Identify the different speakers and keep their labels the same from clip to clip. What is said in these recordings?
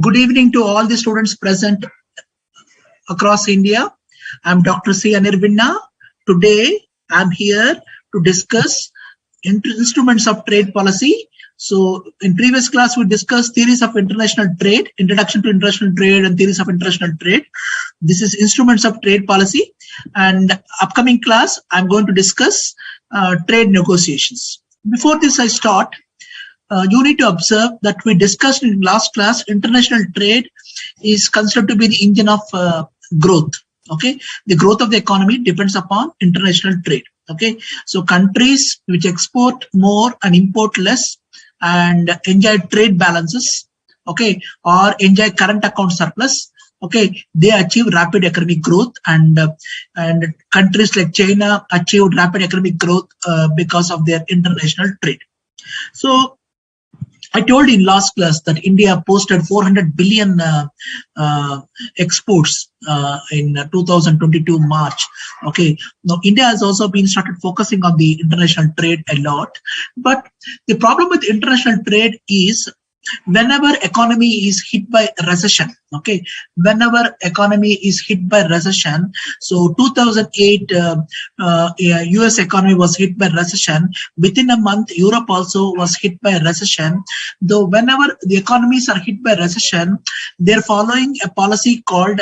Speaker 1: Good evening to all the students present across India. I'm Dr. C. Anirvinna. Today, I'm here to discuss instruments of trade policy. So, in previous class, we discussed theories of international trade, introduction to international trade and theories of international trade. This is instruments of trade policy. And upcoming class, I'm going to discuss trade negotiations. Before this, I start. You need to observe that we discussed in last class, international trade is considered to be the engine of growth. Okay, the growth of the economy depends upon international trade. Okay, so countries which export more and import less and enjoy trade balances, okay, or enjoy current account surplus, okay, they achieve rapid economic growth, and countries like China achieved rapid economic growth because of their international trade. So I told in last class that India posted 400 billion exports in 2022 March. Okay, now India has also been started focusing on the international trade a lot, but the problem with international trade is whenever economy is hit by recession, okay, whenever economy is hit by recession, so 2008 US economy was hit by recession. Within a month, Europe also was hit by recession. Though whenever the economies are hit by recession, they're following a policy called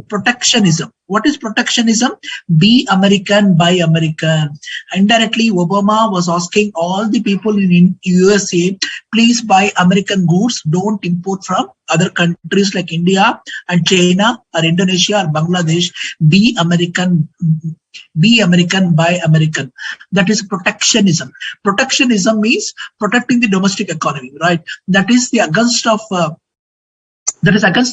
Speaker 1: protectionism. What is protectionism? Be American, buy American. Indirectly, Obama was asking all the people in USA, please buy American goods, don't import from other countries like India and China or Indonesia or Bangladesh. Be American, buy American. That is protectionism. Protectionism means protecting the domestic economy, right? That is the against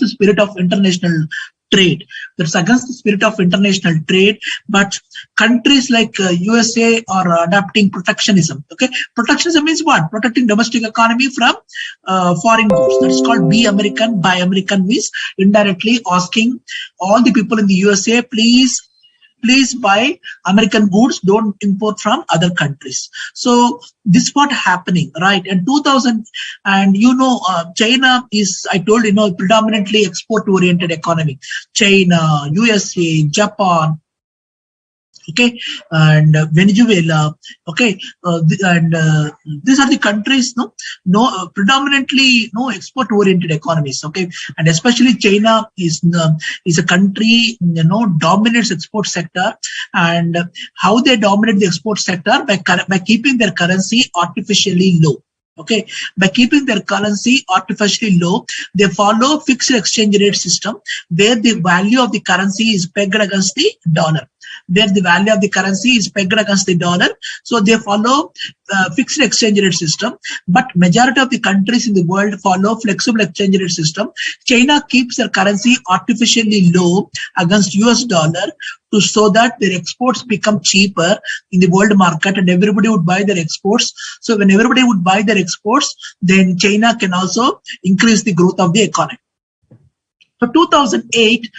Speaker 1: the spirit of international trade. That's against the spirit of international trade. But countries like USA are adopting protectionism. Okay, protectionism means what? Protecting domestic economy from foreign goods. That's called be American, buy American, means indirectly asking all the people in the USA, please buy American goods, don't import from other countries. So this is what happening, right? And 2000, and China is, I told predominantly export oriented economy. China, USA, Japan, okay, and Venezuela, okay, these are the countries, predominantly export-oriented economies, okay, and especially China is a country, dominates export sector, and how they dominate the export sector by keeping their currency artificially low. Okay, by keeping their currency artificially low, they follow fixed exchange rate system where the value of the currency is pegged against the dollar. Where the value of the currency is pegged against the dollar, so they follow fixed exchange rate system. But majority of the countries in the world follow flexible exchange rate system. China keeps their currency artificially low against US dollar so that their exports become cheaper in the world market and everybody would buy their exports. So when everybody would buy their exports, then China can also increase the growth of the economy. So 2008,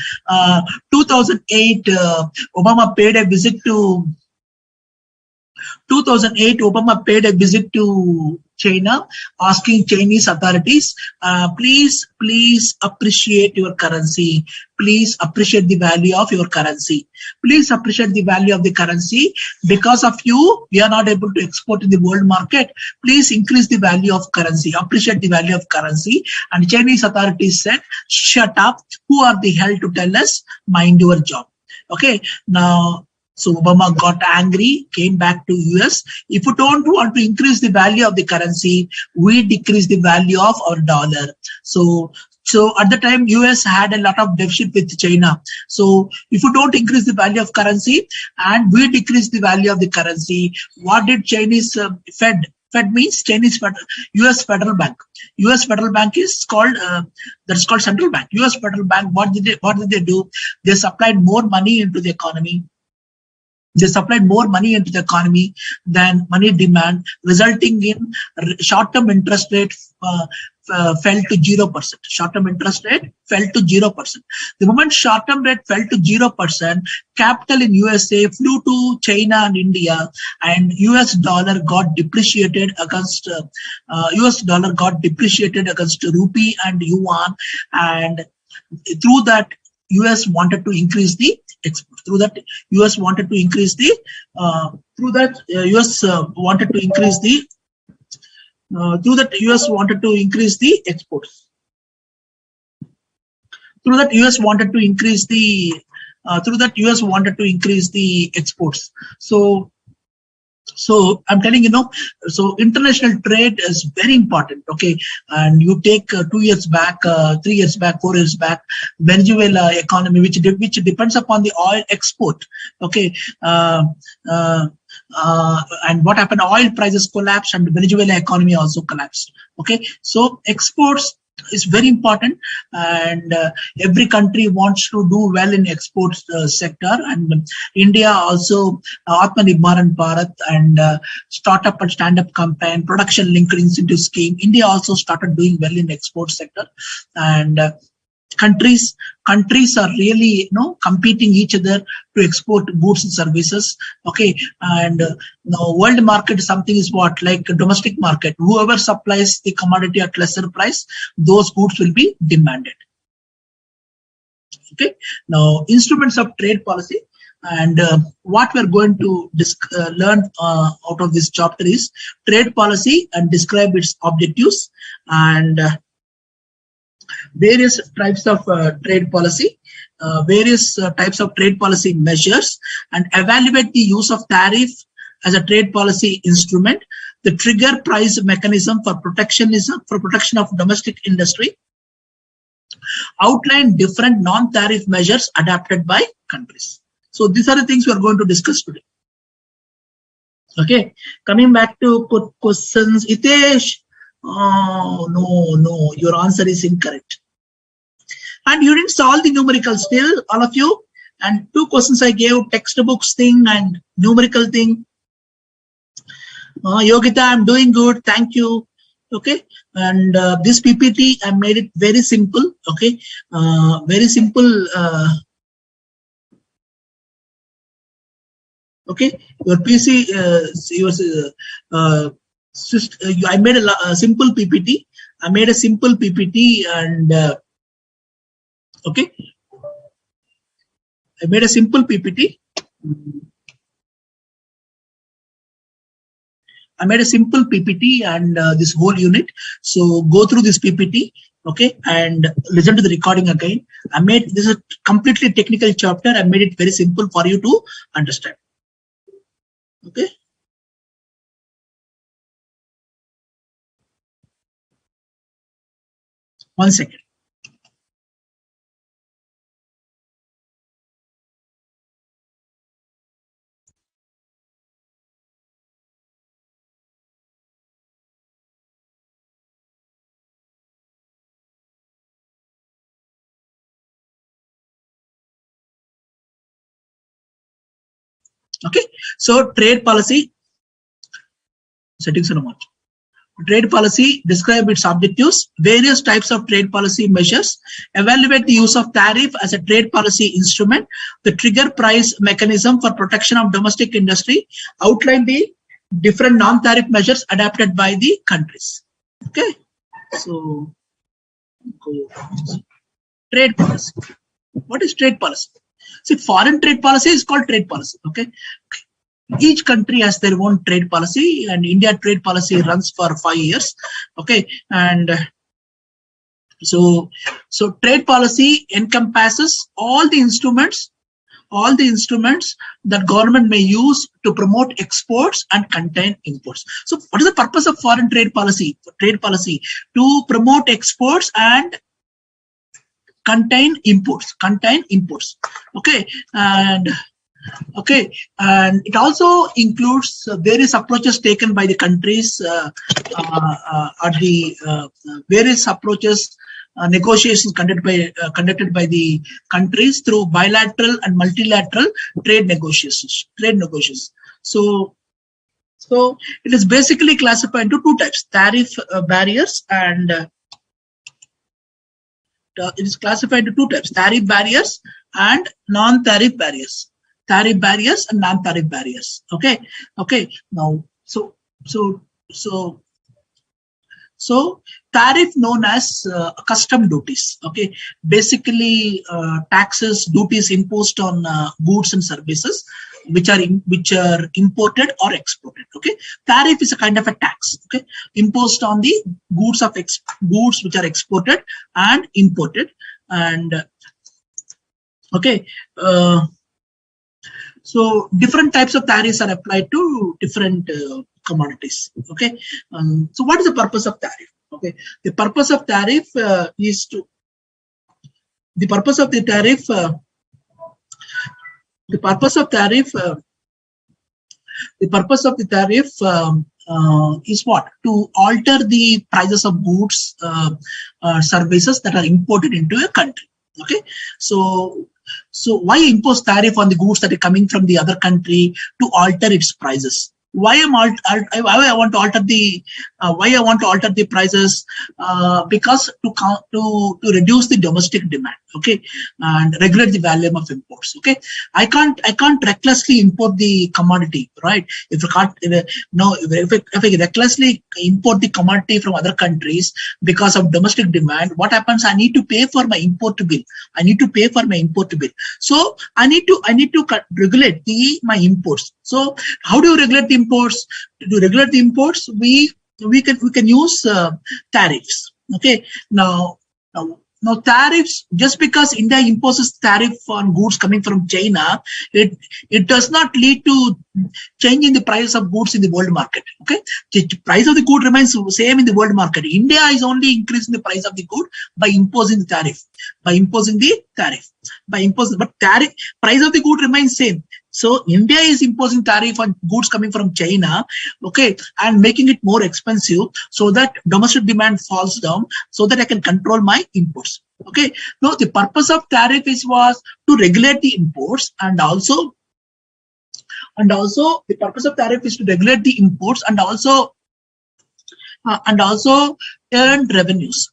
Speaker 1: Obama paid a visit to. 2008, Obama paid a visit to China, asking Chinese authorities, please appreciate your currency. Please appreciate the value of your currency. Please appreciate the value of the currency. Because of you, we are not able to export in the world market. Please increase the value of currency. Appreciate the value of currency. And Chinese authorities said, shut up. Who are the hell to tell us? Mind your job. Okay. Now, so Obama got angry, came back to US. If you don't want to increase the value of the currency, we decrease the value of our dollar. So at the time, US had a lot of deficit with China. So if you don't increase the value of currency and we decrease the value of the currency, what did Chinese Fed means Chinese US Federal Bank. US Federal Bank is called that's called central bank. US Federal Bank. What did they do? They supplied more money into the economy. They supplied more money into the economy than money demand, resulting in short-term interest rate fell to 0%. Short-term interest rate fell to 0%. The moment short-term rate fell to 0%, capital in USA flew to China and India, and US dollar got depreciated against rupee and yuan, and through that US wanted to increase the export. Through that US wanted to increase the exports. Through that US wanted to increase the exports. So I'm telling so international trade is very important. Okay, and you take 2 years back, 3 years back, 4 years back, Venezuela economy, which depends upon the oil export. Okay, and what happened? Oil prices collapsed, and the Venezuela economy also collapsed. Okay, so exports is very important, and every country wants to do well in exports sector, and India also Atmanirbhar Bharat and startup and stand-up campaign, production linked incentive scheme. India also started doing well in export sector, and countries are really competing each other to export goods and services. Okay, and world market something is what, like domestic market. Whoever supplies the commodity at lesser price, those goods will be demanded. Okay, now instruments of trade policy, and what we're going to learn out of this chapter is trade policy and describe its objectives, and various types of trade policy, measures, and evaluate the use of tariff as a trade policy instrument, the trigger price mechanism for protection of domestic industry, outline different non-tariff measures adapted by countries. So these are the things we are going to discuss today. Okay, coming back to questions, Hitesh. Oh, no, your answer is incorrect. And you didn't solve the numerical still, all of you. And 2 questions I gave, textbooks thing and numerical thing. Yogita, I'm doing good, thank you. Okay, and this PPT, I made it very simple. Okay, very simple. Okay, your PC, I made a simple PPT. And okay, I made a simple PPT. And this whole unit. So go through this PPT, okay, and listen to the recording again. This is a completely technical chapter. I made it very simple for you to understand. Okay. One second. Okay, so trade policy settings are much. Trade policy, describe its objectives, various types of trade policy measures, evaluate the use of tariff as a trade policy instrument, the trigger price mechanism for protection of domestic industry, outline the different non-tariff measures adapted by the countries. Okay, so trade policy. What is trade policy? See, foreign trade policy is called trade policy. Okay, each country has their own trade policy, and India trade policy runs for 5 years. Okay, and so trade policy encompasses all the instruments that government may use to promote exports and contain imports. So what is the purpose of foreign trade policy? Trade policy to promote exports and contain imports. Okay, and it also includes various approaches taken by the countries various approaches, negotiations conducted by the countries through bilateral and multilateral trade negotiations. So it is basically classified into 2 types: tariff barriers and it is classified into two types: tariff barriers and non-tariff barriers. Tariff barriers and non-tariff barriers. Okay. Now, so tariff known as custom duties. Okay, basically taxes, duties imposed on goods and services which are imported or exported. Okay, tariff is a kind of a tax. Okay, imposed on the goods which are exported and imported. And okay, so different types of tariffs are applied to different commodities. Okay, so what is the purpose of tariff? Okay, the purpose of tariff is to is what? To alter the prices of goods, services that are imported into a country. Okay, so why impose tariff on the goods that are coming from the other country to alter its prices? Why I want to alter the prices? Because to reduce the domestic demand, okay, and regulate the volume of imports. Okay, I can't recklessly import the commodity, right? If I recklessly import the commodity from other countries because of domestic demand, what happens? I need to pay for my import bill. So I need to regulate my imports. So how do you regulate the imports? To regulate the imports, we can use tariffs. Okay. Now tariffs, just because India imposes tariff on goods coming from China, it does not lead to change in the price of goods in the world market. Okay, the price of the good remains the same in the world market. India is only increasing the price of the good by imposing the tariff. But price of the good remains same. So India is imposing tariff on goods coming from China, okay, and making it more expensive so that domestic demand falls down, so that I can control my imports. Okay. Now the purpose of tariff was to regulate the imports, and also the purpose of tariff is to regulate the imports and also earn revenues.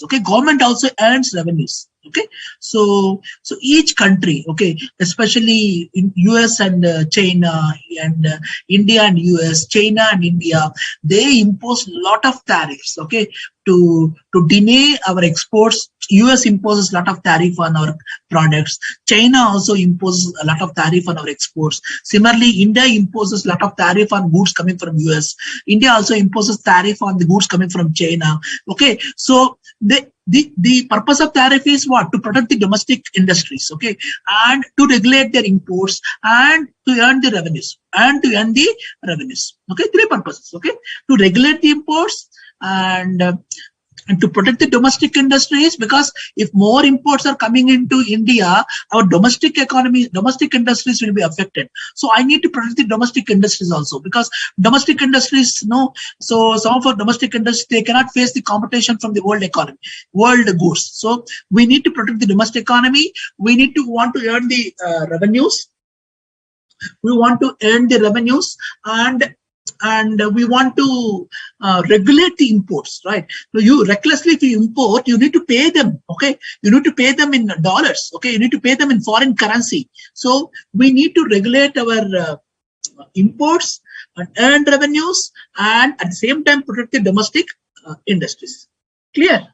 Speaker 1: Okay, government also earns revenues. Okay, so each country, okay, especially in US and China and India and US, China and India, they impose a lot of tariffs. Okay, to deny our exports. US imposes a lot of tariff on our products. China also imposes a lot of tariff on our exports. Similarly, India imposes a lot of tariff on goods coming from US. India also imposes tariff on the goods coming from China. Okay, so the purpose of tariff is what? To protect the domestic industries, okay, and to regulate their imports and to earn the revenues. Okay, three purposes. Okay, to regulate the imports and to protect the domestic industries, because if more imports are coming into India, our domestic economy, domestic industries will be affected. So I need to protect the domestic industries also, because domestic industries, so some of our domestic industries, they cannot face the competition from the world economy, world goods. So we need to protect the domestic economy. We want to earn the revenues. And we want to regulate the imports, right? So if you import, you need to pay them, okay? You need to pay them in dollars, okay? You need to pay them in foreign currency. So we need to regulate our imports and earn revenues, and at the same time protect the domestic industries. Clear?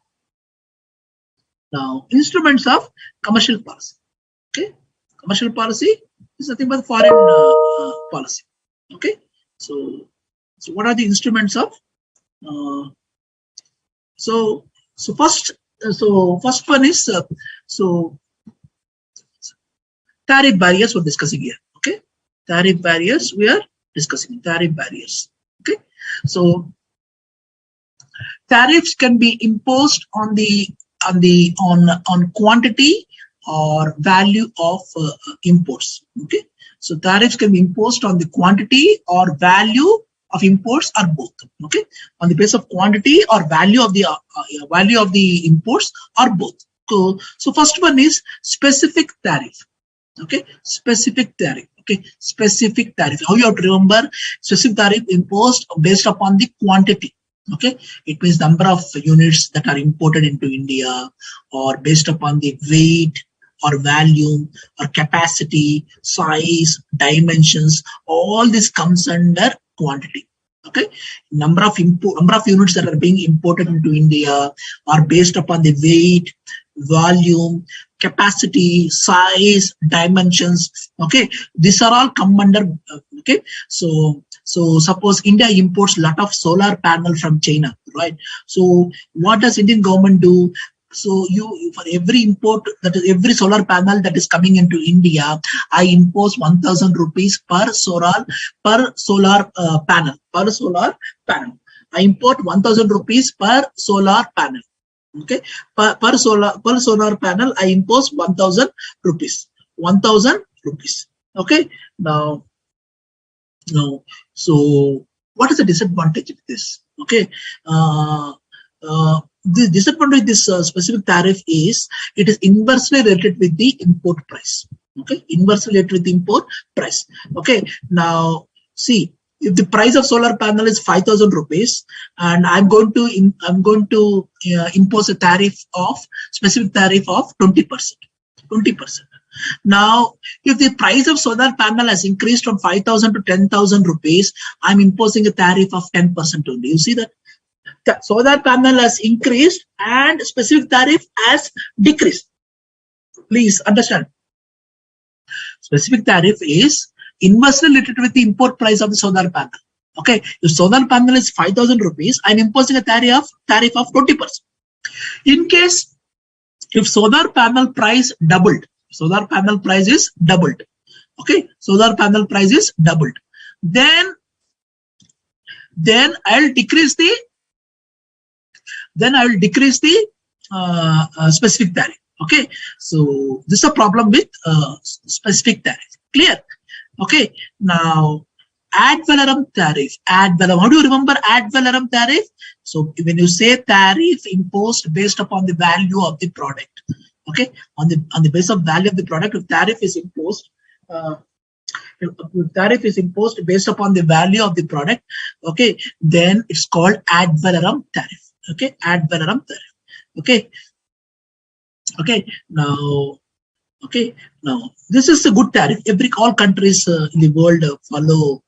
Speaker 1: Now, instruments of commercial policy. Okay, commercial policy is nothing but foreign policy. Okay. So what are the instruments of? First one is tariff barriers we're discussing here. Okay, tariff barriers we are discussing. Tariff barriers. Okay, so tariffs can be imposed on quantity or value of imports. Okay. So tariffs can be imposed on the quantity or value of imports, or both. Okay, on the basis of quantity or value of the imports, or both. So first one is specific tariff. Okay, specific tariff. Okay, specific tariff. How you have to remember? Specific tariff imposed based upon the quantity. Okay, it means number of units that are imported into India, or based upon the weight or volume or capacity, size, dimensions. All this comes under quantity. Okay, number of units that are being imported into India are based upon the weight, volume, capacity, size, dimensions. Okay, these are all come under. Okay, so suppose India imports a lot of solar panel from China, right? So what does Indian government do? So for every import, that is every solar panel that is coming into India, I impose 1,000 rupees per solar panel. I import 1,000 rupees per solar panel. Okay, per solar panel, I impose 1,000 rupees. 1,000 rupees. Okay, now. So what is the disadvantage of this? Okay, the disadvantage of this specific tariff is it is inversely related with the import price. Okay, inversely related with the import price. Okay, now see, if the price of solar panel is 5,000 rupees, and I'm going to impose a specific tariff of 20%. 20%. Now, if the price of solar panel has increased from 5,000 to 10,000 rupees, I'm imposing a tariff of 10% only. You see that? The solar panel has increased and specific tariff has decreased. Please understand. Specific tariff is inversely related with the import price of the solar panel. Okay, if solar panel is 5,000 rupees, I'm imposing a tariff of 20%. In case if solar panel price doubled, solar panel price is doubled. Okay, solar panel price is doubled. Then I'll decrease the specific tariff. Okay, so this is a problem with specific tariff. Clear? Okay, now ad valorem tariff. Ad valorem. How do you remember ad valorem tariff? So when you say tariff imposed based upon the value of the product. Okay, on the basis of value of the product, if tariff is imposed, based upon the value of the product, okay, then it's called ad valorem tariff. Okay, ad valorem tariff. Okay, now this is a good tariff. All countries in the world follow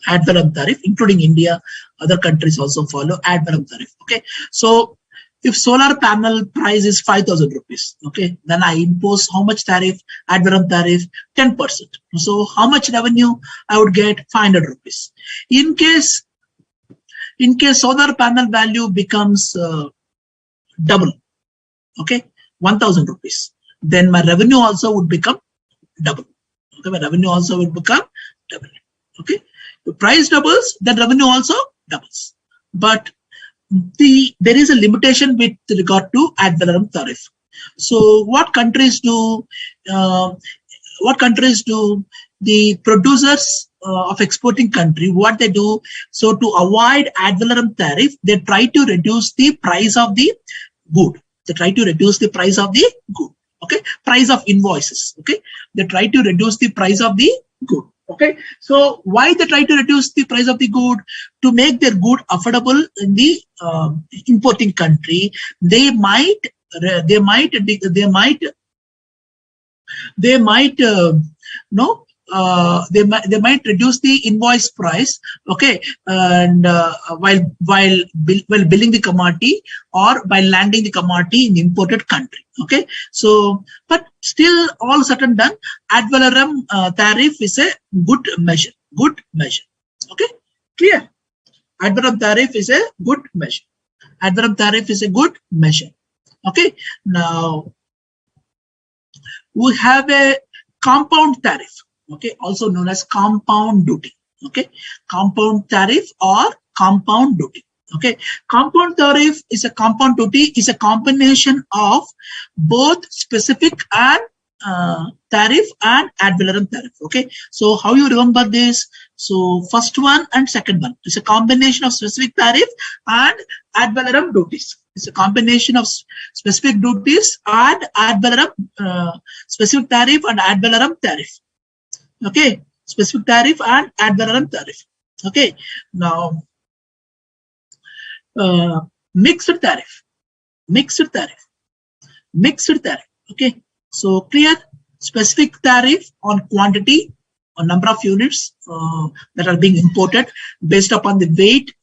Speaker 1: ad valorem tariff, including India. Other countries also follow ad valorem tariff. Okay, so if solar panel price is 5,000 rupees, okay, then I impose how much tariff? Ad valorem tariff, 10%. So how much revenue I would get? 500 rupees. In case solar panel value becomes double, okay, 1,000 rupees, then my revenue also would become double. Okay, my revenue also would become double. Okay, the price doubles, then revenue also doubles. But there is a limitation with regard to ad valorem tariff. So what countries do? The producers of exporting country, what they do? So to avoid ad valorem tariff, they try to reduce the price of the good. They try to reduce the price of the good. Okay, price of invoices. Okay, they try to reduce the price of the good. Okay, so why they try to reduce the price of the good? To make their good affordable in the importing country. They might reduce the invoice price, okay, and while billing the commodity or by landing the commodity in the imported country. Okay, so but still, all said and done, ad valorem tariff is a good measure. Okay, clear? Ad valorem tariff is a good measure. Ad valorem tariff is a good measure. Okay, now we have a compound tariff. Okay, also known as compound duty. Okay, compound tariff or compound duty. Okay, compound tariff is a compound duty is a combination of both specific and tariff and ad valorem tariff. Okay, so how you remember this? So first one and second one is a combination of specific tariff and ad valorem duties. It's a combination of specific duties and ad valorem specific tariff and ad valorem tariff. Okay, specific tariff and ad valorem tariff. Okay, now Mixed tariff, mixed tariff, mixed tariff. Okay, so clear. Specific tariff on quantity or number of units that are being imported based upon the weight,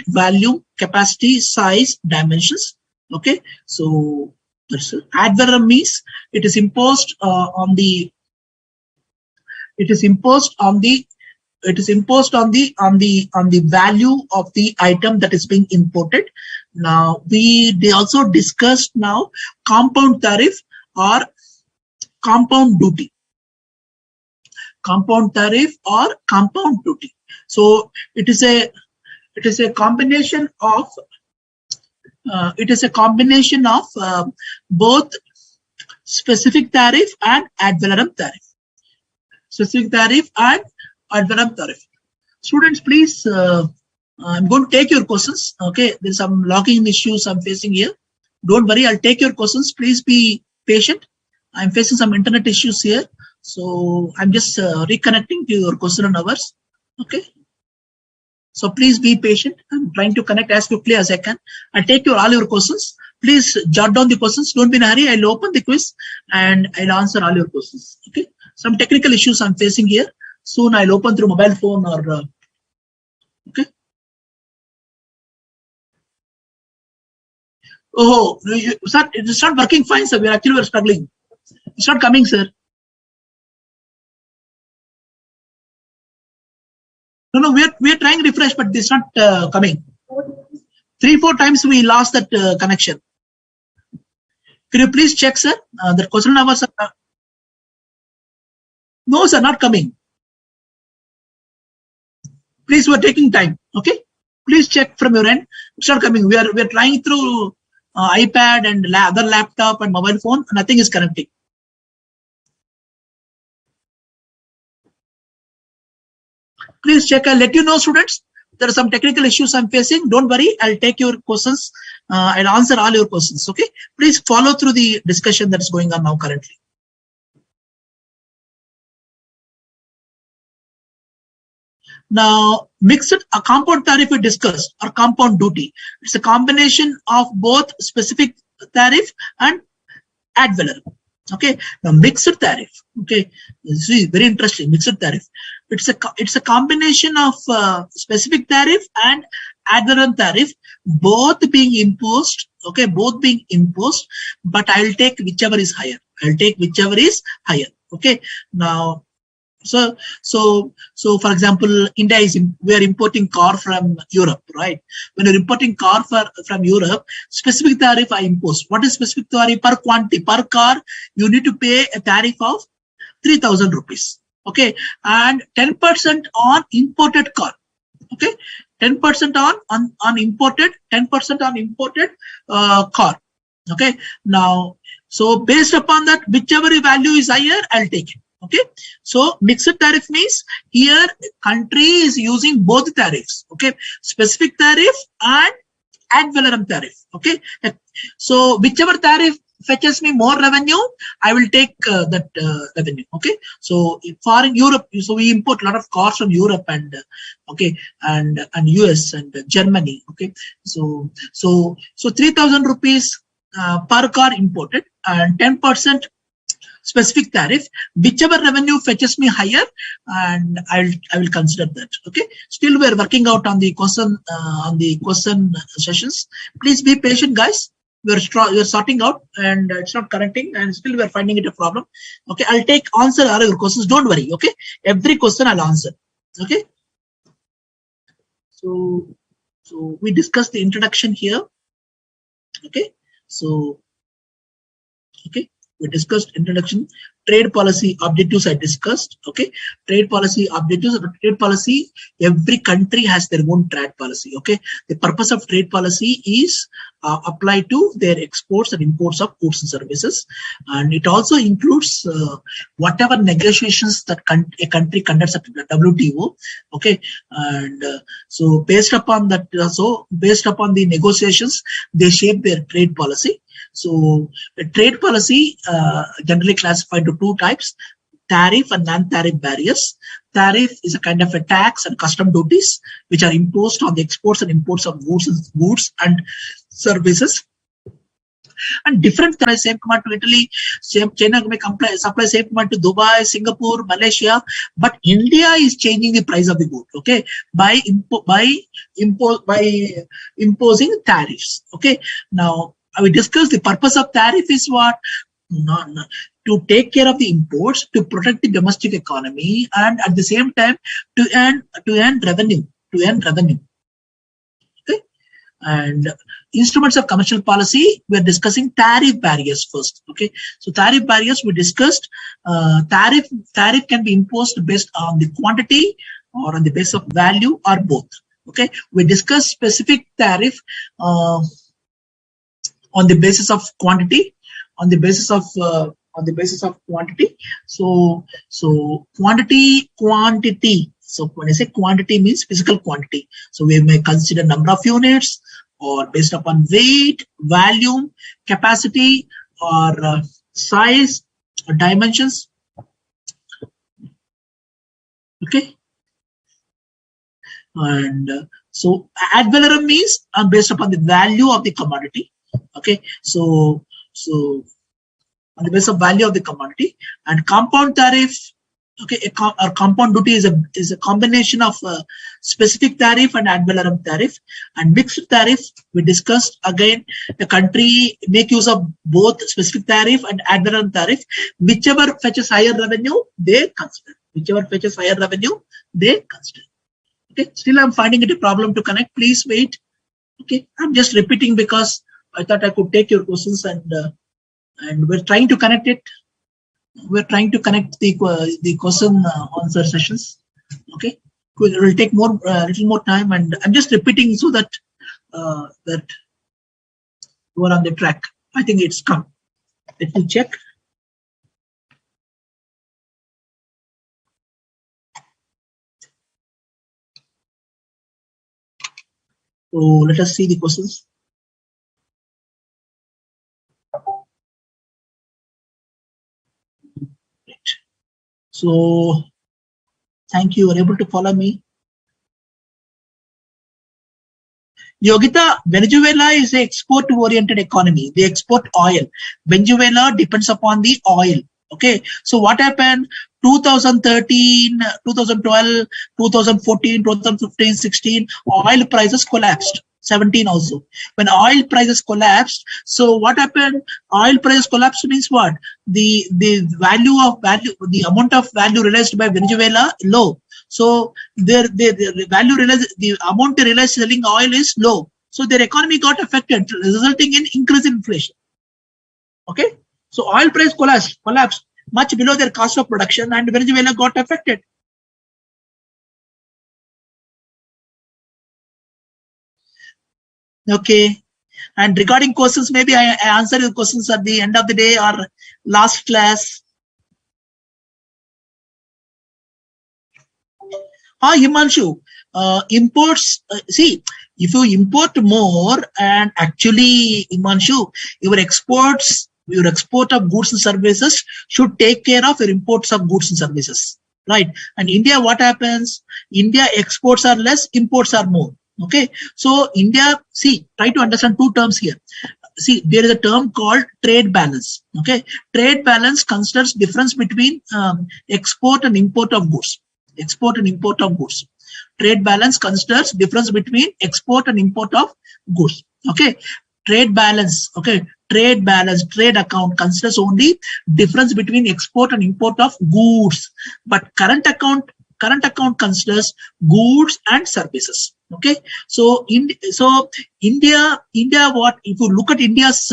Speaker 1: volume, capacity, size, dimensions. Okay, so that's it. Ad valorem means it is imposed on the value of the item that is being imported. Now they also discussed now compound tariff or compound duty. Compound tariff or compound duty. So it is a combination of both specific tariff and ad valorem tariff. Specific tariff and ad valorem tariff. Students, please, I'm going to take your questions. Okay, there's some logging issues I'm facing here. Don't worry, I'll take your questions. Please be patient. I'm facing some internet issues here, so I'm just reconnecting to your question and hours. Okay, so please be patient. I'm trying to connect as quickly as I can. I'll take all your questions. Please jot down the questions. Don't be in a hurry. I'll open the quiz and I'll answer all your questions. Okay, some technical issues I'm facing here. Soon I'll open through mobile phone or okay. Oh, sir, it's not working fine, sir. We're struggling. It's not coming, sir. No, we're trying refresh, but it's not coming. 3-4 times we lost that connection. Can you please check, sir? The question numbers are no, sir, not coming. Please, we're taking time. Okay, please check from your end. It's not coming. We're trying through iPad and other laptop and mobile phone. Nothing is connecting. Please check. I'll let you know, students. There are some technical issues I'm facing. Don't worry. I'll take your questions. I'll answer all your questions. Okay. Please follow through the discussion that's going on now currently. Now, a compound tariff we discussed or compound duty. It's a combination of both specific tariff and ad valorem. Okay, now mixed tariff. Okay, this is very interesting. Mixed tariff. It's a combination of specific tariff and ad valorem tariff, both being imposed. Okay, both being imposed, but I'll take whichever is higher. Okay, now. So for example, India we are importing car from Europe, right? When you're importing car from Europe, specific tariff I impose. What is specific tariff? Per quantity, per car, you need to pay a tariff of 3,000 rupees. Okay, and 10% on imported car. Okay, 10% on imported, 10% on imported car. Okay, now so based upon that, whichever value is higher, I'll take it. Okay, so mixed tariff means here country is using both tariffs. Okay, specific tariff and ad valorem tariff. Okay, so whichever tariff fetches me more revenue, I will take that revenue. Okay, so for in Europe, so we import a lot of cars from Europe and okay, and US and Germany. Okay, so 3,000 rupees per car imported and 10% specific tariff, whichever revenue fetches me higher, and I will consider that. Okay, still we're working out on the question sessions. Please be patient, guys. We're sorting out and it's not connecting, and still we're finding it a problem. Okay, I'll answer all your questions. Don't worry. Okay, every question I'll answer. Okay, so we discussed the introduction here. Okay, so okay. We discussed introduction, trade policy objectives I discussed. Okay, trade policy objectives. Trade policy, every country has their own trade policy. Okay, the purpose of trade policy is applied to their exports and imports of goods and services, and it also includes whatever negotiations that a country conducts at the WTO. Okay, and so based upon that, based upon the negotiations, they shape their trade policy. So trade policy generally classified to two types: tariff and non-tariff barriers. Tariff is a kind of a tax and custom duties which are imposed on the exports and imports of goods and services. And different same command to Italy, same China may supply same command to Dubai, Singapore, Malaysia, but India is changing the price of the good, okay, by imposing tariffs. Okay, now we discussed the purpose of tariff is what? To take care of the imports, to protect the domestic economy, and at the same time to earn revenue. Okay, and instruments of commercial policy, we are discussing tariff barriers first. Okay, so tariff barriers we discussed. Tariff can be imposed based on the quantity or on the basis of value or both. Okay, we discussed specific tariff on the basis of quantity, on the basis of quantity. So quantity. So when I say quantity means physical quantity. So we may consider number of units, or based upon weight, volume, capacity, or size, or dimensions. Okay. And so ad valorem means based upon the value of the commodity. Okay. So on the basis of value of the commodity. And compound tariff, okay, or compound duty is a combination of specific tariff and ad valorem tariff. And mixed tariff, we discussed again, the country make use of both specific tariff and ad valorem tariff. Whichever fetches higher revenue, they consider. Okay, still I'm finding it a problem to connect. Please wait. Okay, I'm just repeating because I thought I could take your questions, and we're trying to connect it. We're trying to connect the question answer sessions. Okay, it will take little more time, and I'm just repeating so that that you are on the track. I think it's come. Let me check. So let us see the questions. So, thank you. You are able to follow me. Yogita, Venezuela is an export-oriented economy. They export oil. Venezuela depends upon the oil. Okay. So what happened? 2013, 2012, 2014, 2015, 16, oil prices collapsed. 17 also. When oil prices collapsed, so what happened? Oil prices collapsed means what? The the amount of value realized by Venezuela low. So the value realized, the amount they realized selling oil is low. So their economy got affected, resulting in increase in inflation. Okay. So oil price collapsed much below their cost of production, and Venezuela got affected. Okay. And regarding questions, maybe I answer your questions at the end of the day or last class. Himanshu, imports, see, if you import more, and actually, Himanshu, your export of goods and services should take care of your imports of goods and services, right? And India, what happens? India exports are less, imports are more. Okay, so India, see, try to understand two terms here. See, there is a term called trade balance. Okay, trade balance considers difference between export and import of goods. Trade balance considers difference between export and import of goods. Okay, trade balance. Okay, trade account considers only difference between export and import of goods, but current account considers goods and services. Okay, so India, what if you look at India's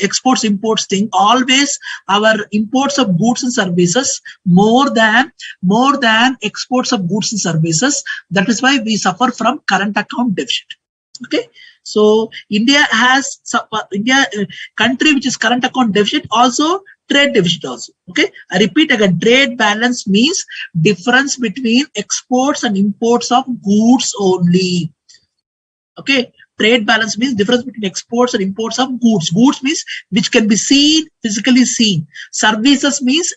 Speaker 1: exports imports thing, always our imports of goods and services more than exports of goods and services. That is why we suffer from current account deficit. Okay, so India has country which is current account deficit, also trade deficit also. Okay, I repeat again, trade balance means difference between exports and imports of goods only. Okay, trade balance means difference between exports and imports of goods. Goods means which can be seen, physically seen. Services means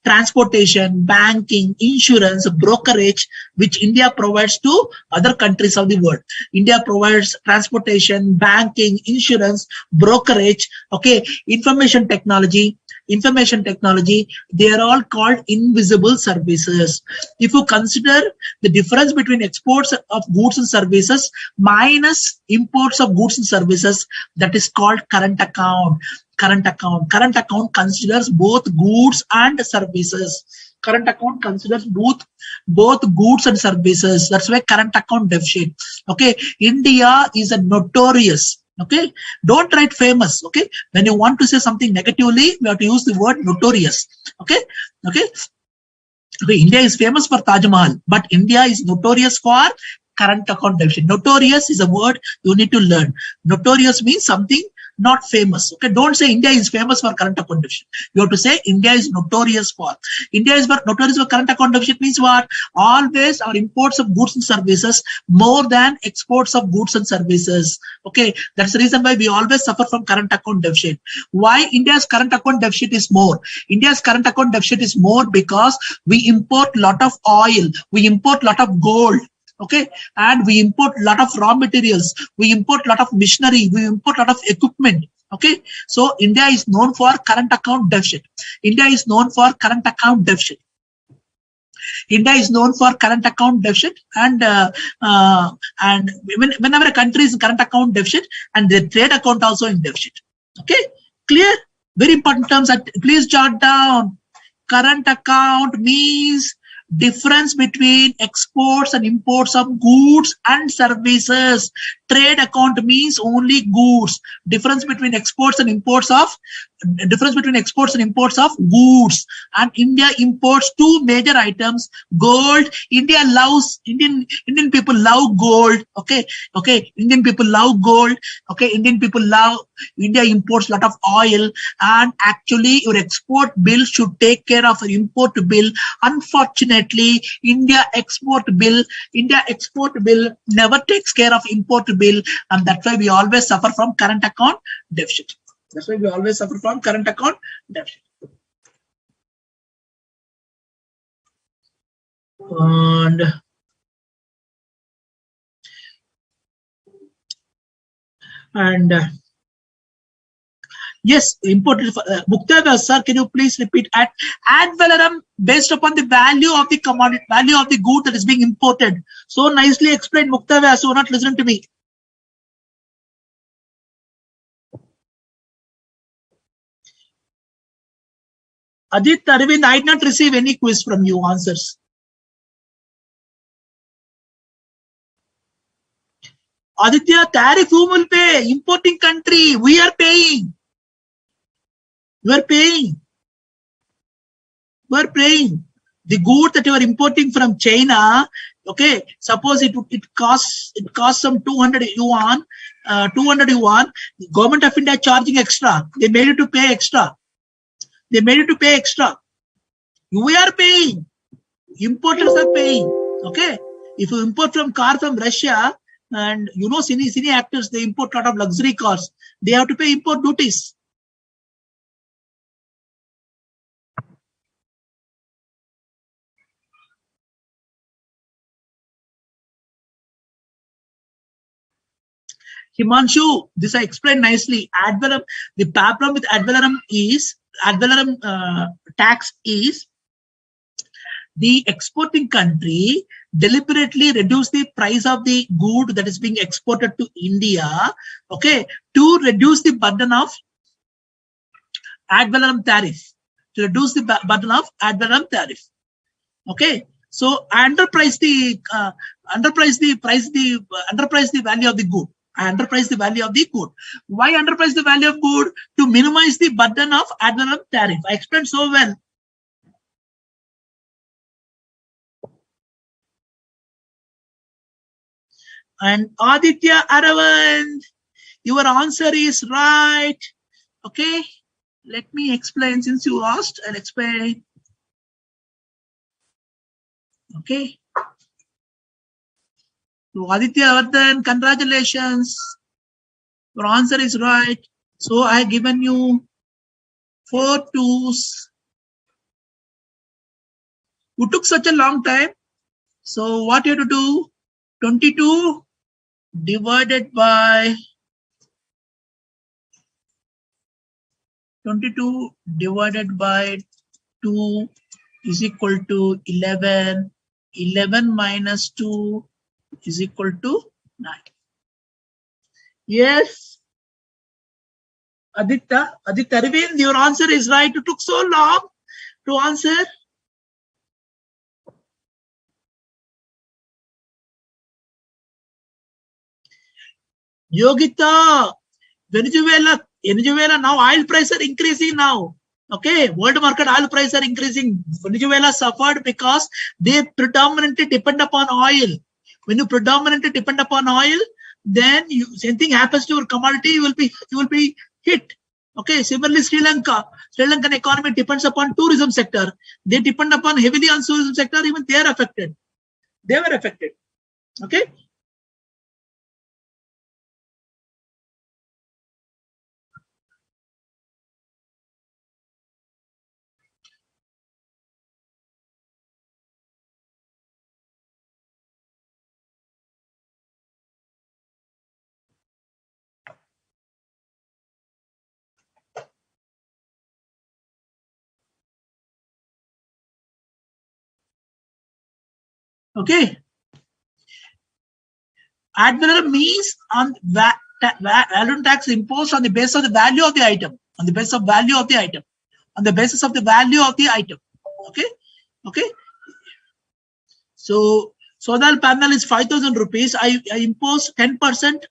Speaker 1: transportation, banking, insurance, brokerage, which India provides to other countries of the world. India provides transportation, banking, insurance, brokerage, okay, information technology, they are all called invisible services. If you consider the difference between exports of goods and services minus imports of goods and services, that is called current account. Current account considers both goods and services. Current account considers both goods and services. That's why current account deficit. Okay, India is a notorious. Okay, don't write famous. Okay, when you want to say something negatively, we have to use the word notorious. Okay, India is famous for Taj Mahal, but India is notorious for current account deficit. Notorious is a word you need to learn. Notorious means something not famous. Okay, don't say India is famous for current account deficit. You have to say India is notorious for. Notorious for current account deficit means what? Always our imports of goods and services more than exports of goods and services. Okay, that's the reason why we always suffer from current account deficit. Why India's current account deficit is more? India's current account deficit is more because we import lot of oil, we import lot of gold. Okay, and we import a lot of raw materials, we import a lot of machinery, we import a lot of equipment. Okay, so India is known for current account deficit. India is known for current account deficit. India is known for current account deficit, and whenever a country is in current account deficit, and the trade account also in deficit. Okay, clear? Very important terms. Please jot down. Current account means difference between exports and imports of goods and services. Trade account means only goods. Difference between exports and imports of goods. And India imports two major items: gold. Indian people love gold. Okay, Indian people love gold. Okay, India imports a lot of oil, and actually your export bill should take care of your import bill. Unfortunately, India export bill never takes care of import bill, and that's why we always suffer from current account deficit. And yes, imported. Muktava, sir, can you please repeat? Ad valorem based upon the value of the commodity, value of the good that is being imported. So nicely explained, Muktava, so not listen to me. Adit, Arvind, I did not receive any quiz from you answers. Aditya, tariff whom will pay? Importing country, we are paying. We're paying. The good that you are importing from China, okay, suppose it costs some 200 yuan, the government of India charging extra. They made you to pay extra. We are paying. Importers are paying. Okay, if you import car from Russia, and you know cine actors, they import a lot of luxury cars, they have to pay import duties. Himanshu, this I explained nicely. Ad valorem, the problem with ad valorem tax is the exporting country deliberately reduce the price of the good that is being exported to India, okay, to reduce the burden of ad valorem tariff. Okay, so underprice the value of the good. Underprice the value of the good. Why underprice the value of good? To minimize the burden of ad valorem tariff. I explained so well. And Aditya Aravind, your answer is right. Okay, let me explain. Since you asked, I'll explain. Okay. So Aditya Vardhan, congratulations. Your answer is right. So I have given you 4 2s. You took such a long time. So what you have to do? 22 divided by 2 is equal to 11. 11 minus 2 is equal to 9. Yes. Aditya, Arvind, your answer is right. It took so long to answer. Yogita, Venezuela, now oil prices are increasing now. Okay, world market oil prices are increasing. Venezuela suffered because they predominantly depend upon oil. When you predominantly depend upon oil, then same thing happens to your commodity. You will be hit. Okay, similarly, Sri Lankan economy depends upon tourism sector. They depend upon heavily on tourism sector. Even they are affected. They were affected. Okay. Okay. Ad valorem means on value tax imposed on the basis of the value of the item. On the basis of value of the item. On the basis of the value of the item. Okay. Okay. So solar panel is 5,000 rupees. I impose 10%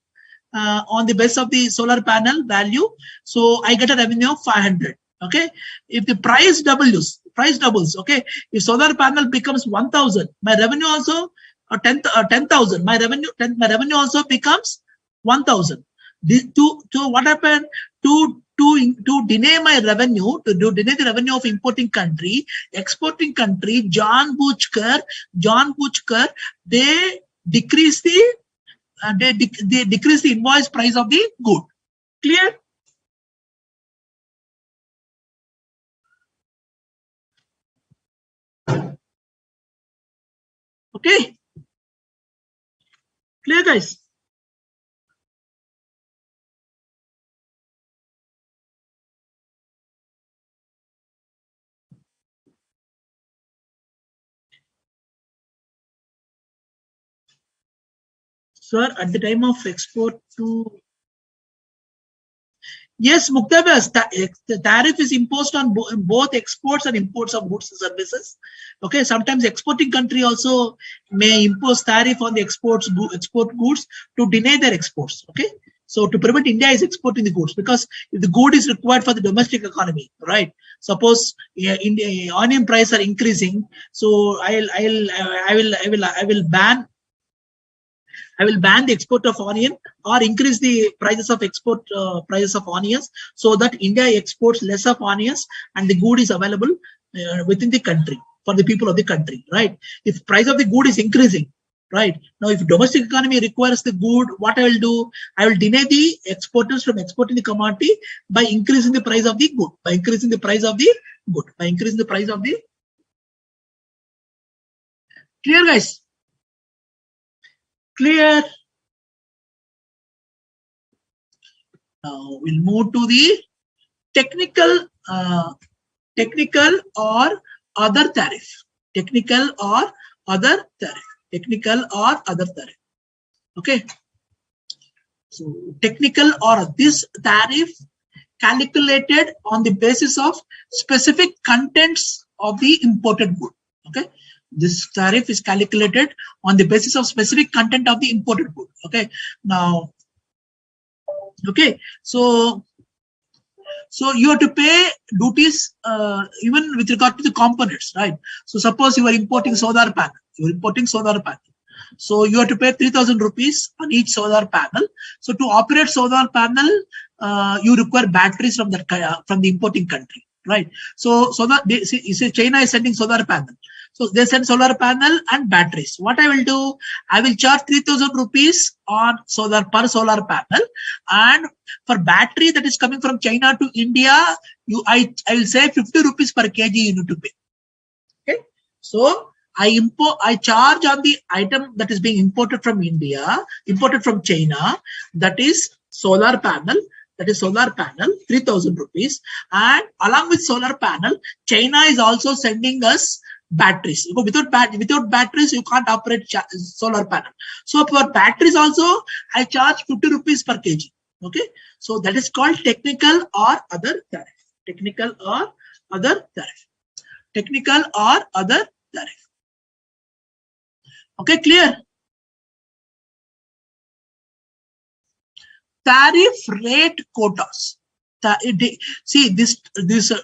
Speaker 1: on the basis of the solar panel value. So I get a revenue of 500. Okay. If the price doubles. Okay. If solar panel becomes 1,000, my revenue also 10,000. My revenue also becomes 1,000. To what happened? To deny my revenue, to deny the revenue of importing country, exporting country, John Butchker, they decrease the they decrease the invoice price of the good. Clear? Okay. Clear, guys? Sir, at the time of export to... Yes, Muktabas, the tariff is imposed on both exports and imports of goods and services. Okay, sometimes exporting country also may impose tariff on the export goods to deny their exports. Okay, so to prevent India is exporting the goods, because if the good is required for the domestic economy, right? Suppose India onion prices are increasing, so I will ban the export of onion, or increase the prices of export prices of onions, so that India exports less of onions and the good is available within the country for the people of the country, right? If price of the good is increasing, right? Now, if domestic economy requires the good, what I will do? I will deny the exporters from exporting the commodity by increasing the price of the good, by increasing the price of the good, by increasing the price of the... Clear, guys? Clear? Now we'll move to the technical or other tariff. Technical or other tariff. Okay. So technical or this tariff calculated on the basis of specific contents of the imported good. Okay. This tariff is calculated on the basis of specific content of the imported good. Okay. Now, okay. So you have to pay duties even with regard to the components, right? So suppose you are importing solar panel. So you have to pay 3,000 rupees on each solar panel. So to operate solar panel, you require batteries from the importing country, right? So that China is sending solar panel. So they send solar panel and batteries. What I will do, I will charge 3,000 rupees on per solar panel, and for battery that is coming from China to India, I will say 50 rupees per kg you need to pay. Okay. So I charge on the item that is being imported from India, imported from China, that is solar panel. That is solar panel, 3,000 rupees. And along with solar panel, China is also sending us batteries. Without batteries, you can't operate solar panel. So for batteries also, I charge 50 rupees per kg. Okay. So that is called technical or other tariff. Technical or other tariff. Technical or other tariff. Okay, clear? Tariff rate quotas. See, this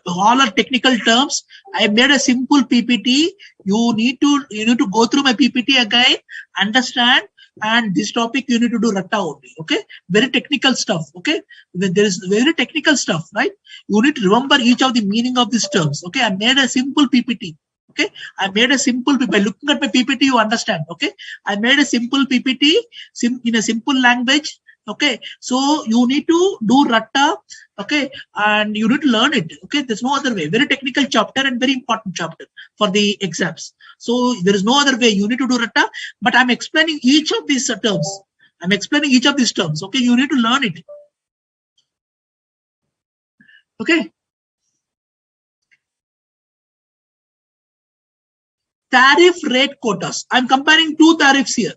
Speaker 1: all are technical terms. I made a simple PPT. You need to go through my PPT again, understand, and this topic you need to do ratta only. Okay, very technical stuff. Okay, there is very technical stuff, right? You need to remember each of the meaning of these terms. Okay, I made a simple PPT. Okay, I made a simple by looking at my PPT, you understand. Okay, I made a simple PPT in a simple language. Okay, so you need to do ratta. Okay, and you need to learn it. Okay, there's no other way. Very technical chapter and very important chapter for the exams. So there is no other way. You need to do ratta. But I'm explaining each of these terms. I'm explaining each of these terms. Okay, you need to learn it. Okay. Tariff rate quotas. I'm comparing two tariffs here.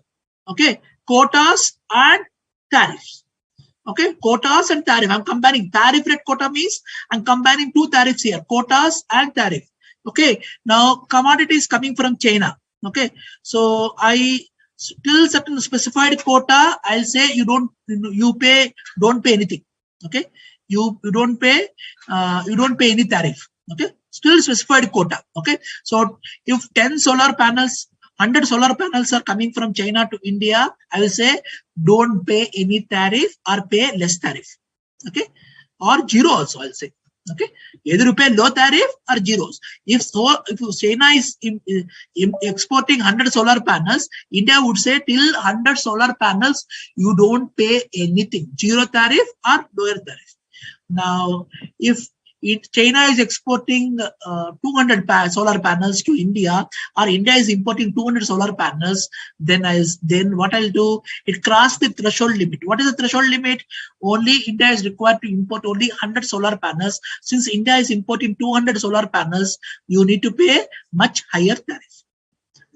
Speaker 1: Okay, quotas and tariffs. Okay, quotas and tariff. I'm comparing tariff rate quota means I'm comparing two tariffs here, quotas and tariff. Okay, now commodities coming from China. Okay, so I still certain specified quota, I'll say don't pay anything. Okay, you don't pay any tariff. Okay, still specified quota. Okay, so if 10 solar panels, 100 solar panels are coming from China to India, I will say don't pay any tariff or pay less tariff. Okay, or zero also I'll say. Okay, either you pay low tariff or zeros. If China is exporting 100 solar panels, India would say till 100 solar panels you don't pay anything, zero tariff or lower tariff. Now, if China is exporting 200 solar panels to India, or India is importing 200 solar panels, then what I'll do, it crossed the threshold limit. What is the threshold limit? Only India is required to import only 100 solar panels. Since India is importing 200 solar panels, you need to pay much higher tariff.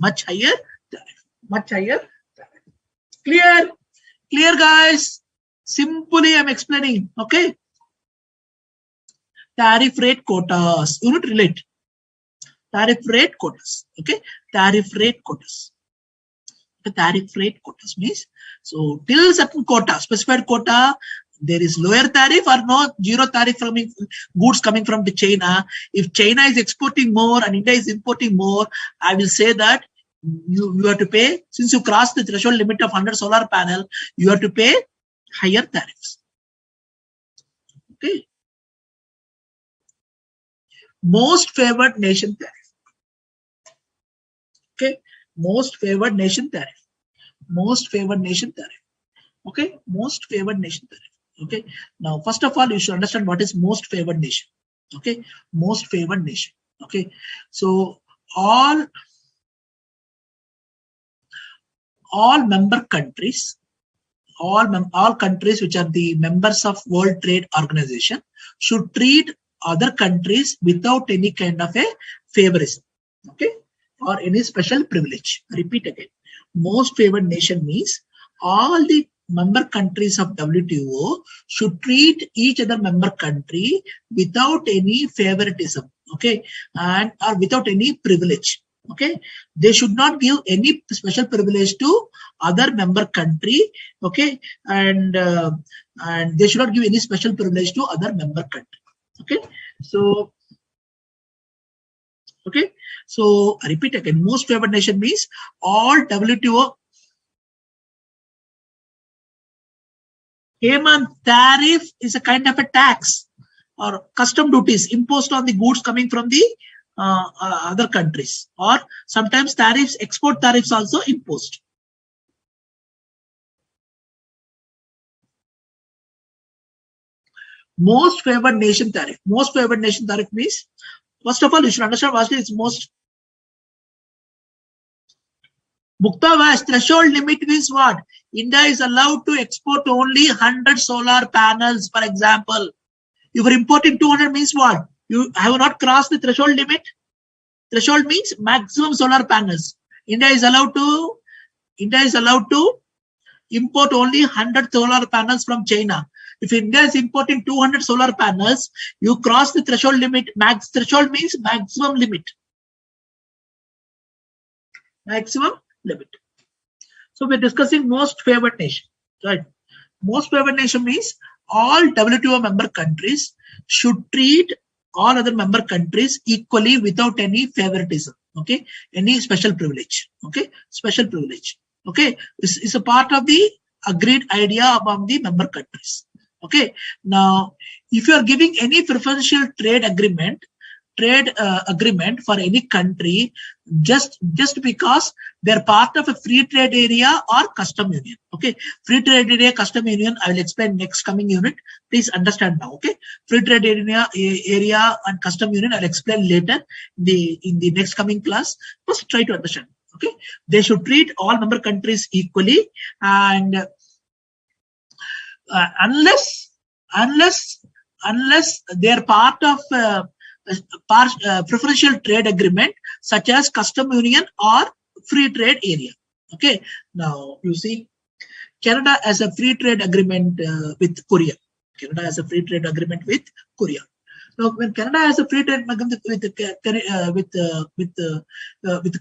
Speaker 1: Much higher tariff. Much higher tariff. Clear? Clear, guys? Simply I'm explaining. Okay. Tariff rate quotas. You need to relate. Tariff rate quotas. Okay. Tariff rate quotas. The tariff rate quotas means, so till certain quota, specified quota, there is lower tariff or no zero tariff from goods coming from China. If China is exporting more and India is importing more, I will say that you have to pay, since you cross the threshold limit of 100 solar panel, you have to pay higher tariffs. Okay. Most favored nation tariff. Okay, most favored nation tariff. Most favored nation tariff. Okay, most favored nation tariff. Okay, now first of all, you should understand what is most favored nation. Okay, most favored nation. Okay, so all member countries, all countries which are the members of World Trade Organization should treat other countries without any kind of a favorism, okay, or any special privilege. Repeat again. Most favored nation means all the member countries of WTO should treat each other member country without any favoritism, okay, and or without any privilege. Okay, they should not give any special privilege to other member country. Okay, and they should not give any special privilege to other member country. Okay, so I repeat again. Most favored nation means all WTO. Tariff is a kind of a tax or custom duties imposed on the goods coming from the other countries, or sometimes tariffs, export tariffs also imposed. Most favored nation tariff. Most favored nation tariff means, first of all, you should understand what is most Muktavas threshold limit means what? India is allowed to export only 100 solar panels, for example. If you're importing 200 means what? You have not crossed the threshold limit. Threshold means maximum solar panels. India is allowed to import only 100 solar panels from China. If India is importing 200 solar panels, you cross the threshold limit. Threshold means maximum limit. Maximum limit. So we're discussing most favored nation, right? Most favored nation means all WTO member countries should treat all other member countries equally without any favoritism. Okay, any special privilege. Okay, special privilege. Okay, this is a part of the agreed idea among the member countries. Okay, now if you are giving any preferential trade agreement for any country just because they're part of a free trade area or custom union. Okay, free trade area, custom union, I will explain next coming unit. Please understand now. Okay, free trade area and custom union I'll explain later in the next coming class. First try to understand. Okay, they should treat all member countries equally, and unless they are part of preferential trade agreement such as custom union or free trade area. Okay, now you see Canada has a free trade agreement with Korea. Canada has a free trade agreement with Korea. Now, when Canada has a free trade agreement with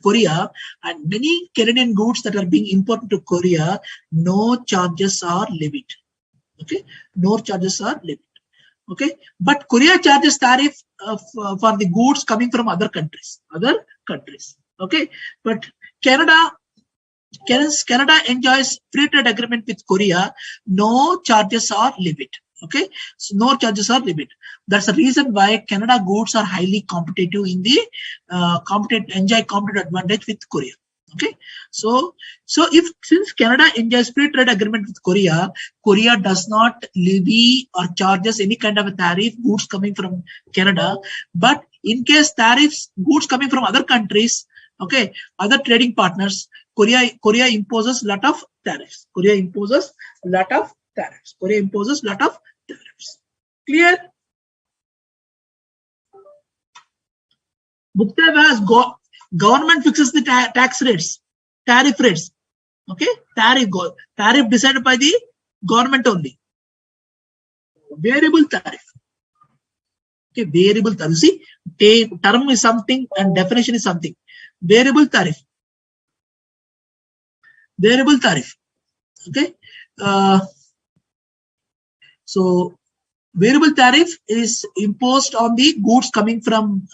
Speaker 1: Korea, and many Canadian goods that are being imported to Korea, no charges are levied. Okay, no charges are levied. Okay, but Korea charges tariff for the goods coming from other countries. Okay, but Canada enjoys free trade agreement with Korea. No charges are levied. Okay, so no charges are levied. That's the reason why Canada goods are highly competitive in the enjoy competitive advantage with Korea. Okay, so since Canada enjoys free trade agreement with Korea, Korea does not levy or charges any kind of a tariff goods coming from Canada. But in case tariffs goods coming from other countries, okay, other trading partners, Korea imposes lot of tariffs. Korea imposes lot of tariffs. Clear? Bhukta government fixes the tariff rates. Okay, tariff decided by the government only. Variable tariff. Okay, variable tariff. See, term is something and definition is something. Variable tariff. Okay. So variable tariff is imposed on the goods coming from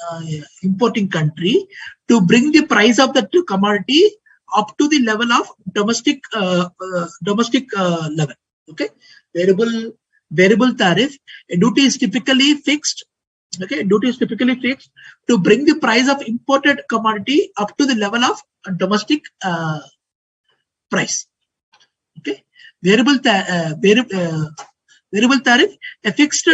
Speaker 1: importing country to bring the price of the commodity up to the level of domestic level. Okay, variable tariff. A duty is typically fixed. Okay, duty is typically fixed to bring the price of imported commodity up to the level of domestic price. Okay, variable tariff, a fixed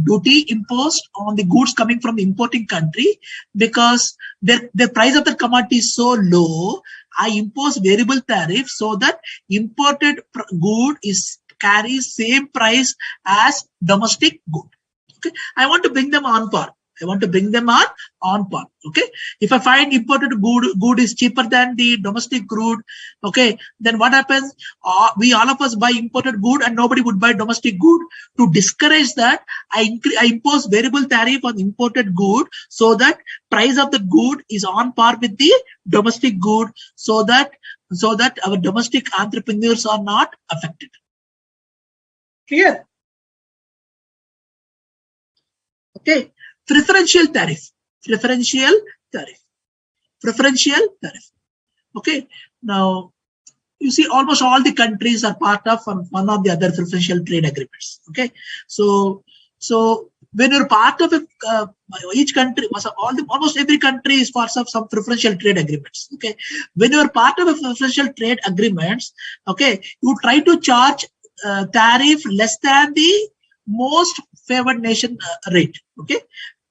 Speaker 1: duty imposed on the goods coming from the importing country because the price of the commodity is so low. I impose variable tariff so that imported good carries same price as domestic good. Okay, I want to bring them on par. Okay, if I find imported good is cheaper than the domestic crude, okay, then what happens? We all of us buy imported good and nobody would buy domestic good. To discourage that, I impose variable tariff on imported good so that price of the good is on par with the domestic good, so that our domestic entrepreneurs are not affected. Clear? Okay. Preferential tariff. Okay. Now, you see, almost all the countries are part of one of the other preferential trade agreements. Okay. So when you're part of each country, almost every country is part of some preferential trade agreements. Okay. When you're part of a preferential trade agreements, okay, you try to charge tariff less than the most favored nation rate. Okay.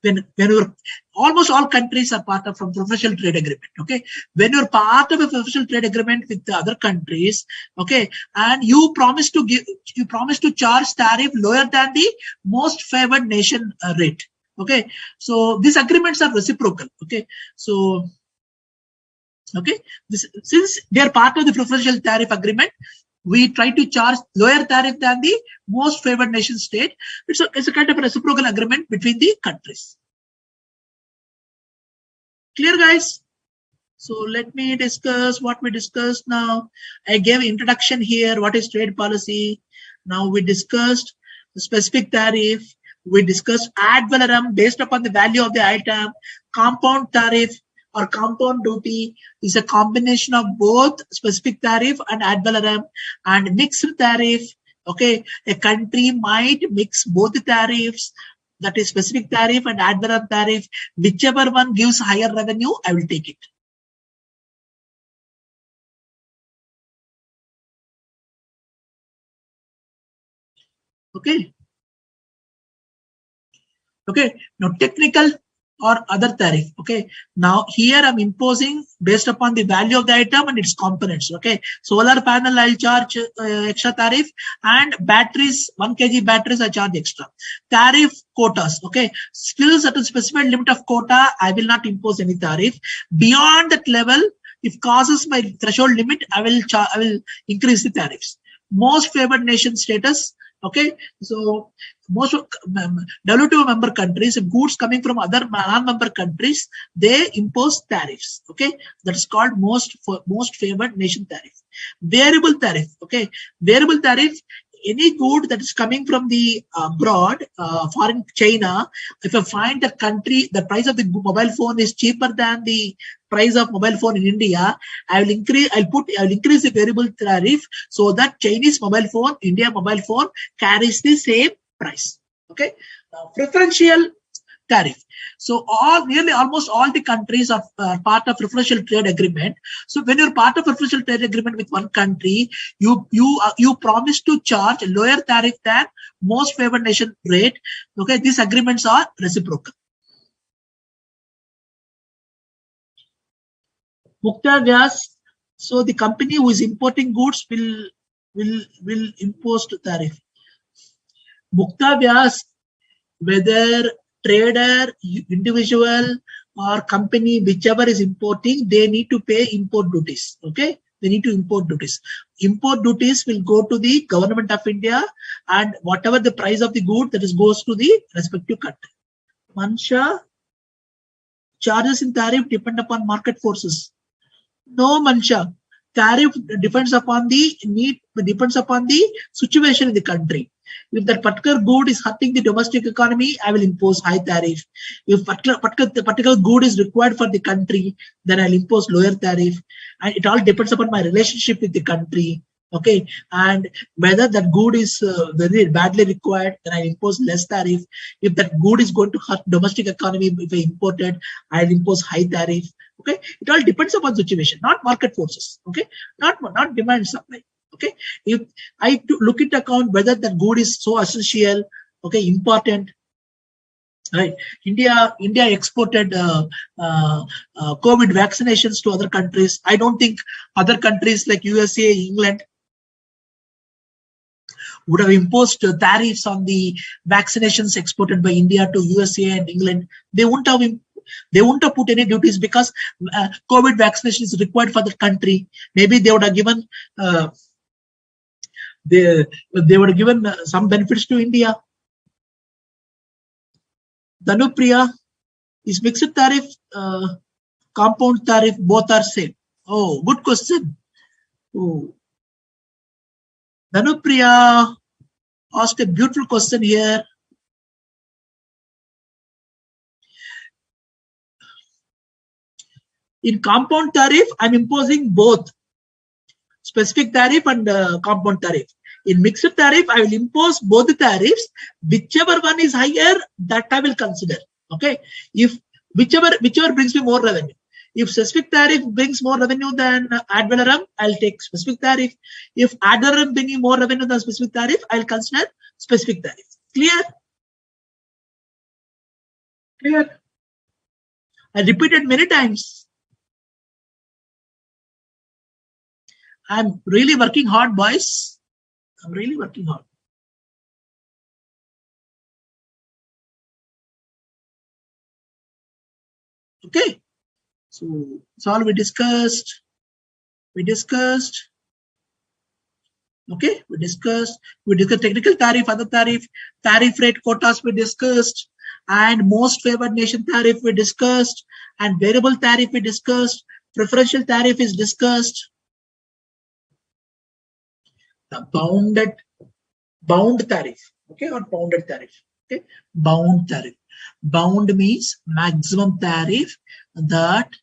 Speaker 1: When almost all countries are part of from professional trade agreement. Okay, when you're part of a professional trade agreement with the other countries, okay, and you promise to charge tariff lower than the most favored nation rate. Okay, so these agreements are reciprocal. Okay, so since they are part of the preferential tariff agreement, we try to charge lower tariff than the most favored nation state. It's a kind of a reciprocal agreement between the countries. Clear, guys? So let me discuss what we discussed now. I gave introduction here. What is trade policy? Now we discussed the specific tariff. We discussed ad valorem based upon the value of the item. Compound tariff or compound duty is a combination of both specific tariff and ad valorem. And mixed tariff, okay, a country might mix both the tariffs, that is specific tariff and ad valorem tariff. Whichever one gives higher revenue, I will take it. Okay. Okay. Now technical or other tariff. Okay. Now here I'm imposing based upon the value of the item and its components. Okay. Solar panel I'll charge extra tariff, and batteries, 1 kg batteries I charge extra. Tariff quotas. Okay. Still at a specified limit of quota, I will not impose any tariff. Beyond that level, if crosses my threshold limit, I will increase the tariffs. Most favored nation status. Okay, so most WTO member countries, if goods coming from other non-member countries, they impose tariffs. Okay, that is called most favored nation tariff. Variable tariff. Okay, variable tariff. Any good that is coming from the abroad, foreign China, if I find the country, the price of the mobile phone is cheaper than the price of mobile phone in India, I will increase the variable tariff so that Chinese mobile phone, India mobile phone carries the same price. Okay, now preferential tariff. So nearly almost all the countries are part of preferential trade agreement. So when you're part of preferential trade agreement with one country, you promise to charge lower tariff than most favored nation rate. Okay, these agreements are reciprocal. Mukta Vyas. So the company who is importing goods will impose tariff. Mukta Vyas, whether trader, individual or company, whichever is importing, they need to pay import duties. Okay, they need to import duties. Import duties will go to the government of India, and whatever the price of the good, that is goes to the respective country. Mansha, charges in tariff depend upon market forces. No, Mansha. Tariff depends upon the need, depends upon the situation in the country. If that particular good is hurting the domestic economy, I will impose high tariff. If particular good is required for the country, then I'll impose lower tariff. And it all depends upon my relationship with the country. Okay, and whether that good is very badly required, then I impose less tariff. If that good is going to hurt domestic economy, if I import it, I'll impose high tariff. Okay, it all depends upon situation, not market forces. Okay, not demand supply. Okay, if I look into account whether that good is so essential, okay, important. Right, India exported COVID vaccinations to other countries. I don't think other countries like USA, England would have imposed tariffs on the vaccinations exported by India to USA and England. They wouldn't have put any duties because COVID vaccination is required for the country. Maybe they would have given some benefits to India. Dhanupriya, is mixed tariff, compound tariff, both are same? Oh, good question. Oh. Dhanupriya asked a beautiful question here. In compound tariff, I'm imposing both specific tariff and compound tariff. In mixed tariff, I will impose both the tariffs. Whichever one is higher, that I will consider. Okay, if whichever brings me more revenue. If specific tariff brings more revenue than ad valorem, I'll take specific tariff. If ad valorem bringing more revenue than specific tariff, I'll consider specific tariff. Clear? Clear? I repeated many times. I'm really working hard, boys. I'm really working hard. Okay. So it's all we discussed. Okay, we discussed technical tariff, other tariff, tariff rate quotas we discussed, and most favored nation tariff we discussed, and variable tariff we discussed, preferential tariff is discussed, the bound tariff, okay, or bounded tariff, okay, bound tariff. Bound means maximum tariff that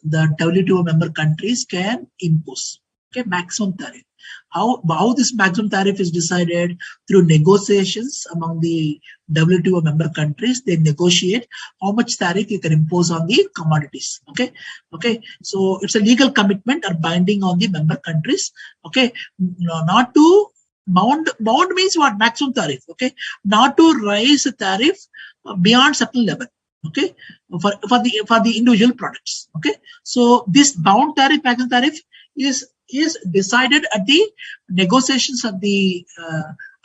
Speaker 1: the WTO member countries can impose, okay, maximum tariff. How this maximum tariff is decided? Through negotiations among the WTO member countries. They negotiate how much tariff you can impose on the commodities. Okay. So it's a legal commitment or binding on the member countries. Okay, not to bound means what? Maximum tariff. Okay, not to raise the tariff beyond certain level. Okay, for the individual products. Okay, so this bound tariff, maximum tariff is decided at the negotiations at the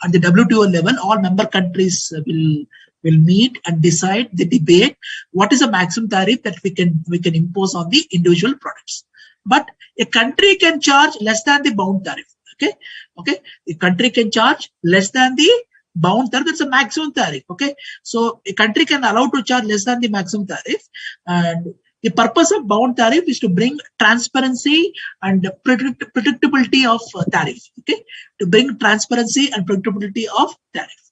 Speaker 1: WTO level. All member countries will meet and decide, the debate what is the maximum tariff that we can impose on the individual products. But a country can charge less than the bound tariff. Okay, a country can charge less than the bound tariff. That's a maximum tariff. Okay, so a country can allow to charge less than the maximum tariff, and the purpose of bound tariff is to bring transparency and predictability of tariff. Okay, to bring transparency and predictability of tariff.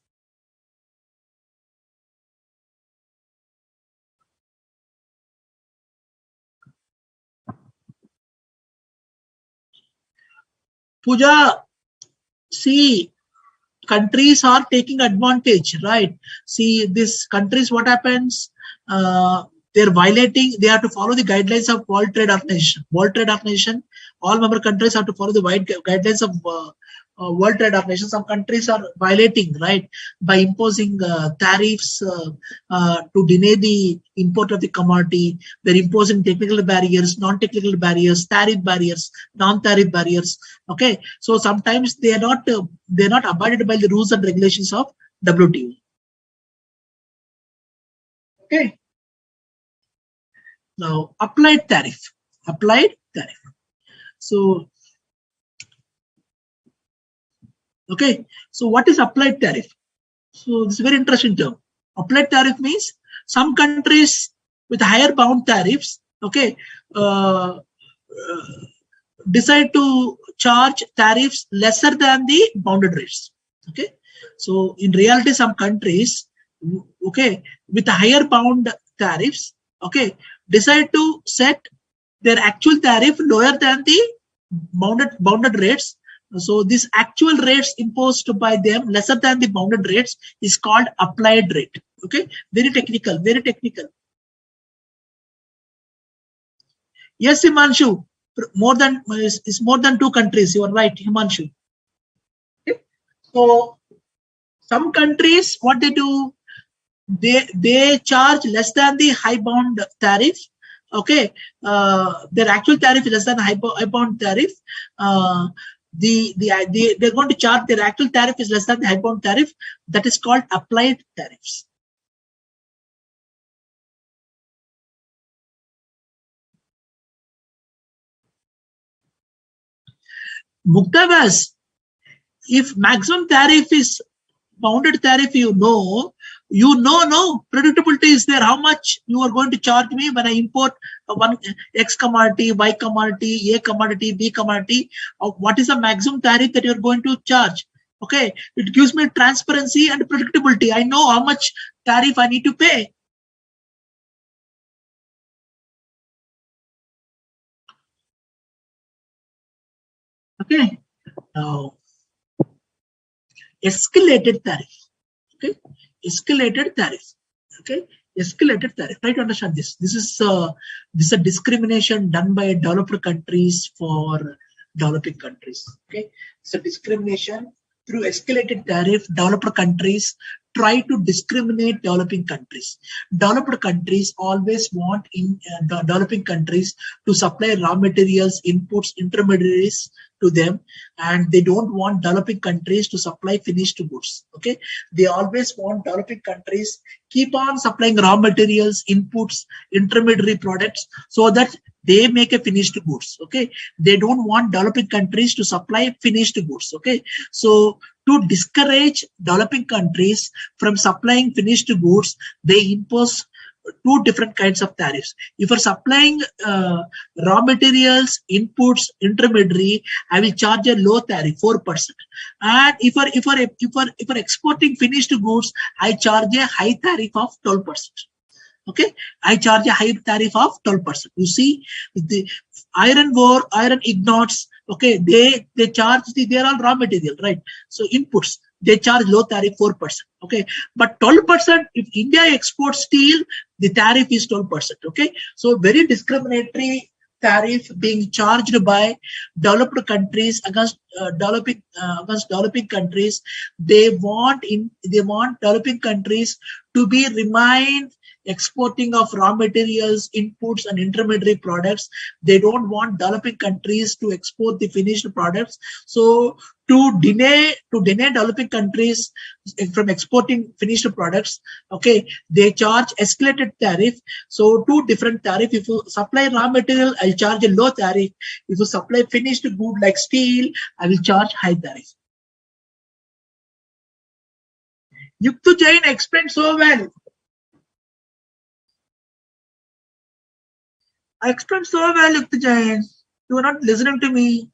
Speaker 1: Pooja, see, countries are taking advantage, right? See, these countries, what happens? They're violating, they have to follow the guidelines of World Trade Organization. World Trade Organization, all member countries have to follow the guidelines of World Trade Organization. Some countries are violating, right, by imposing tariffs to deny the import of the commodity. They're imposing technical barriers, non-technical barriers, tariff barriers, non-tariff barriers. Okay, so sometimes they are not abided by the rules and regulations of WTO. Okay. Now, applied tariff. So, okay. So, what is applied tariff? So, this is a very interesting term. Applied tariff means some countries with higher bound tariffs, okay, decide to charge tariffs lesser than the bounded rates. Okay. So, in reality, some countries, okay, with higher bound tariffs, okay, decide to set their actual tariff lower than the bounded rates. So this actual rates imposed by them lesser than the bounded rates is called applied rate. Okay, very technical. Yes, Himanshu, more than two countries. You are right, Himanshu. Okay. So some countries, what they do, they charge less than the high bound tariff. Okay, their actual tariff is less than high bound tariff. They're going to charge their actual tariff is less than the high bound tariff. That is called applied tariffs. Muktabas, if maximum tariff is bounded tariff, no predictability is there. How much you are going to charge me when I import one X commodity, Y commodity, A commodity, B commodity? What is the maximum tariff that you are going to charge? Okay, it gives me transparency and predictability. I know how much tariff I need to pay. Okay, now escalated tariff. Okay, escalated tariff. Okay, escalated tariff. Try to understand this. This is a discrimination done by developed countries for developing countries. Okay, it's a discrimination through escalated tariff, developed countries try to discriminate developing countries. Developed countries always want developing countries to supply raw materials, inputs, intermediaries to them, and they don't want developing countries to supply finished goods. Okay, they always want developing countries keep on supplying raw materials, inputs, intermediary products, so that they make a finished goods. Okay, they don't want developing countries to supply finished goods. Okay, so to discourage developing countries from supplying finished goods, they impose two different kinds of tariffs. If you're supplying raw materials, inputs, intermediary, I will charge a low tariff, 4%. And if you're exporting finished goods, I charge a high tariff of 12%. Okay, I charge a high tariff of 12%. You see, the iron ore, iron ingots, okay, they charge they're all raw material, right? So inputs, they charge low tariff 4%. Okay, but 12%, if India exports steel, the tariff is 12%. Okay, so very discriminatory tariff being charged by developed countries against developing countries. They want developing countries to be remain exporting of raw materials, inputs, and intermediary products. They don't want developing countries to export the finished products. So to deny developing countries from exporting finished products, okay, they charge escalated tariff. So two different tariff. If you supply raw material, I'll charge a low tariff. If you supply finished good like steel, I will charge high tariff. Yuktu Jain explained so well. I explained so well, Yukta Jain. You are not listening to me.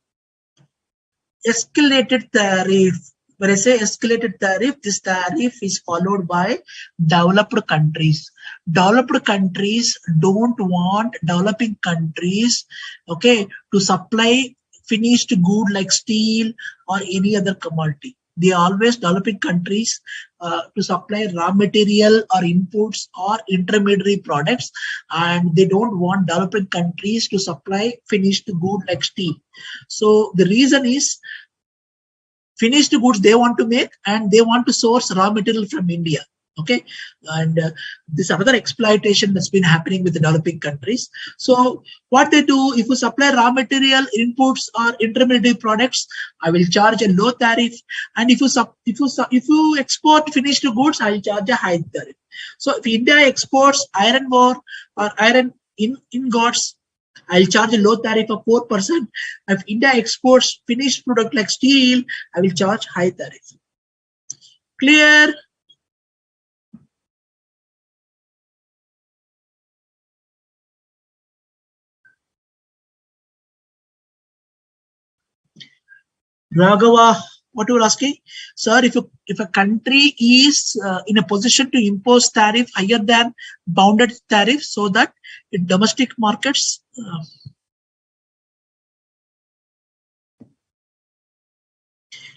Speaker 1: Escalated tariff. When I say escalated tariff, this tariff is followed by developed countries. Developed countries don't want developing countries, okay, to supply finished good like steel or any other commodity. They always developing countries to supply raw material or inputs or intermediary products, and they don't want developing countries to supply finished good like steel. So the reason is finished goods they want to make, and they want to source raw material from India. Okay, and this another exploitation that's been happening with the developing countries. So what they do, if you supply raw material, inputs, or intermediate products, I will charge a low tariff, and if you export finished goods, I will charge a high tariff. So if India exports iron ore or iron ingots, I'll charge a low tariff of 4%. If India exports finished product like steel, I will charge high tariff. Clear? Raghava, what you were asking? Sir, if a country is in a position to impose tariff higher than bounded tariff, so that in domestic markets,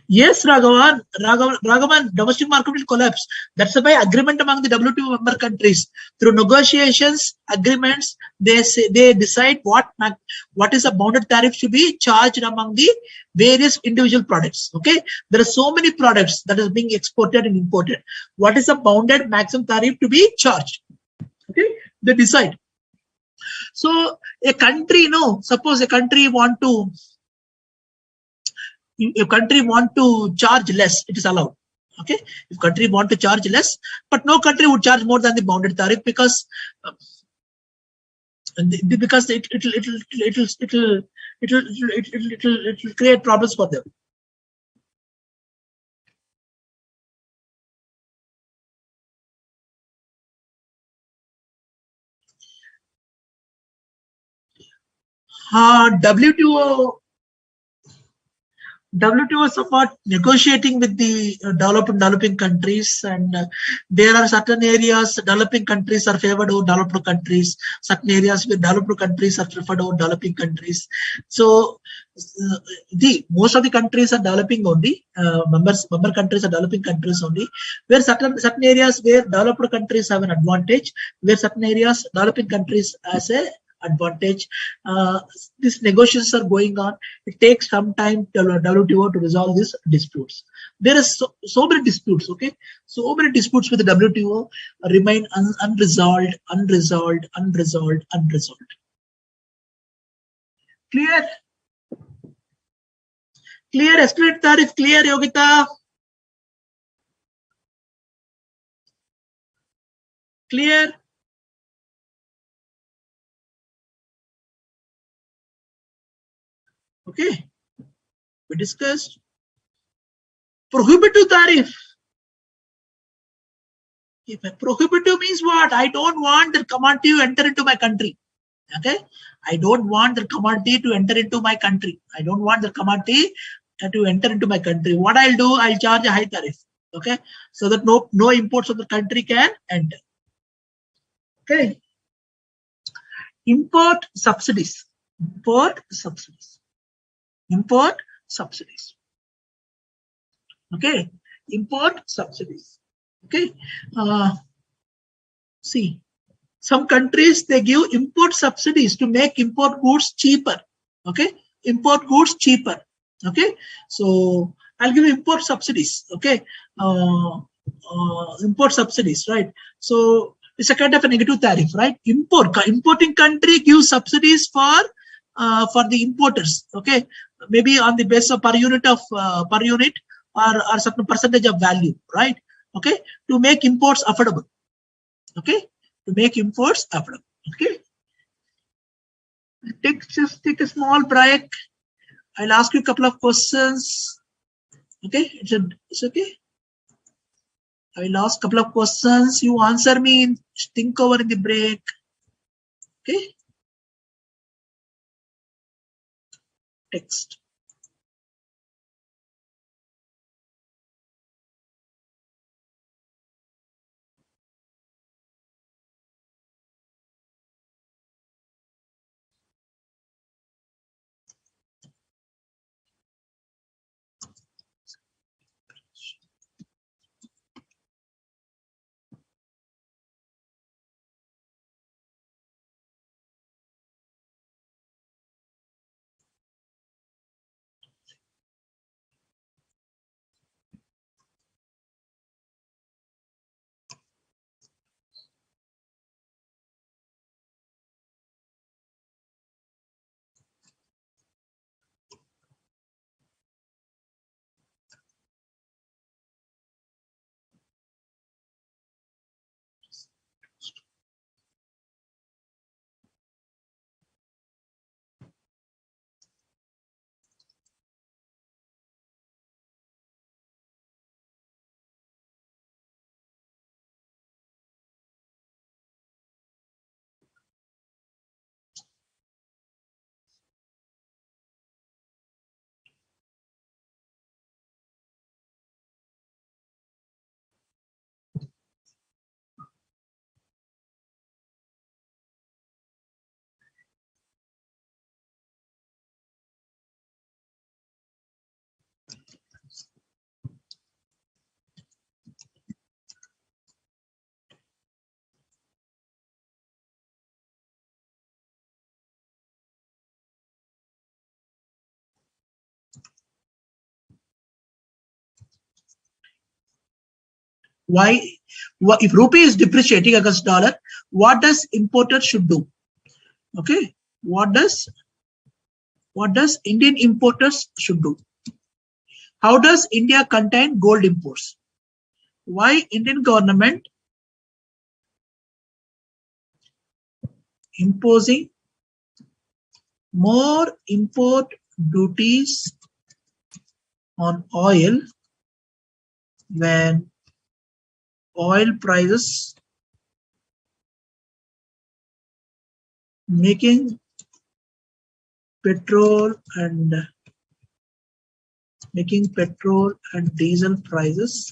Speaker 1: yes, Raghavan, domestic market will collapse. That's why agreement among the WTO member countries through negotiations, agreements, they decide what is a bounded tariff to be charged among the various individual products. Okay, there are so many products that is being exported and imported. What is a bounded maximum tariff to be charged? Okay, they decide. So a country, suppose a country want to charge less, it is allowed. Okay, if country want to charge less, but no country would charge more than the bounded tariff because it will create problems for them. WTO support negotiating with the developing countries, and there are certain areas developing countries are favored over developed countries, certain areas where developed countries are preferred over developing countries. So most of the countries are developing only, member countries are developing countries only, where certain areas where developed countries have an advantage, where certain areas developing countries as a advantage. These negotiations are going on. It takes some time to WTO to resolve these disputes. There is so many disputes, okay? So many disputes with the WTO remain unresolved. Clear? Clear? Escalate tariff clear, Yogita? Clear? Okay. We discussed prohibitive tariff. If a prohibitive means what? I don't want the commodity to enter into my country. Okay, I don't want the commodity to enter into my country. I don't want the commodity to enter into my country. What I'll do, I'll charge a high tariff. Okay, so that no imports of the country can enter. Okay, import subsidies. Import subsidies. Import subsidies. Okay, import subsidies. Okay, see. Some countries, they give import subsidies to make import goods cheaper. Okay, import goods cheaper. Okay, so I'll give import subsidies. Okay, import subsidies, right? So it's a kind of a negative tariff, right? Importing country gives subsidies for the importers. Okay, maybe on the basis of per unit or certain percentage of value, right? Okay, to make imports affordable. Okay, to make imports affordable. Okay, just take a small break. I'll ask you a couple of questions. Okay, it's okay. I will ask a couple of questions. You answer me. Think over in the break. Okay. Text. Why if rupee is depreciating against dollar, what does importer should do? Okay, what does Indian importers should do? How does India contain gold imports? Why Indian government imposing more import duties on oil when oil prices making petrol and diesel prices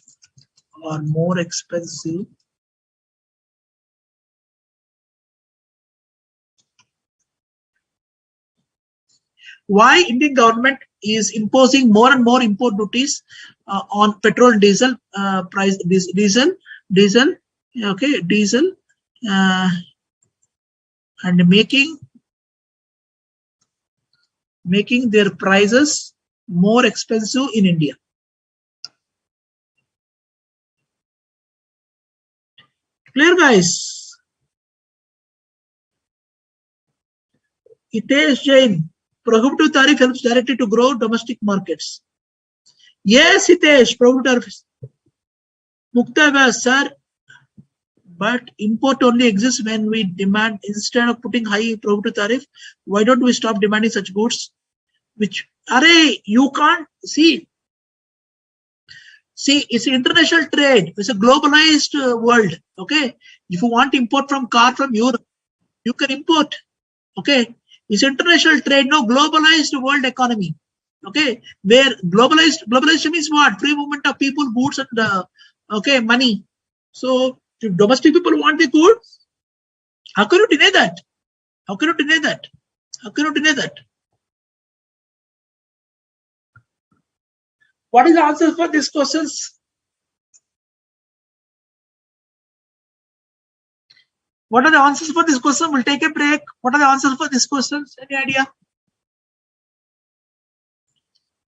Speaker 1: are more expensive why Indian government is imposing more and more import duties on petrol and diesel price diesel okay diesel and making making their prices more expensive in India. Clear, guys? Hitesh Jain, prohibitive tariff helps directly to grow domestic markets. Yes, Hitesh, prohibitive tariff. Mukta, sir, but import only exists when we demand. Instead of putting high prohibitive tariff, why don't we stop demanding such goods? Which, you can't see. See, it's international trade. It's a globalized world. Okay, if you want to import from car from Europe, you can import. Okay, it's international trade, no globalized world economy. Okay, where globalization means what? Free movement of people, goods, and money. So, if domestic people want the goods, how can you deny that? How can you deny that? How can you deny that? What is the answer for these questions? What are the answers for this question? We'll take a break. What are the answers for these questions? Any idea?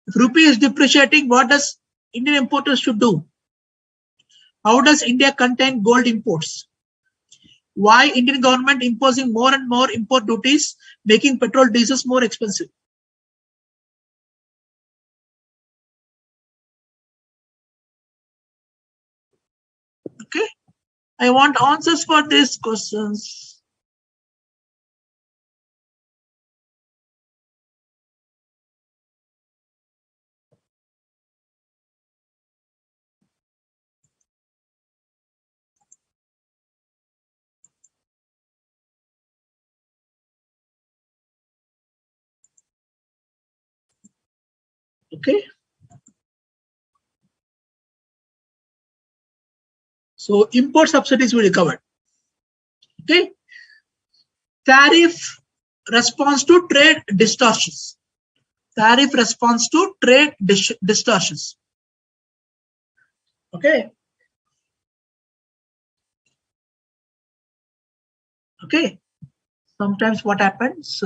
Speaker 1: If rupee is depreciating, what does Indian importers should do? How does India contain gold imports? Why Indian government imposing more and more import duties, making petrol diesels more expensive? Okay, I want answers for these questions. Okay. So import subsidies will be covered. Okay. Tariff response to trade distortions. Tariff response to trade distortions. Okay. Okay. Sometimes what happens?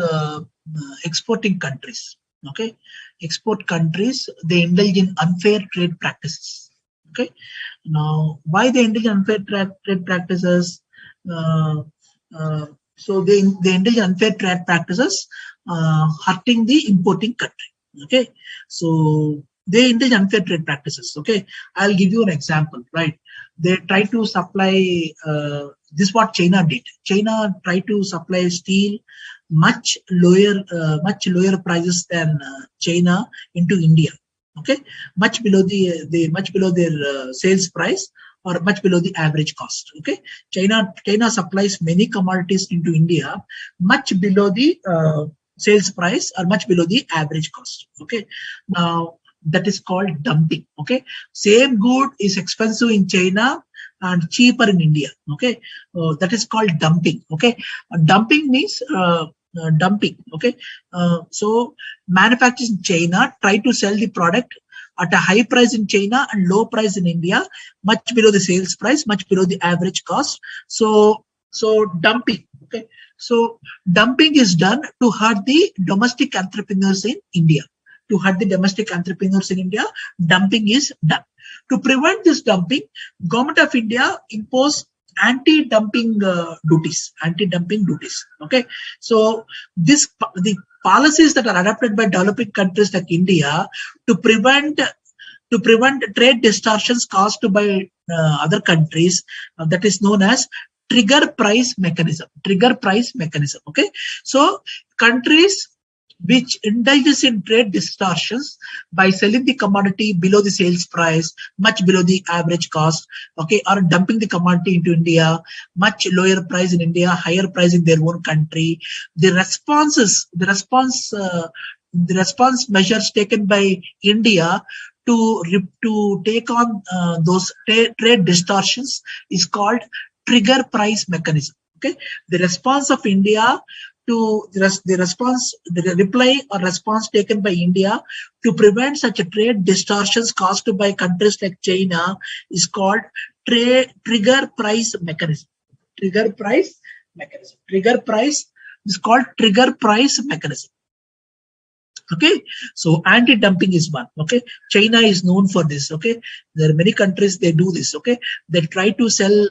Speaker 1: Exporting countries. Okay. Export countries, they indulge in unfair trade practices. Okay. Now, why they indulge in unfair trade practices? So they indulge in unfair trade practices, hurting the importing country. Okay. So they indulge in unfair trade practices. Okay. I'll give you an example. Right. They try to supply. This is what China did. China tried to supply steel much lower prices than China into India. Okay, much below their sales price, or much below the average cost. Okay, China supplies many commodities into India much below the sales price, or much below the average cost. Okay, now that is called dumping. Okay, same good is expensive in China and cheaper in India. Okay, that is called dumping. Okay, dumping means dumping. Okay, so manufacturers in China try to sell the product at a high price in China and low price in India, much below the sales price, much below the average cost. So dumping. Okay, so dumping is done to hurt the domestic entrepreneurs in India. To hurt the domestic entrepreneurs in India, dumping is done. To prevent this dumping, Government of India impose anti-dumping duties. Okay, so the policies that are adopted by developing countries like India to prevent trade distortions caused by other countries, that is known as trigger price mechanism. Okay, so countries which indulges in trade distortions by selling the commodity below the sales price, much below the average cost, okay, or dumping the commodity into India, much lower price in India, higher price in their own country. The response measures taken by India to take on those trade distortions is called trigger price mechanism. Okay, the response of India to the reply or response taken by India to prevent such a trade distortions caused by countries like China is called trigger price mechanism. Trigger price is called trigger price mechanism. Okay, so anti-dumping is one. Okay, China is known for this. Okay, there are many countries they do this. Okay, they try to sell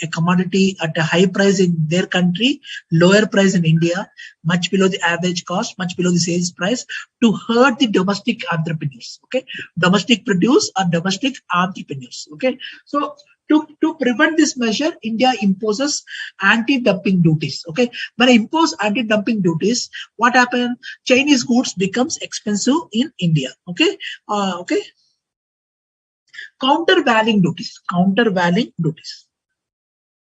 Speaker 1: a commodity at a high price in their country, lower price in India, much below the average cost, much below the sales price, to hurt the domestic entrepreneurs. Okay, domestic produce or domestic entrepreneurs. Okay, so to prevent this measure, India imposes anti-dumping duties. Okay, when I impose anti-dumping duties, what happens? Chinese goods becomes expensive in India. Okay, okay. Countervailing duties, countervailing duties,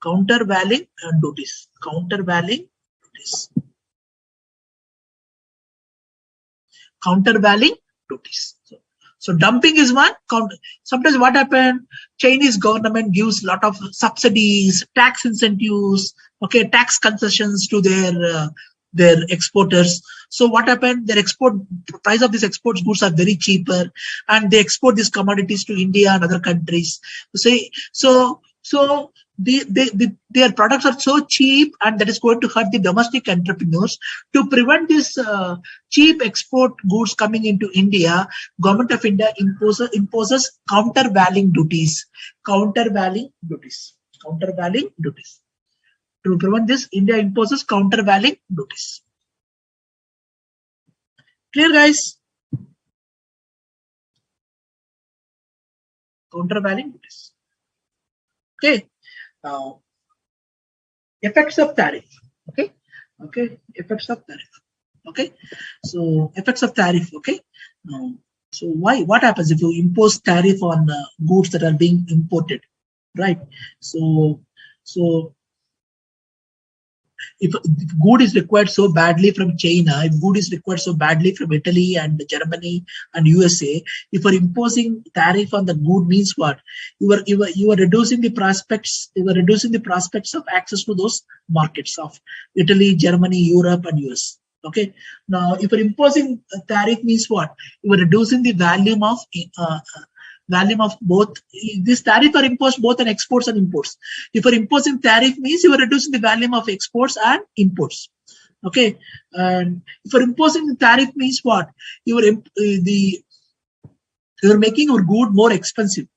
Speaker 1: countervailing duties, countervailing duties, countervailing duties. So dumping is one. Sometimes what happens? Chinese government gives a lot of subsidies, tax incentives, okay, tax concessions to their exporters. So what happened? Their export price of these export goods are very cheaper, and they export these commodities to India and other countries. So their products are so cheap, and that is going to hurt the domestic entrepreneurs. To prevent this cheap export goods coming into India, Government of India imposes countervailing duties. Countervailing duties. Countervailing duties. To prevent this, India imposes countervailing duties. Clear, guys? Countervailing duties. Okay. Now, effects of tariff. Okay. Okay. Effects of tariff. Okay. So effects of tariff. Okay. Now, so what happens if you impose tariff on goods that are being imported, right? So if good is required so badly from China, if good is required so badly from Italy and Germany and USA, if you're imposing tariff on the good, means what? You are reducing the prospects. You are reducing the prospects of access to those markets of Italy, Germany, Europe, and US. Okay. Now, if you're imposing a tariff, means what? You are reducing the volume of both. This tariff are imposed both on exports and imports. If you're imposing tariff, means you are reducing the volume of exports and imports. Okay, and if you're imposing the tariff, means what? You're making your good more expensive,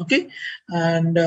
Speaker 1: Okay, and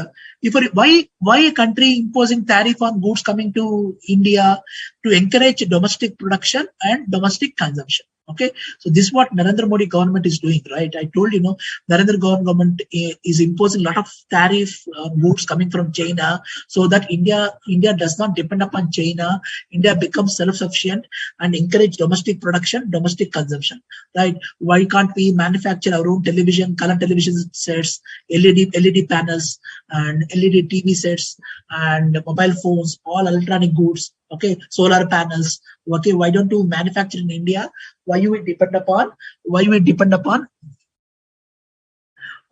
Speaker 1: why a country imposing tariff on goods coming to India? To encourage domestic production and domestic consumption. Okay, so this is what Narendra Modi government is doing, right? I told you, Narendra government is imposing a lot of tariff goods coming from China, so that India does not depend upon China. India becomes self-sufficient and encourage domestic production, domestic consumption, right? Why can't we manufacture our own television, color television sets, LED panels, and LED TV sets, and mobile phones, all electronic goods? Okay, solar panels. Okay, why don't you manufacture in India? Why you depend upon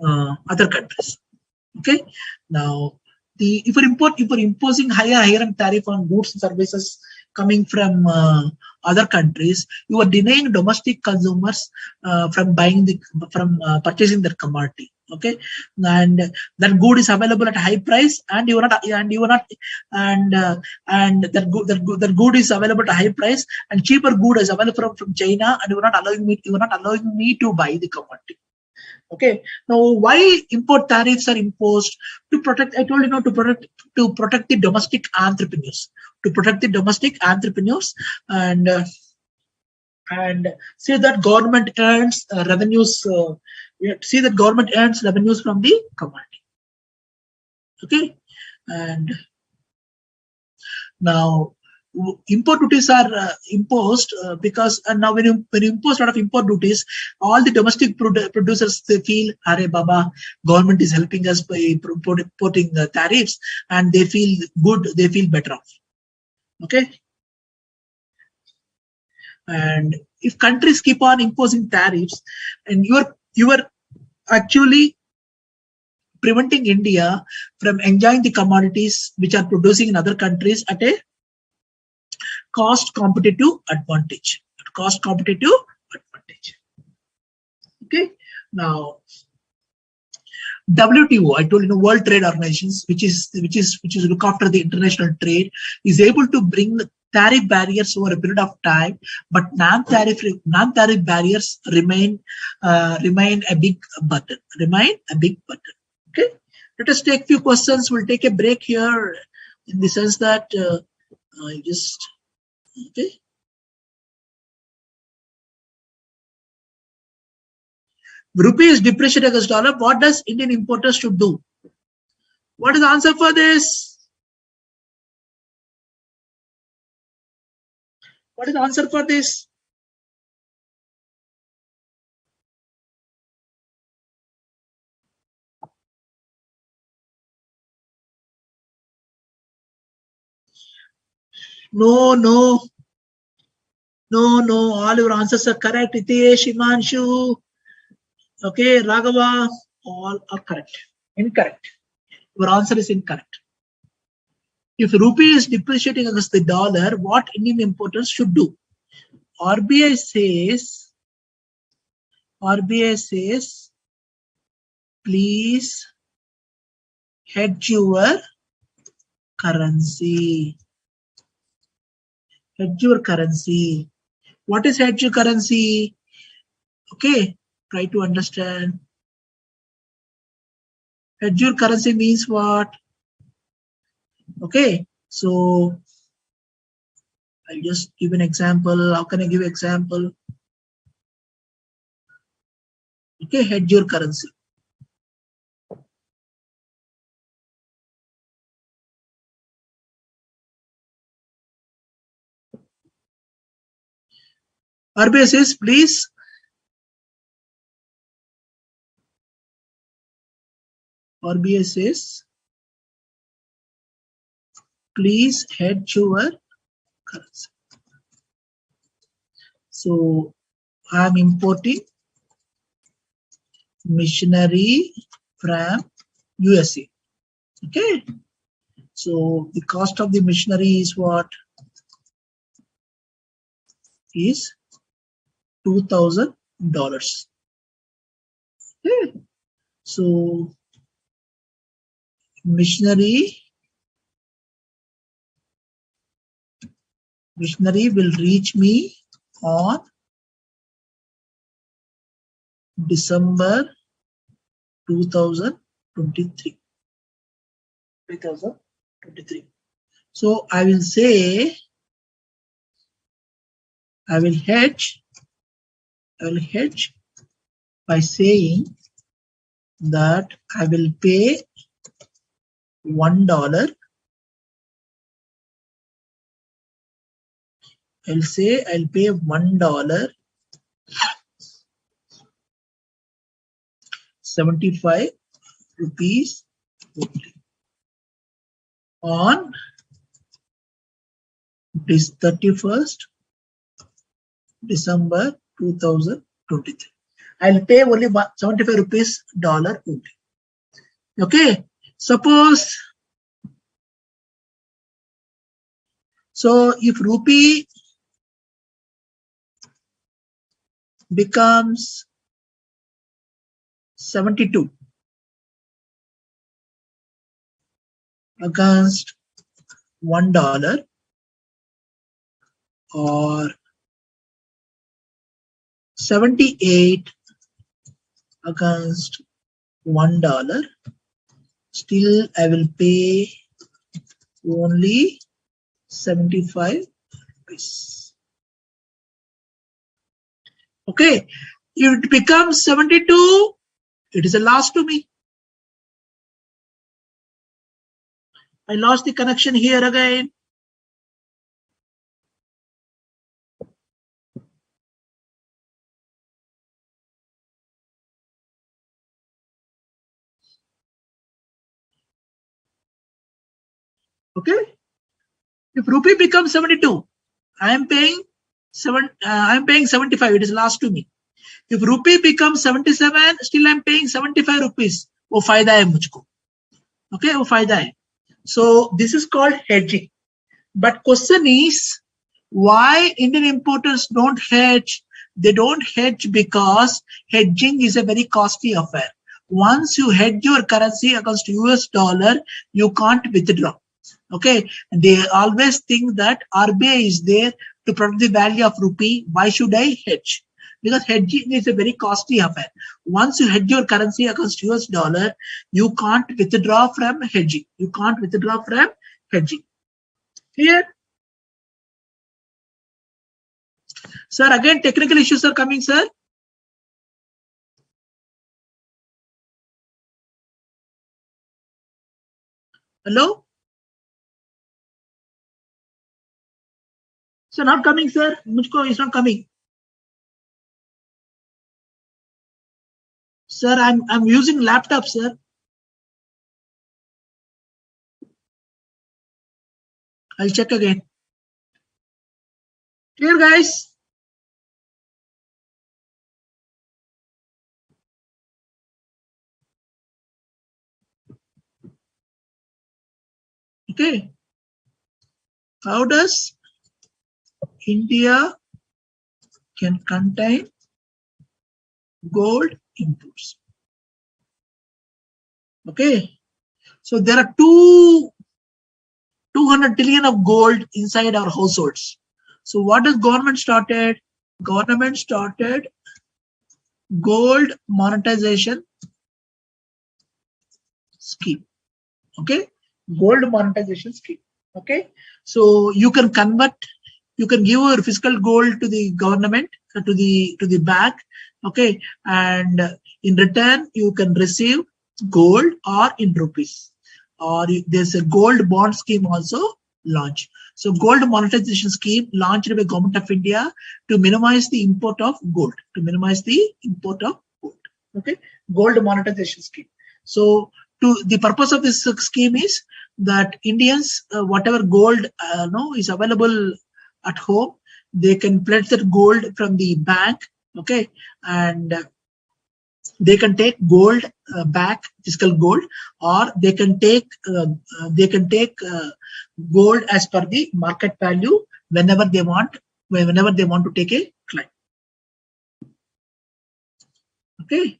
Speaker 1: other countries? Okay, now if you're imposing higher tariff on goods and services coming from other countries, you are denying domestic consumers from purchasing their commodity. Okay, and that good is available at a high price, and that good is available at a high price, and cheaper good is available from China, and you are not allowing me to buy the commodity. Okay, now why import tariffs are imposed? To protect, I told you, to protect the domestic entrepreneurs, and see that government earns revenues. See that government earns revenues from the commodity. Okay, and now import duties are imposed because now when you impose a lot of import duties, all the domestic producers, they feel, "Arey Baba, government is helping us by putting tariffs," and they feel good, they feel better off. Okay, and if countries keep on imposing tariffs, and you are actually preventing India from enjoying the commodities which are producing in other countries at a cost competitive advantage. Okay, now WTO, I told you, World Trade Organizations, which is look after the international trade, is able to bring tariff barriers over a period of time, but non-tariff barriers remain a big burden. Okay, let us take few questions. We'll take a break here in the sense that I just okay. Rupee is depreciated against dollar. What does Indian importers should do? What is the answer for this? What is the answer for this? No. All your answers are correct. Hitesh, Imanshu, okay, Raghava, all are correct. Incorrect. Your answer is incorrect. If rupee is depreciating against the dollar, what Indian importers should do? RBI says, please hedge your currency. Hedge your currency. What is hedge your currency? Okay, try to understand. Hedge your currency means what? Okay, so I'll just give an example. How can I give an example? Okay, hedge your currency. RBI says, please hedge your currency. So I'm importing machinery from USA. Okay, so the cost of the machinery is what? Is $2,000. Okay, so machinery will reach me on December 2023. So I will say I will hedge by saying that I will pay $1. I'll say I'll pay $1, 75 rupees on this 31st December 2023. I'll pay only 75 rupees dollar only. Okay, suppose so if rupee becomes 72 against $1 or 78 against $1, still I will pay only 75 rupees. Okay, if it becomes 72, it is a loss to me. I lost the connection here again. Okay, if rupee becomes 72, I am paying 75. It is loss to me. If rupee becomes 77, still I am paying 75 rupees. वो फायदा है मुझको. Okay, वो फायदा है. So this is called hedging. But question is, why Indian importers don't hedge? They don't hedge because hedging is a very costly affair. Once you hedge your currency against US dollar, you can't withdraw. Okay, they always think that RBI is there to protect the value of rupee. Why should I hedge? Because hedging is a very costly affair. Once you hedge your currency against US dollar, you can't withdraw from hedging. You can't withdraw from hedging. Here, sir, again technical issues are coming, sir. Hello? Sir, not coming, sir. Mujhko is not coming. Sir, I'm using laptop, sir. I'll check again. Clear, guys? Okay. How does India can contain gold imports? Okay. So there are 200 trillion of gold inside our households. So what does government started? Government started gold monetization scheme. Okay, gold monetization scheme. Okay, so you can convert, you can give your physical gold to the government, to the bank. Okay, and in return you can receive gold or in rupees, or there's a gold bond scheme also launched. So gold monetization scheme launched by Government of India to minimize the import of gold, to minimize the import of gold. Okay, gold monetization scheme. So the purpose of this scheme is that Indians, whatever gold is available at home, they can pledge that gold from the bank. Okay, and they can take gold back, physical gold, or they can take gold as per the market value whenever they want to take a claim. Okay.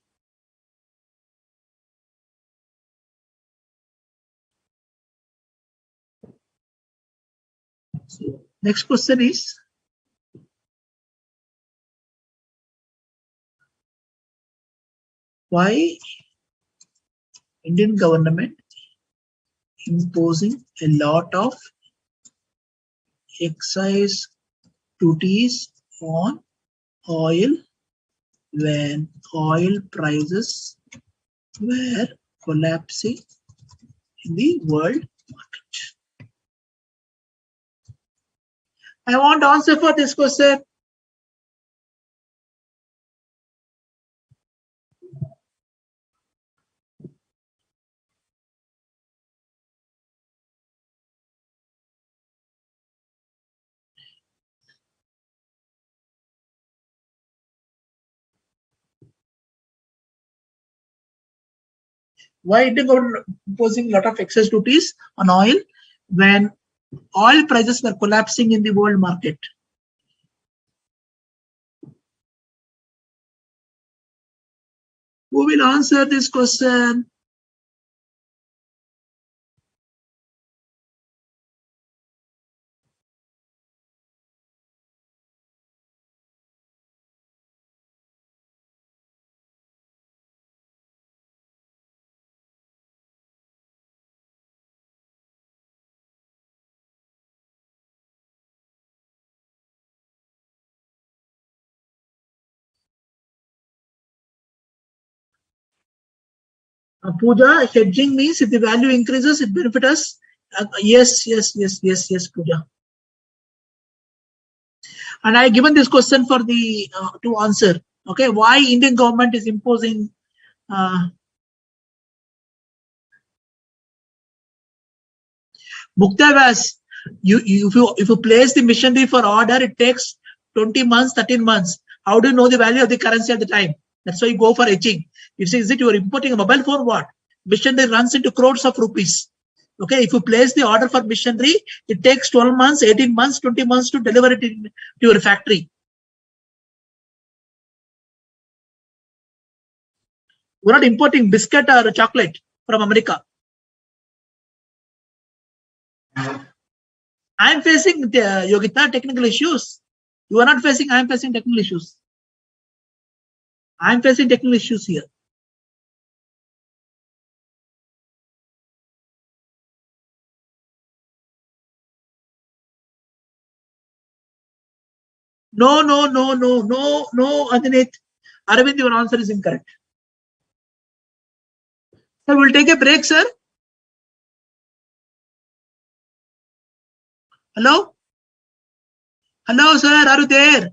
Speaker 1: So next question is, why Indian government imposing a lot of excise duties on oil when oil prices were collapsing in the world market? I want answer for this question. Why Indian government imposing a lot of excess duties on oil when oil prices were collapsing in the world market? Who will answer this question? Pooja, hedging means if the value increases, it benefits us. Yes, Pooja. And I given this question for the to answer. Okay, why Indian government is imposing? Mukta, if you place the machinery for order, it takes 20 months, 13 months. How do you know the value of the currency at the time? That's why you go for hedging. If is it you are importing a mobile phone, what? Machinery runs into crores of rupees. Okay, if you place the order for machinery, it takes 12 months, 18 months, 20 months to deliver it to your factory. We're not importing biscuit or chocolate from America. I'm facing Yogita technical issues. You are not facing. I'm facing technical issues. I'm facing technical issues here. No, no, no, no, no, no, Adinit. Arvind, your answer is incorrect. Sir, we'll take a break, sir. Hello? Hello, sir. Are you there?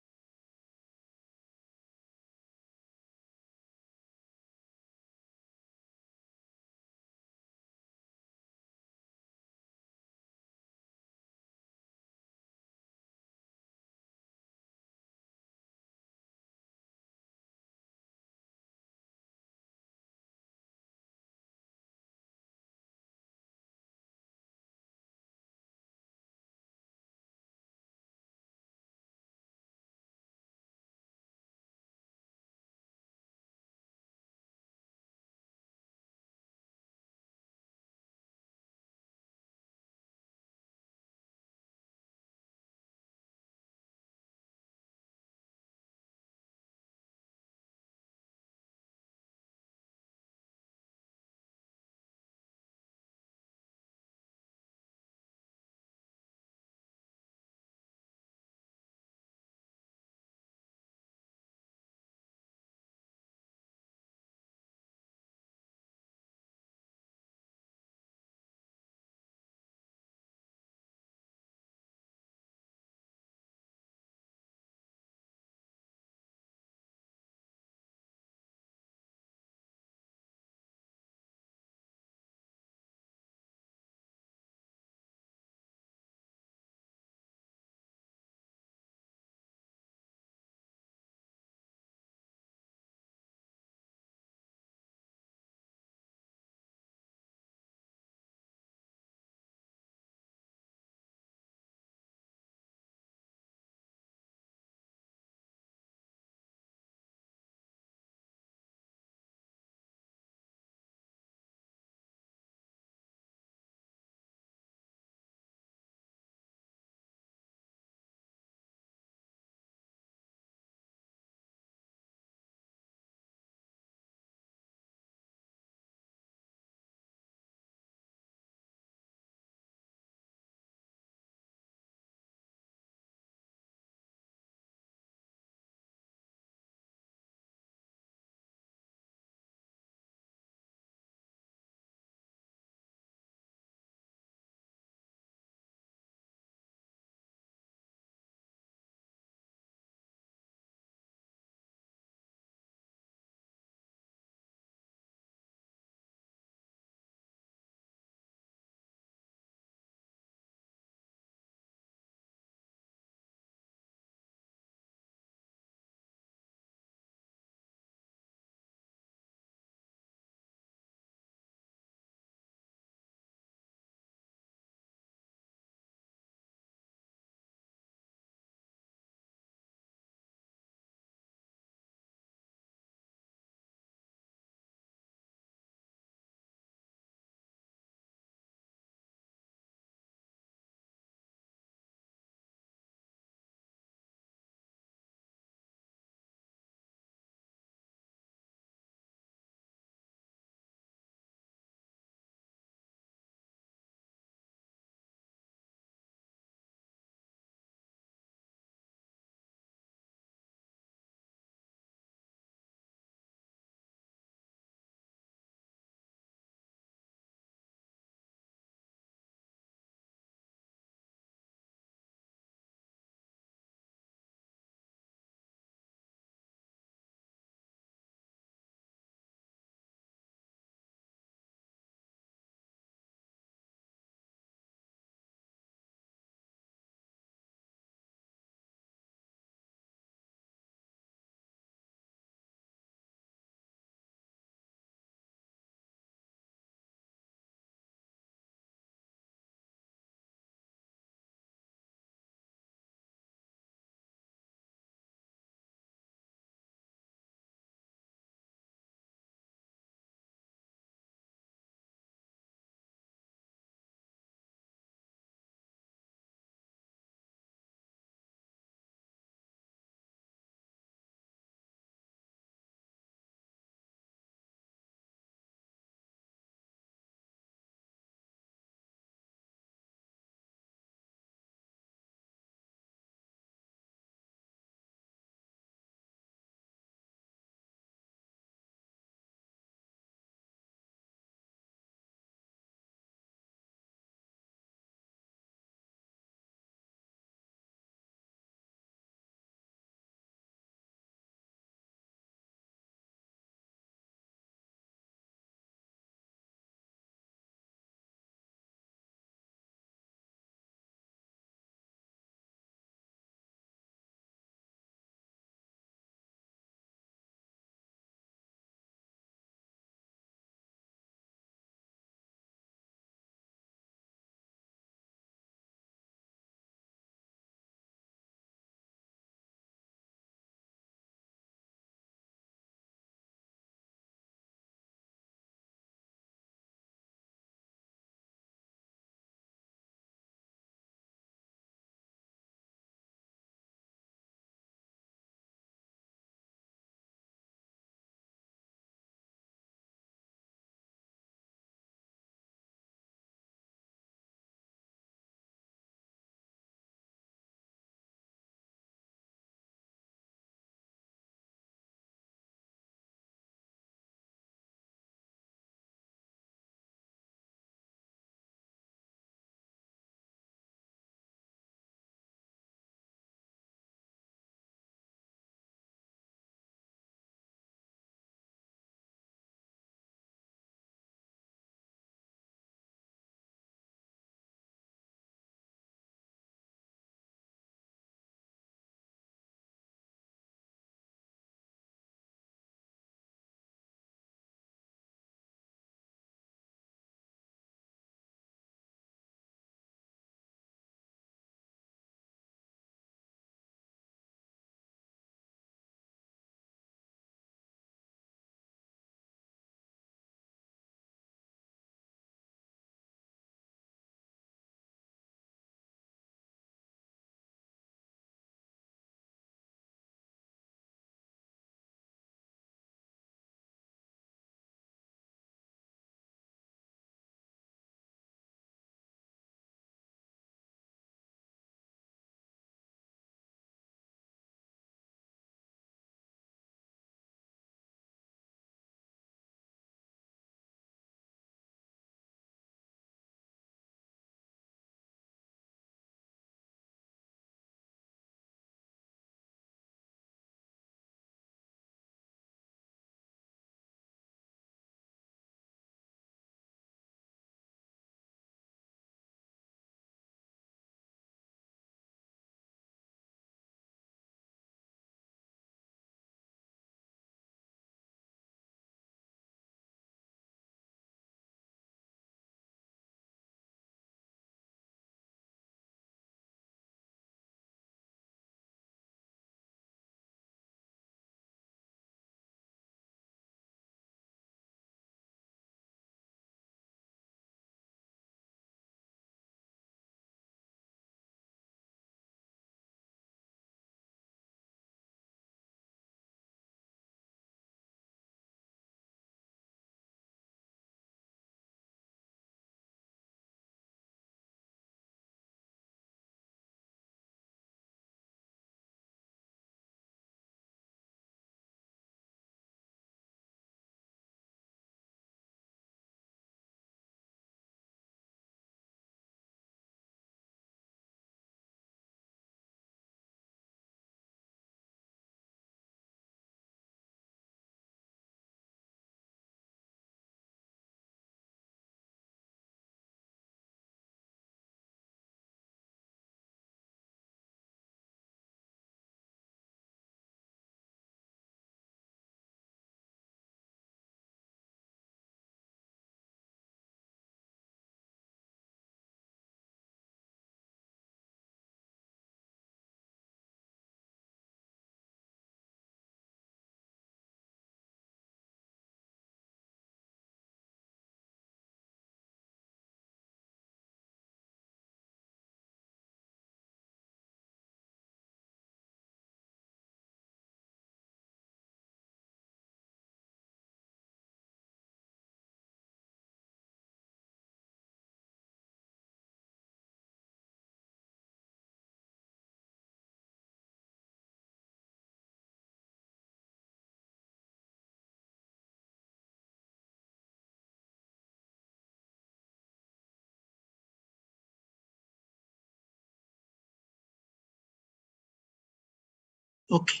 Speaker 1: Okay.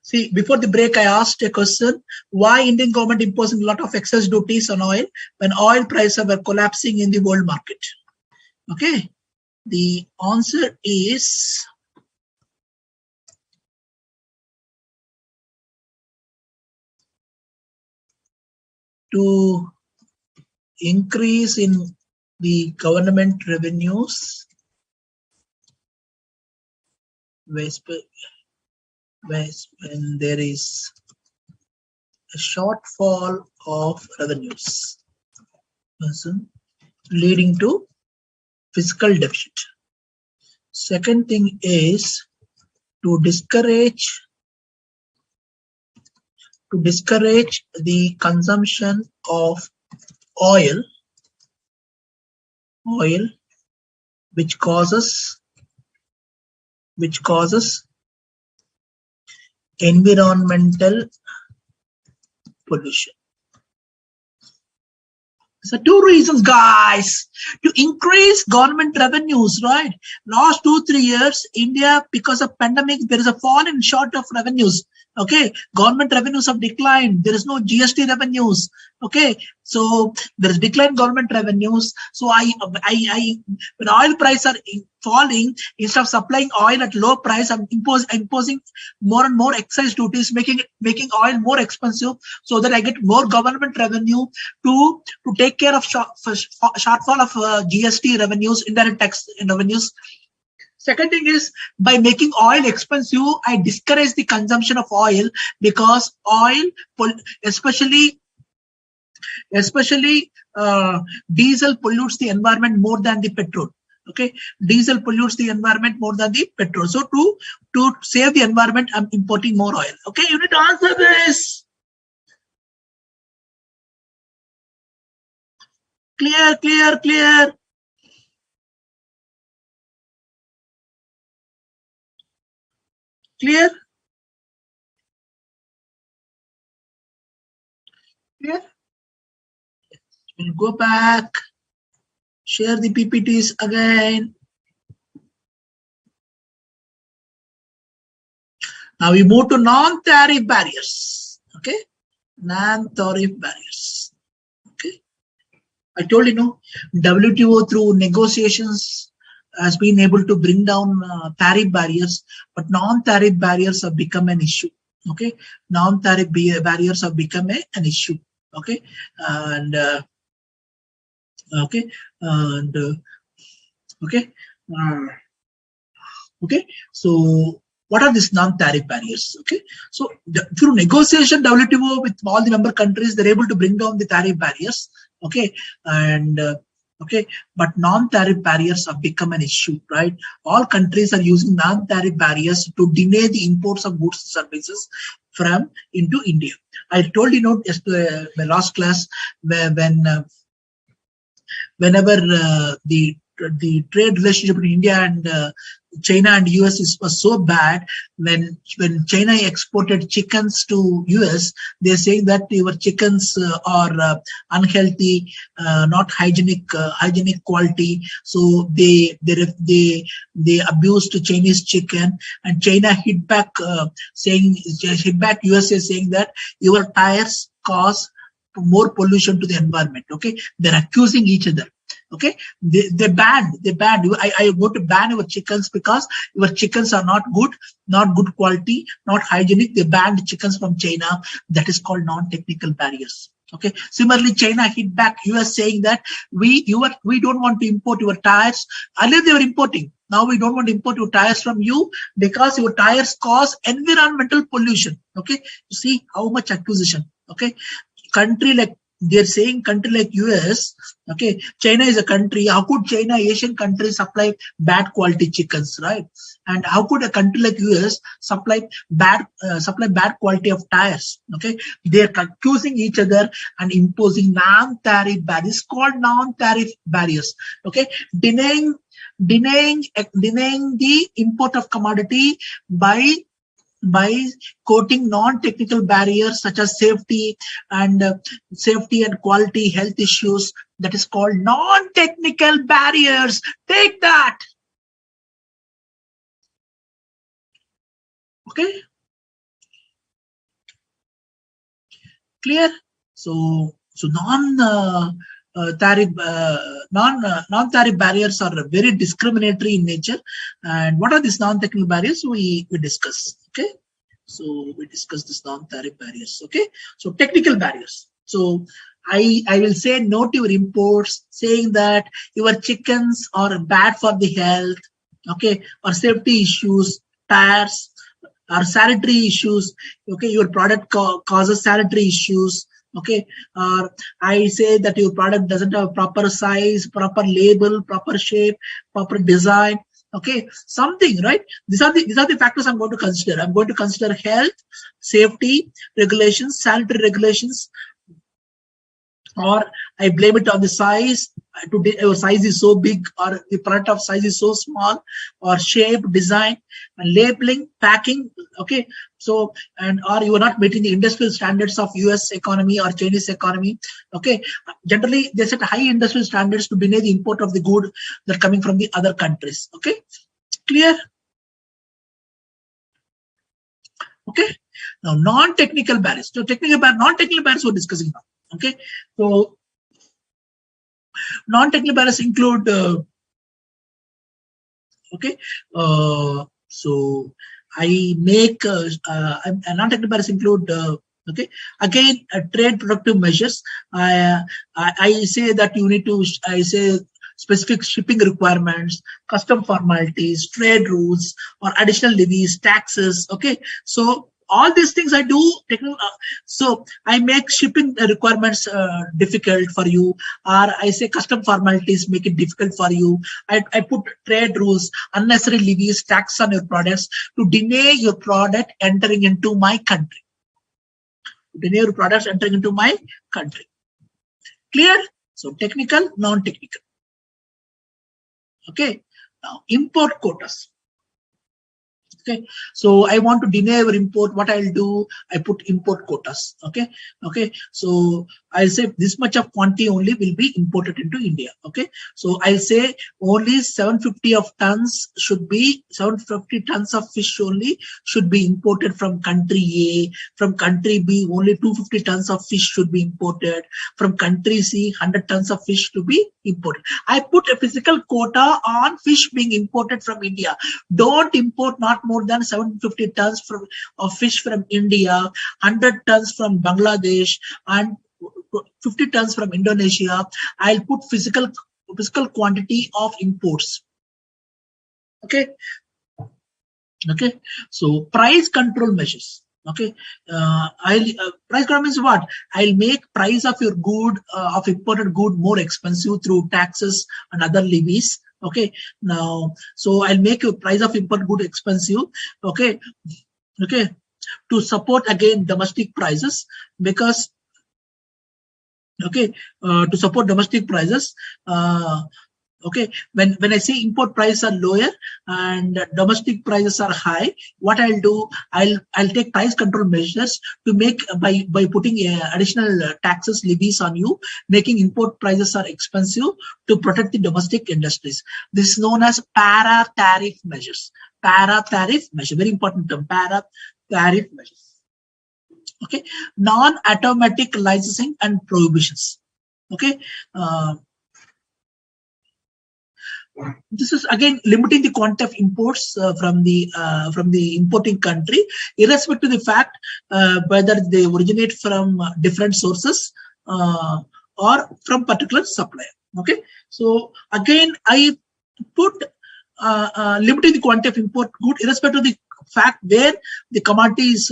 Speaker 1: See, before the break, I asked a question: why Indian government imposing a lot of excess duties on oil when oil prices were collapsing in the world market? Okay, the answer is to increase in the government revenues when there is a shortfall of revenues leading to fiscal deficit. Second thing is to discourage the consumption of oil which causes environmental pollution. So two reasons, guys, to increase government revenues, right? Last 2-3 years, India, because of pandemic, there is a fall in short of revenues. Okay, government revenues have declined. There is no GST revenues. Okay, so there is decline in government revenues. So when oil prices are falling, instead of supplying oil at low price, I'm imposing more and more excise duties, making oil more expensive, so that I get more government revenue to take care of shortfall of GST revenues, indirect tax revenues. Second thing is, by making oil expensive, I discourage the consumption of oil, because oil, especially diesel, pollutes the environment more than the petrol. Okay, diesel pollutes the environment more than the petrol. So to save the environment, I'm importing more oil. Okay, you need to answer this. Clear. Clear? We'll go back, share the PPTs again. Now we move to non-tariff barriers. Okay, non-tariff barriers. Okay, I told you, WTO through negotiations has been able to bring down tariff barriers, but non-tariff barriers have become an issue. Okay, non-tariff barriers have become an issue. Okay, and okay, so what are these non-tariff barriers? Okay, so through negotiation, WTO with all the member countries, they're able to bring down the tariff barriers. Okay, and okay, but non-tariff barriers have become an issue, right? All countries are using non-tariff barriers to deny the imports of goods and services from into India. I told yesterday, my last class, whenever the trade relationship between India and China and US was so bad, when China exported chickens to US, they're saying that your chickens are unhealthy, not hygienic quality. So they abused Chinese chicken, and China hit back USA saying that your tires cause more pollution to the environment. Okay, they're accusing each other. Okay, they banned. I want to ban your chickens because your chickens are not good quality, not hygienic. They banned chickens from China. That is called non-technical barriers. Okay. Similarly, China hit back US saying that we don't want to import your tires. Earlier they were importing. Now we don't want to import your tires from you because your tires cause environmental pollution. Okay. You see how much accusation. Okay. They're saying country like US, okay, China is a country. How could China, Asian countries, supply bad quality chickens, right? And how could a country like US supply bad quality of tires? Okay, they're accusing each other and imposing non-tariff barriers, called non-tariff barriers. Okay, denying the import of commodity by quoting non-technical barriers such as safety and quality, health issues. That is called non-technical barriers. Take that. Okay, clear? So non-tariff barriers are very discriminatory in nature. And what are these non-technical barriers? We discuss. Okay, so we discuss this non-tariff barriers. Okay, so technical barriers. So I will say no to your imports, saying that your chickens are bad for the health. Okay, or safety issues, tires, or sanitary issues. Okay, your product causes sanitary issues. Okay, or I say that your product doesn't have proper size, proper label, proper shape, proper design. Okay, something, right? These are the factors I'm going to consider. I'm going to consider health, safety regulations, sanitary regulations, or I blame it on the size. Today your size is so big, or the product of size is so small, or shape, design, and labeling, packing. Okay, so and or you are not meeting the industrial standards of US economy or Chinese economy. Okay, generally they set high industrial standards to deny the import of the good that are coming from the other countries. Okay, clear? Okay, now non-technical barriers. So non-technical barriers we're discussing now. Okay, so non-technical barriers include okay, so I make non-technical barriers include okay, again trade productive measures. I say that you need to, I say, specific shipping requirements, custom formalities, trade rules, or additional levies, taxes. Okay, so all these things I do. So I make shipping requirements difficult for you, or I say custom formalities make it difficult for you. I put trade rules, unnecessary levies, tax on your products to deny your product entering into my country. Deny your products entering into my country. Clear? So technical, non-technical. Okay. Now import quotas. Okay, so I want to deny your import. What I'll do, I put import quotas. Okay, okay, so I'll say this much of quantity only will be imported into India. Okay, so I'll say only 750 of tons should be 750 tons of fish only should be imported from country A. From country B, only 250 tons of fish should be imported. From country C, 100 tons of fish to be imported. I put a physical quota on fish being imported from India. Don't import not more than 750 tons of fish from India, 100 tons from Bangladesh, and 50 tons from Indonesia. I'll put physical quantity of imports. Okay. Okay. So price control measures. Okay, price control means what? I'll make price of your good, of imported good, more expensive through taxes and other levies. Okay, now so I'll make your price of import good expensive. Okay, okay, to support again domestic prices, because okay, to support domestic prices. Okay, when I say import prices are lower and domestic prices are high, what I'll do, I'll take price control measures to make by putting additional taxes, levies on you, making import prices are expensive to protect the domestic industries. This is known as para tariff measures. Para tariff measure, very important term, para tariff measures. Okay, non-automatic licensing and prohibitions. Okay, this is again limiting the quantity of imports from the importing country, irrespective of the fact whether they originate from different sources or from particular supplier. Okay, so again I put limiting the quantity of import good irrespective of the fact where the commodity is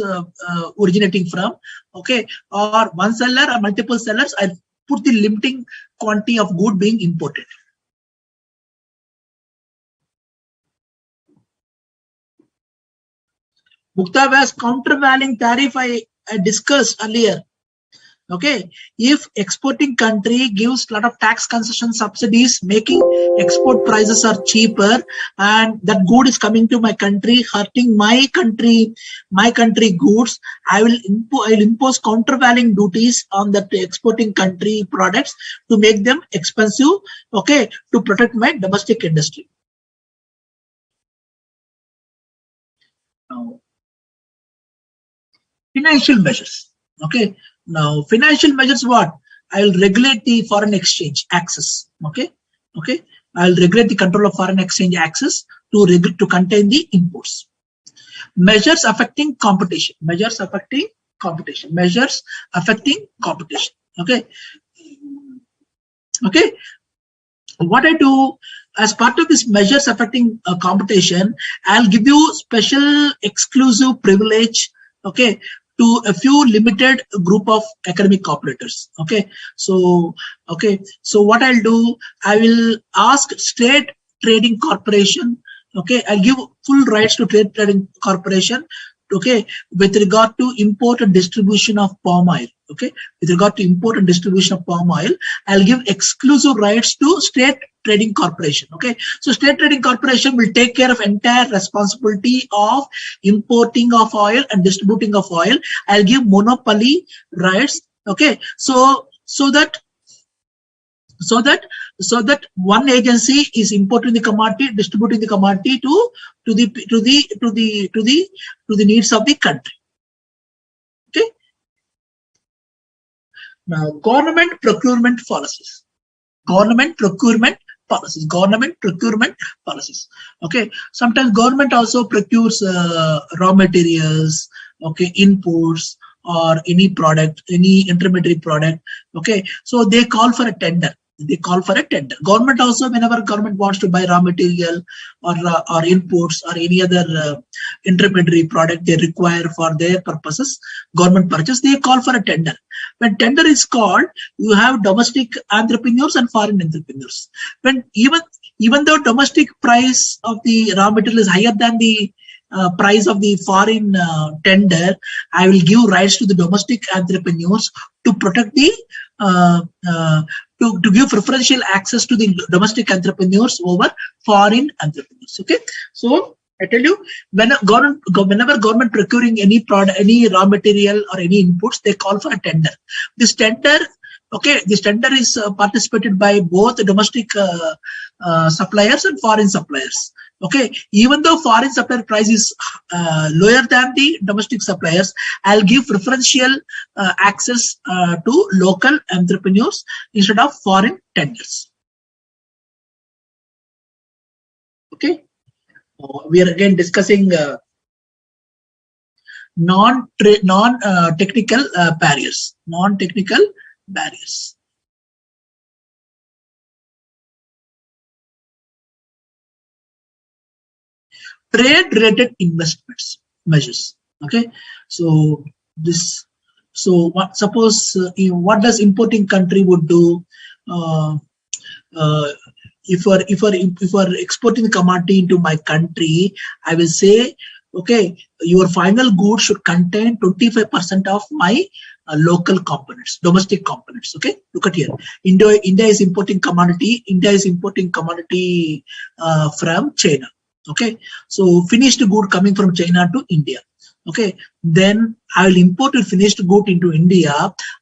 Speaker 1: originating from. Okay, or one seller or multiple sellers, I put the limiting quantity of good being imported. Mukta's countervailing tariff I discussed earlier. Okay, if exporting country gives a lot of tax concession subsidies, making export prices are cheaper, and that good is coming to my country, hurting my country goods, I will impose countervailing duties on that exporting country products to make them expensive. Okay, to protect my domestic industry. Now, Financial measures. Okay. Now, financial measures what? I will regulate the foreign exchange access. Okay. Okay. I will regulate the control of foreign exchange access to contain the imports. Measures affecting competition. Measures affecting competition. Measures affecting competition. Okay. Okay. What I do as part of this measures affecting competition, I'll give you special exclusive privilege, okay, to a few limited group of academic operators. Okay, so what I'll do, I will ask State Trading Corporation, okay, I'll give full rights to State Trading Corporation, okay, with regard to import and distribution of palm oil. Okay, with regard to import and distribution of palm oil, I'll give exclusive rights to State Trading Corporation. Okay, so State Trading Corporation will take care of entire responsibility of importing of oil and distributing of oil. I'll give monopoly rights. Okay, so that one agency is importing the commodity, distributing the commodity to the needs of the country. Okay. Now, government procurement policies. Government procurement policies. Government procurement policies. Okay. Sometimes government also procures raw materials. Okay, inputs or any product, any intermediary product. Okay, so they call for a tender. They call for a tender. Government also, whenever government wants to buy raw material or inputs or any other intermediary product they require for their purposes, government purchase, they call for a tender. When tender is called, you have domestic entrepreneurs and foreign entrepreneurs. When even though domestic price of the raw material is higher than the price of the foreign tender, I will give rights to the domestic entrepreneurs to protect the to give preferential access to the domestic entrepreneurs over foreign entrepreneurs. Okay, so I tell you, whenever government procuring any product, any raw material or any inputs, they call for a tender. This tender, okay, this tender is participated by both domestic suppliers and foreign suppliers. Okay, even though foreign supplier price is lower than the domestic suppliers, I'll give preferential access to local entrepreneurs instead of foreign tenders. Okay, we are again discussing non-technical barriers. Non-technical barriers. Trade-related investments measures. Okay, so suppose what does importing country would do if we're exporting commodity into my country? I will say, okay, your final good should contain 25% of my local components, domestic components. Okay, look at here. India is importing commodity. India is importing commodity from China. Okay, so finished good coming from China to India. Okay, then I will import a finished good into India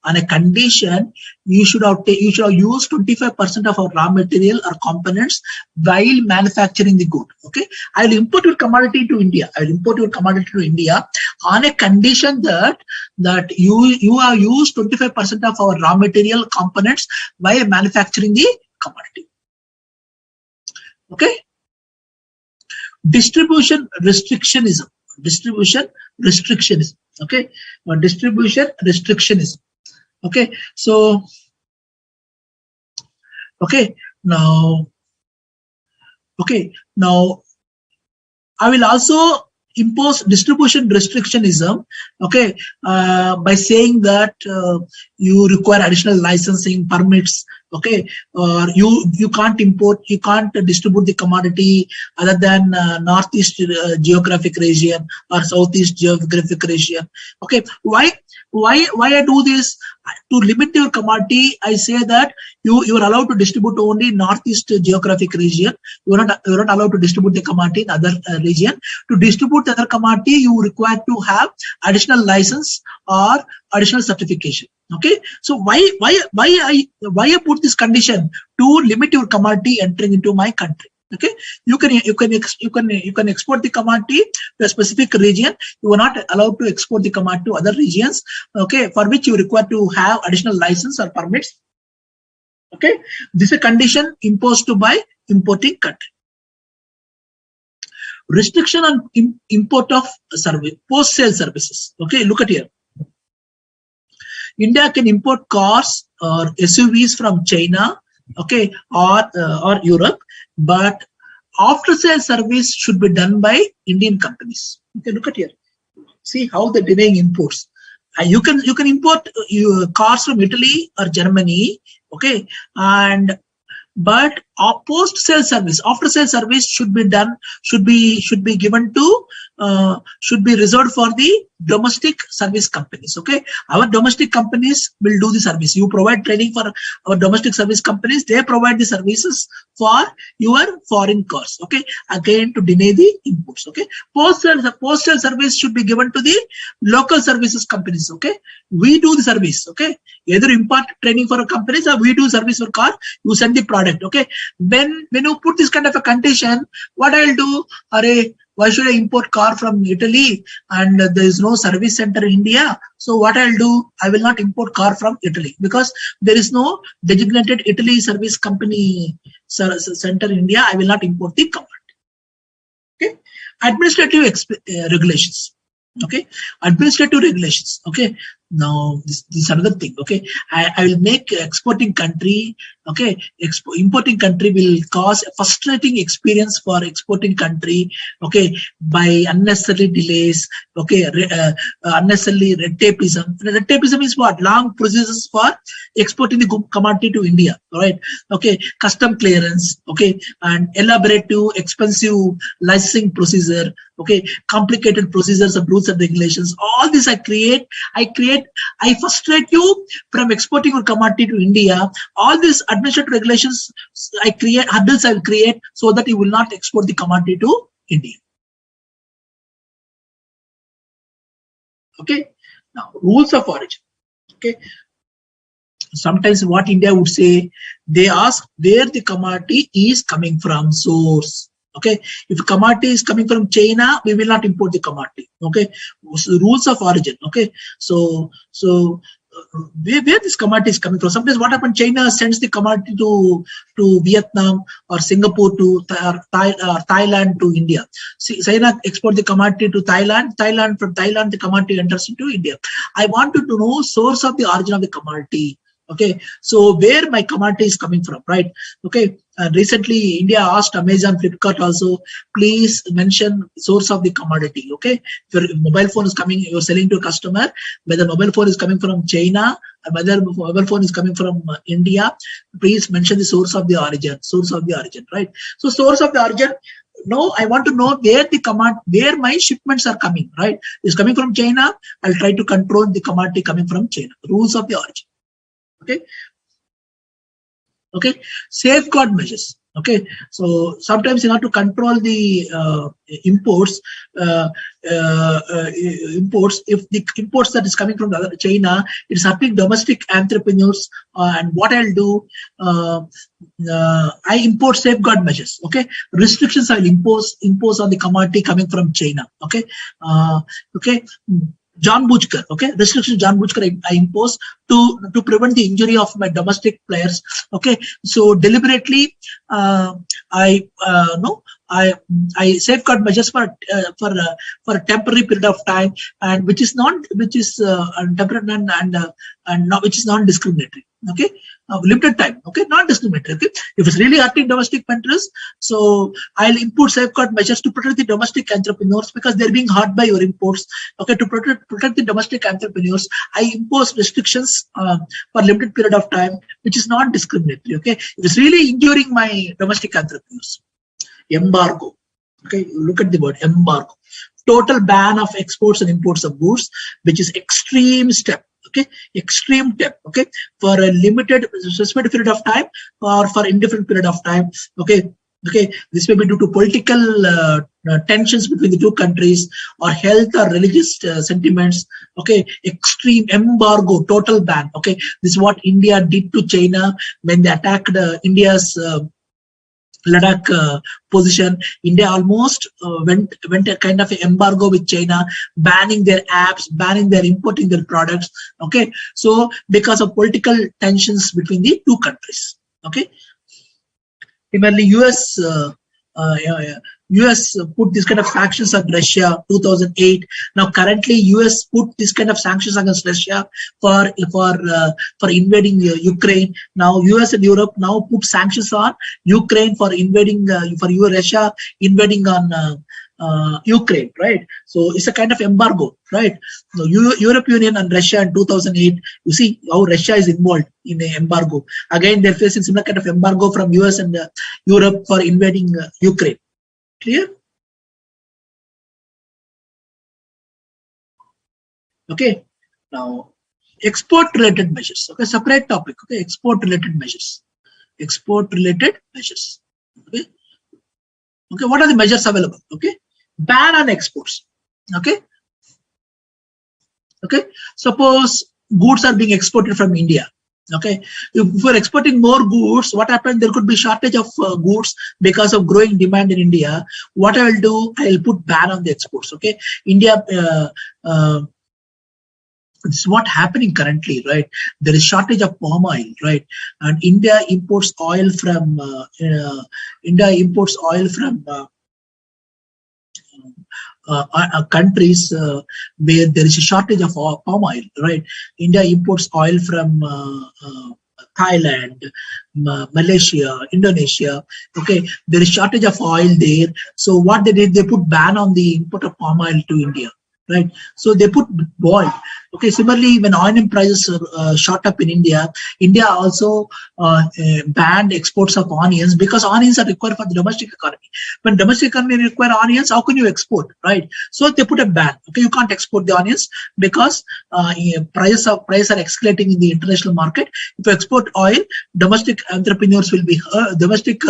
Speaker 1: on a condition you should have used 25% of our raw material or components while manufacturing the good. Okay, I will import your commodity to India. I will import your commodity to India on a condition that you have used 25% of our raw material components while manufacturing the commodity. Okay. Distribution restrictionism. Okay, distribution restrictionism. Okay, so now I will also impose distribution restrictionism, okay, by saying that you require additional licensing permits, okay, or you can't import, you can't distribute the commodity other than northeast geographic region or southeast geographic region. Okay, why I do this? To limit your commodity, I say that you are allowed to distribute only northeast geographic region. You are not allowed to distribute the commodity in other region. To distribute the other commodity, you require to have additional license or additional certification. Okay, so why I put this condition? To limit your commodity entering into my country. Okay, you can export the commodity to a specific region. You are not allowed to export the commodity to other regions. Okay, for which you require to have additional license or permits. Okay, this is a condition imposed by importing country. Restriction on import of service, post-sale services. Okay, look at here. India can import cars or SUVs from China, okay, or Europe, but after-sale service should be done by Indian companies. Okay, look at here. See how they're denying imports. You can import cars from Italy or Germany, okay, but post-sale service, after-sale service should be done, should be given to, should be reserved for the domestic service companies. Okay, our domestic companies will do the service. You provide training for our domestic service companies. They provide the services for your foreign cars. Okay, again to deny the imports. Okay, post-sale service should be given to the local services companies. Okay, we do the service. Okay, either import training for a companies or we do service for car. You send the product. Okay, when you put this kind of a condition, what I'll do? Why should I import car from Italy and there is no service center in India? So what I'll do, I will not import car from Italy because there is no designated Italy service company center in India. I will not import the commodity. Okay, administrative regulations. Okay, administrative regulations. Okay, now this is another thing. Okay, I will make exporting country. Okay, importing country will cause a frustrating experience for exporting country. Okay, by unnecessary delays. Okay, unnecessary red tapeism. Red tapeism is what? Long processes for exporting the commodity to India. All right. Okay, custom clearance. Okay, and elaborative, expensive licensing procedure. Okay, complicated procedures of rules and regulations. All this I frustrate you from exporting your commodity to India. All these administrative regulations I create, hurdles I will create so that you will not export the commodity to India. Okay, now rules of origin. Okay, sometimes what India would say, they ask where the commodity is coming from, source. Okay, if commodity is coming from China, we will not import the commodity. Okay, so rules of origin. Okay, so where this commodity is coming from. Sometimes what happens, China sends the commodity to Vietnam or Singapore to Thailand to India. China export the commodity to Thailand. From Thailand the commodity enters into India. I wanted to know source of the origin of the commodity. Okay, so where my commodity is coming from, right? Okay, recently India asked Amazon, Flipkart also, please mention source of the commodity. Okay, if your mobile phone is coming, you're selling to a customer, whether mobile phone is coming from China or whether mobile phone is coming from India, please mention the source of the origin. Source of the origin, right? So source of the origin. No, I want to know where my shipments are coming, right? It's coming from China. I'll try to control the commodity coming from China. Rules of the origin. Okay. Okay. Safeguard measures. Okay. So sometimes in order to control the imports, if the imports that is coming from China, it is hurting domestic entrepreneurs. And what I'll do, I import safeguard measures. Okay. Restrictions I'll impose on the commodity coming from China. Okay. Okay. John Butcher, okay, restriction John Butcher I impose to prevent the injury of my domestic players. Okay, so deliberately I safeguard measures for a temporary period of time, and which is temporary and which is non-discriminatory. Okay, limited time. Okay, non-discriminatory. Okay, if it's really hurting domestic countries, so I'll import safeguard measures to protect the domestic entrepreneurs because they're being hurt by your imports. Okay, to protect the domestic entrepreneurs, I impose restrictions for limited period of time, which is non-discriminatory. Okay, if it's really injuring my domestic entrepreneurs. Embargo. Okay, you look at the word embargo. Total ban of exports and imports of goods, which is extreme step. Okay, extreme step. Okay, for a limited specified period of time or for indefinite period of time. Okay. Okay, this may be due to political tensions between the two countries or health or religious sentiments. Okay, extreme embargo, total ban. Okay, this is what India did to China when they attacked India's Ladakh position. India almost went a kind of embargo with China, banning their apps, banning their importing their products. Okay, so because of political tensions between the two countries. Okay, similarly, US put this kind of sanctions on Russia 2008. Now currently US put this kind of sanctions against Russia for invading Ukraine. Now US and Europe now put sanctions on Ukraine for invading Russia invading on Ukraine, right? So it's a kind of embargo, right? So Europe Union and Russia in 2008, you see how Russia is involved in an embargo. Again, they're facing similar kind of embargo from US and Europe for invading Ukraine. Clear? Okay. Now, export-related measures. Okay, separate topic. Okay, export-related measures. Export-related measures. Okay. Okay, what are the measures available? Okay, ban on exports. Okay. Okay, suppose goods are being exported from India. Okay, if we're exporting more goods, what happens? There could be shortage of goods because of growing demand in India. What I will do, I will put ban on the exports. Okay, India. It's what happening currently, right? There is shortage of palm oil, right? And India imports oil from countries where there is a shortage of palm oil, right? India imports oil from Thailand, Malaysia, Indonesia. Okay, there is shortage of oil there. So what they did, they put ban on the import of palm oil to India, right? So they put boil. Okay, similarly, when onion prices shot up in India, India also banned exports of onions because onions are required for the domestic economy. When domestic economy require onions, how can you export, right? So they put a ban. Okay, you can't export the onions because prices are escalating in the international market. If you export oil, domestic entrepreneurs will be domestic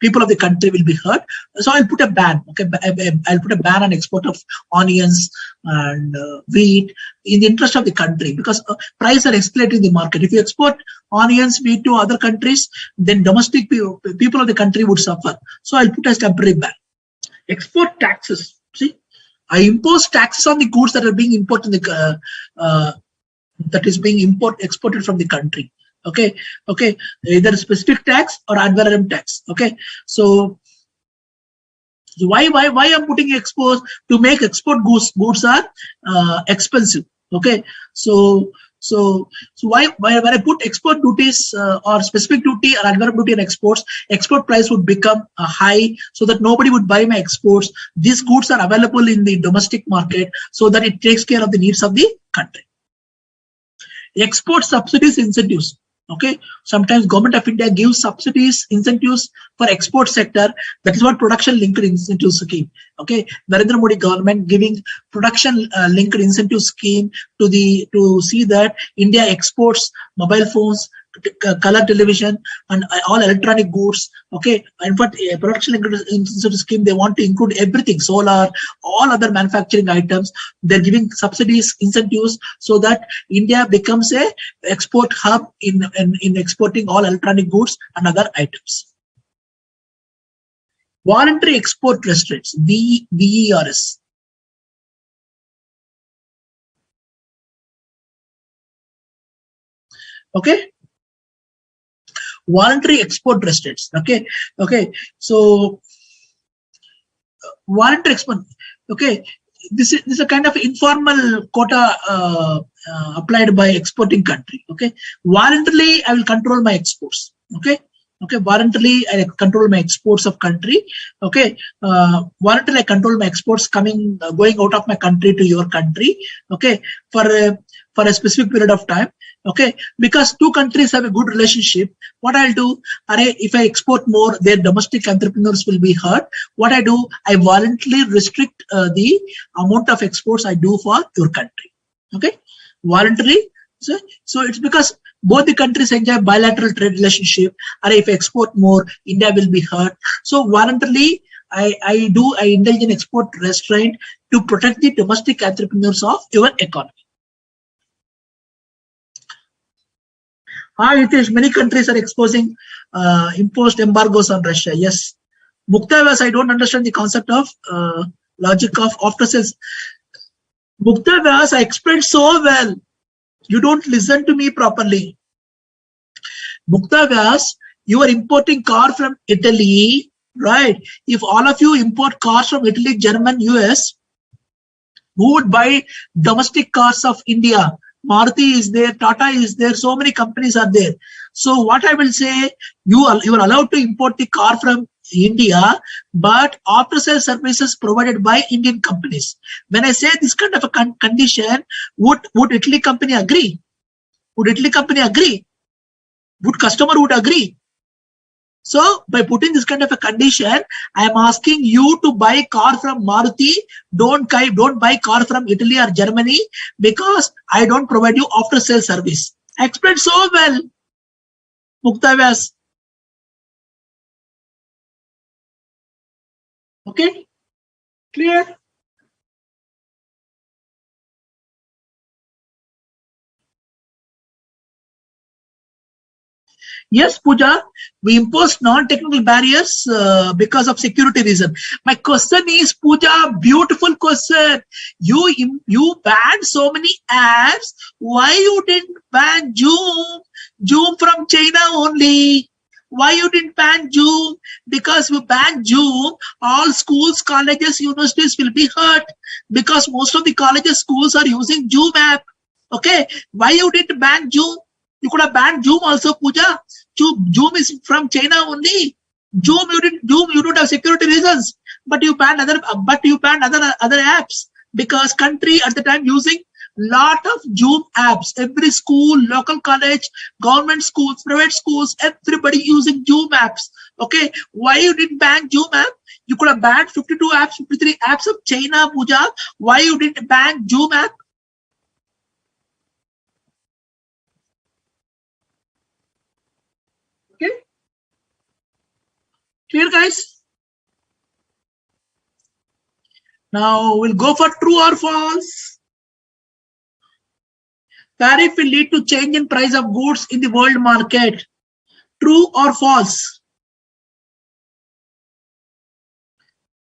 Speaker 1: people of the country will be hurt. So I'll put a ban. Okay, I'll put a ban on export of onions and wheat in the interest of the country because prices are escalating in the market. If you export onions, wheat to other countries, then domestic people of the country would suffer. So I'll put a temporary ban. Export taxes. See, I impose taxes on the goods that are being imported exported from the country. Okay, either specific tax or ad valorem tax. Okay, so why I'm putting export to make export goods are expensive. Okay, so why when I put export duties or specific duty or ad valorem duty on exports, export price would become high so that nobody would buy my exports. These goods are available in the domestic market so that it takes care of the needs of the country. Export subsidies, incentives. Okay, sometimes government of India gives subsidies, incentives for export sector. That is what production linked incentive scheme. Okay, Narendra Modi government giving production linked incentive scheme to see that India exports mobile phones, color television, and all electronic goods. Okay, in fact, a production linked incentive scheme, they want to include everything, solar, all other manufacturing items. They're giving subsidies, incentives, so that India becomes a export hub in exporting all electronic goods and other items. Voluntary export restraints, VERS. Okay, voluntary export restraints. Okay, so voluntary export. Okay, this is a kind of informal quota applied by exporting country. Okay, voluntarily I will control my exports. Okay, voluntarily I control my exports of country. Okay, voluntarily I control my exports going out of my country to your country. Okay, for a specific period of time. Okay, because two countries have a good relationship, what I'll do, if I export more, their domestic entrepreneurs will be hurt. What I do, I voluntarily restrict the amount of exports I do for your country. Okay, voluntarily. So it's because both the countries enjoy bilateral trade relationship. If I export more, India will be hurt. So voluntarily, I indulge in export restraint to protect the domestic entrepreneurs of your economy. Hitesh, many countries are exposing imposed embargoes on Russia. Yes. Mukta, I don't understand the concept of logic of after sales. Mukta, I explained so well. You don't listen to me properly. Mukta, you are importing car from Italy, right? If all of you import cars from Italy, German, US, who would buy domestic cars of India? Maruti is there, Tata is there, so many companies are there. So what I will say, you are allowed to import the car from India, but after sales services provided by Indian companies. When I say this kind of a condition, would Italy company agree? Would Italy company agree? Would customer would agree? So by putting this kind of a condition, I am asking you to buy car from Maruti. Don't buy car from Italy or Germany because I don't provide you after sales service. I explained so well, Mukta. Okay, clear? Yes, Pooja, we impose non-technical barriers because of security reason. My question is, Pooja, beautiful question. You banned so many apps. Why you didn't ban Zoom? Zoom from China only. Why you didn't ban Zoom? Because we ban Zoom, all schools, colleges, universities will be hurt because most of the colleges, schools are using Zoom app. Okay, why you didn't ban Zoom? You could have banned Zoom also, Pooja. Zoom is from China only. Zoom you don't have security reasons, but you banned other apps because country at the time using lot of Zoom apps. Every school, local college, government schools, private schools, everybody using Zoom apps. Okay, why you didn't ban Zoom app? You could have banned 52 apps, 53 apps of China, Pooja. Why you didn't ban Zoom app? Okay, clear, guys. Now we'll go for true or false. Tariff will lead to change in price of goods in the world market. True or false?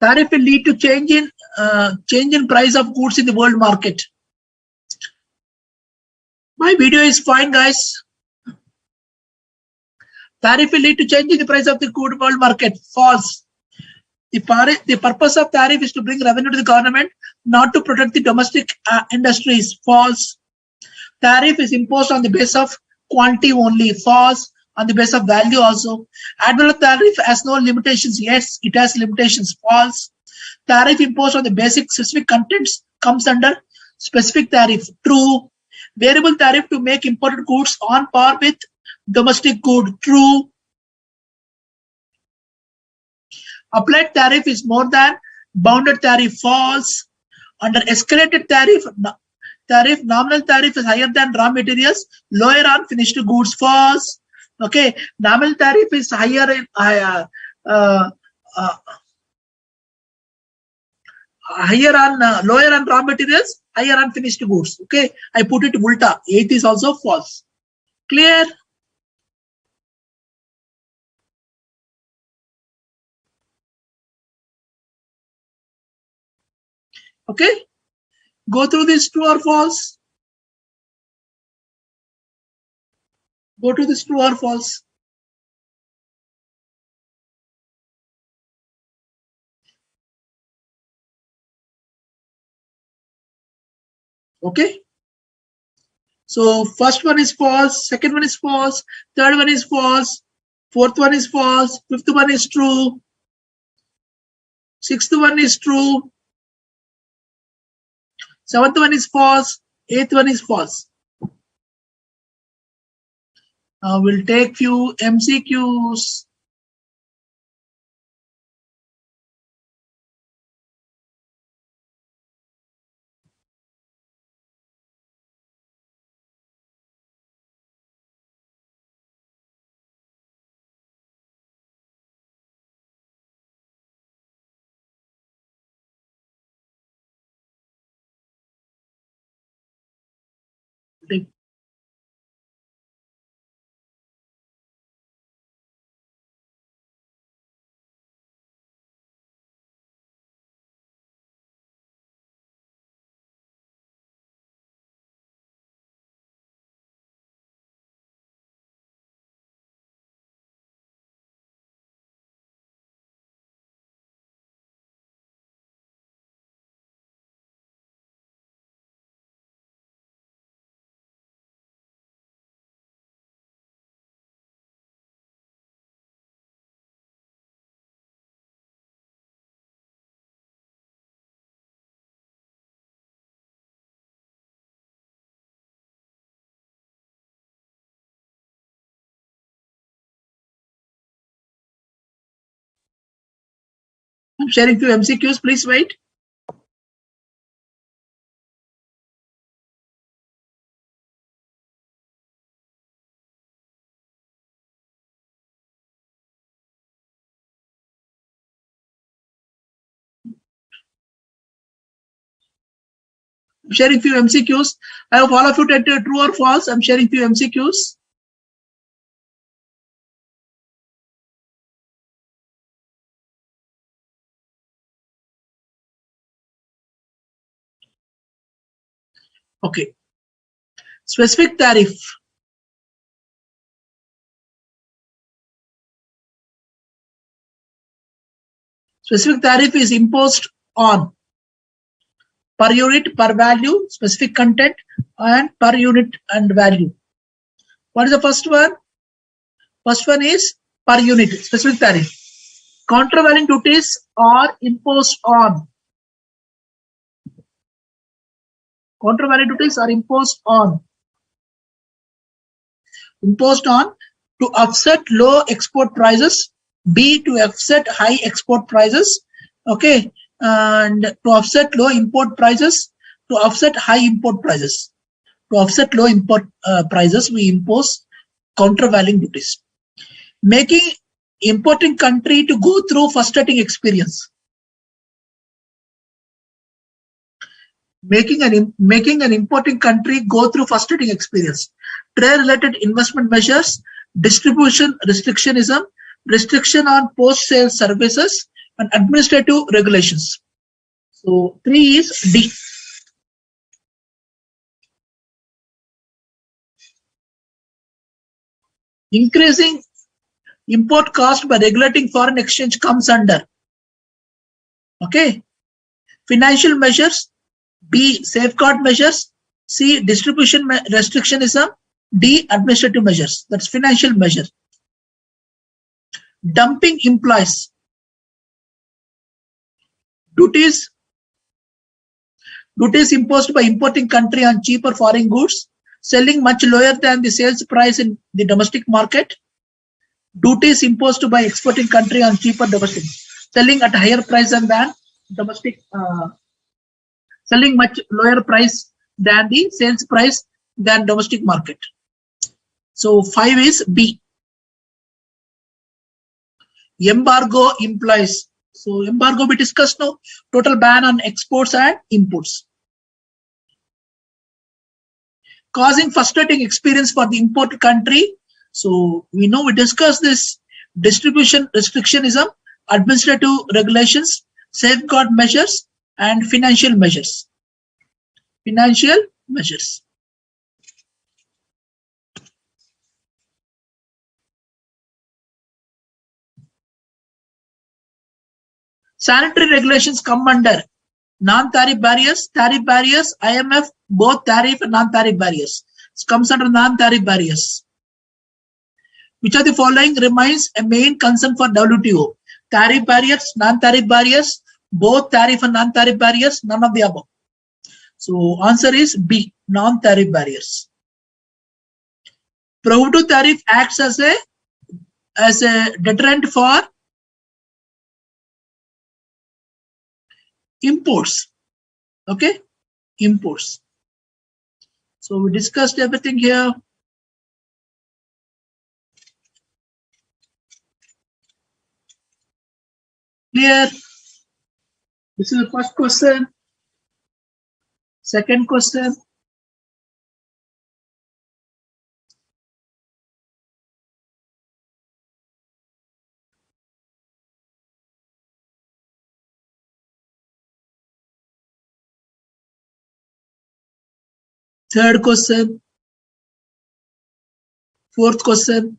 Speaker 1: Tariff will lead to change in price of goods in the world market. My video is fine, guys. Tariff will lead to change in the price of the good world market. False. The purpose of tariff is to bring revenue to the government, not to protect the domestic industries. False. Tariff is imposed on the basis of quantity only. False. On the basis of value also. Annual tariff has no limitations. Yes, it has limitations. False. Tariff imposed on the basic specific contents comes under specific tariff. True. Variable tariff to make imported goods on par with domestic good. True. Applied tariff is more than bounded tariff. False. Under escalated tariff, nominal tariff is higher than raw materials, lower on finished goods. False. Okay, nominal tariff is higher in uh, higher on lower on raw materials, higher on finished goods. Okay, I put it ulta. 8 is also false. Clear? Okay, go through this true or false. Go to this true or false. Okay. So first one is false, second one is false, third one is false, fourth one is false, fifth one is true, sixth one is true, seventh one is false, eighth one is false. Now we'll take few MCQs. I'm sharing few MCQs. Please wait. I'm sharing few MCQs. I hope all of you enter true or false. I'm sharing few MCQs. Okay. Specific tariff. Specific tariff is imposed on per unit, per value, specific content, and per unit and value. What is the first one? First one is per unit, specific tariff. Countervailing duties are imposed on. Countervailing duties are imposed on to offset low export prices, B to offset high export prices, okay, and to offset low import prices, to offset high import prices. To offset low import prices, we impose countervailing duties, making importing country to go through frustrating experience. Making an importing country go through frustrating experience. Trade-related investment measures, distribution restrictionism, restriction on post-sale services, and administrative regulations. So 3 is D. Increasing import cost by regulating foreign exchange comes under. Okay. Financial measures, B. Safeguard measures, C. Distribution restrictionism, D. Administrative measures. That's financial measure. Dumping implies duties imposed by importing country on cheaper foreign goods, selling much lower than the sales price in the domestic market. Duties imposed by exporting country on cheaper domestic, selling at higher price than domestic, selling much lower price than the sales price than domestic market. So 5 is B. Embargo implies. So embargo we discussed now. Total ban on exports and imports, causing frustrating experience for the import country. So we discussed this: distribution restrictionism, administrative regulations, safeguard measures, and financial measures. Financial measures. Sanitary regulations come under non-tariff barriers, tariff barriers, IMF, both tariff and non-tariff barriers. It comes under non-tariff barriers. Which of the following remains a main concern for WTO? Tariff barriers, non-tariff barriers, both tariff and non-tariff barriers, none of the above. So answer is B, non-tariff barriers. Prohibitive tariff acts as a deterrent for imports. Okay, imports. So we discussed everything here. Clear? This is the first question. Second question. Third question. Fourth question.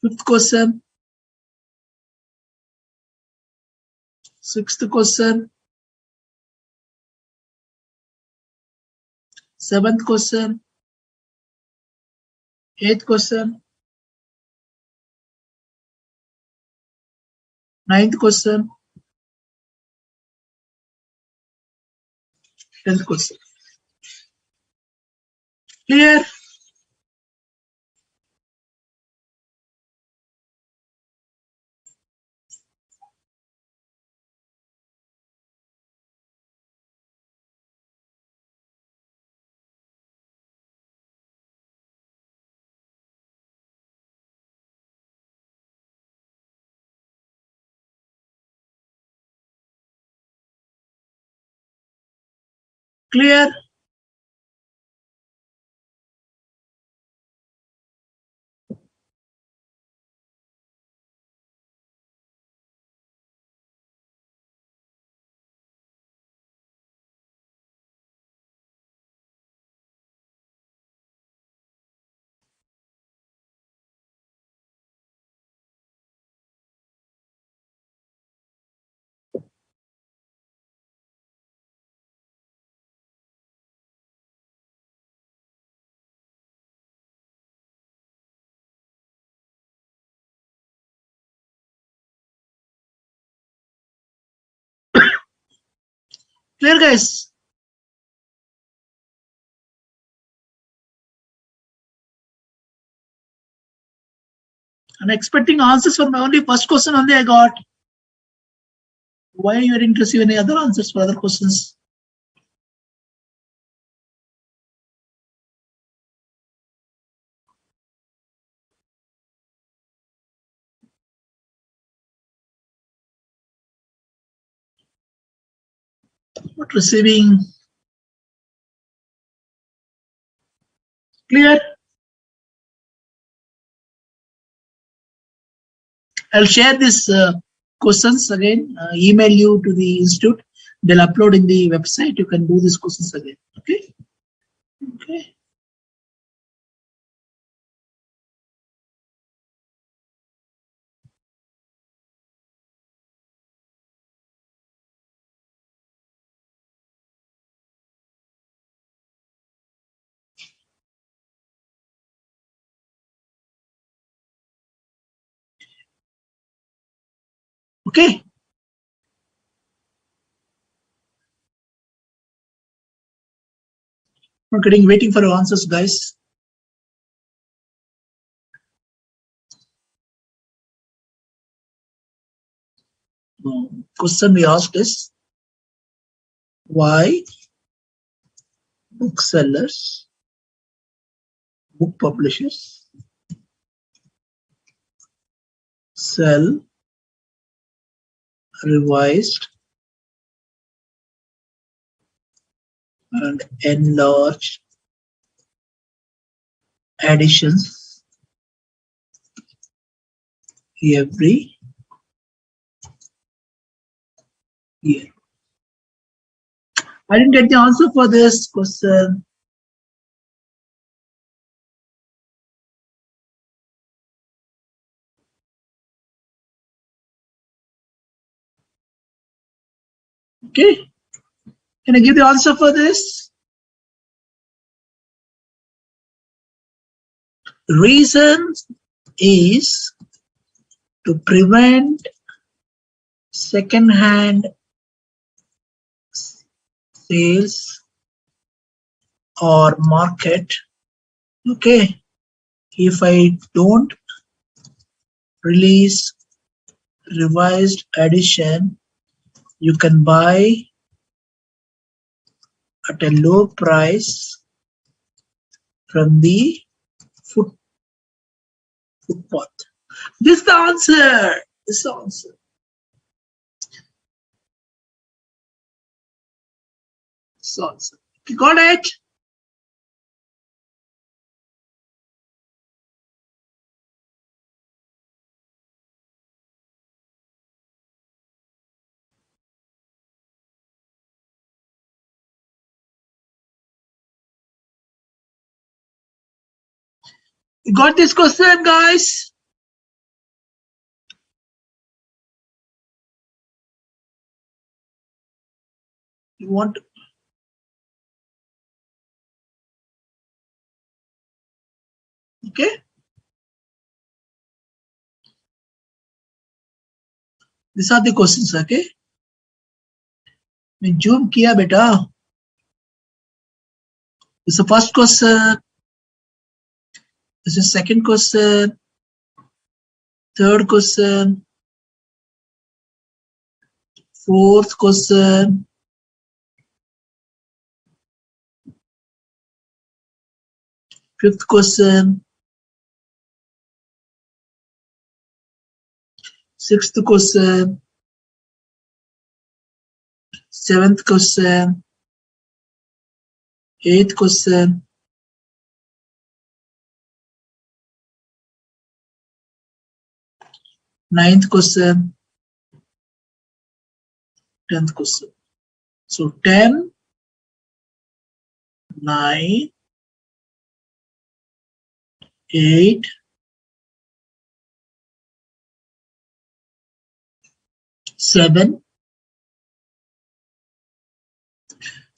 Speaker 1: Fifth question. Sixth question. Seventh question. Eighth question. Ninth question. 10th question. Clear? Clear? Clear, guys? I'm expecting answers for my only first question only I got. Why you didn't receive any other answers for other questions? Not receiving. Clear? I'll share this questions again, email you to the institute. They'll upload in the website. You can do these questions again. Okay? Okay. Okay. We're getting waiting for your answers, guys. Question we asked is why booksellers, book publishers sell revised and enlarged editions every year. I didn't get the answer for this question. Okay. Can I give the answer for this? Reason is to prevent second-hand sales or market. Okay. If I don't release revised edition, you can buy at a low price from the footpath. This is the answer. This is the answer. This is the answer. You got it? You got this question, guys? You want to? Okay. These are the questions. Okay. मैं zoom किया बेटा. This is the first question. This is second question. Third question. Fourth question. Fifth question. Sixth question. Seventh question. Eighth question. Ninth question. 10th question. So 10, 9, 8, 7,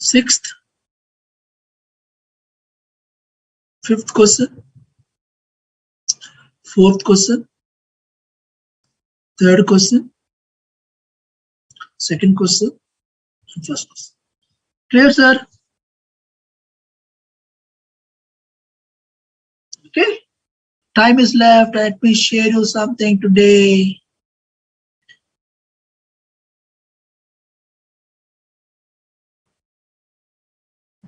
Speaker 1: 6th, 5th question, 4th question, 3rd question, 2nd question, and 1st question. Clear, sir? Okay. Time is left. Let me share you something today.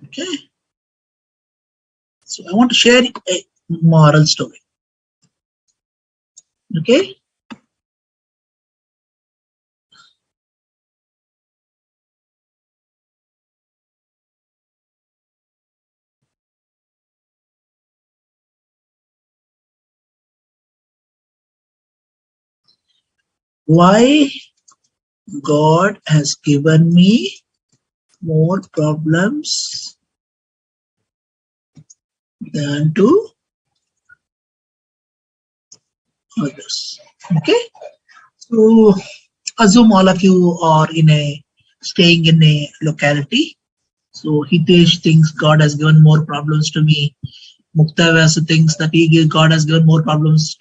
Speaker 1: Okay. So I want to share a moral story. Okay. Why God has given me more problems than to others. Okay. So assume all of you are staying in a locality. So Hitesh thinks God has given more problems to me. Muktavasa thinks that God has given more problems.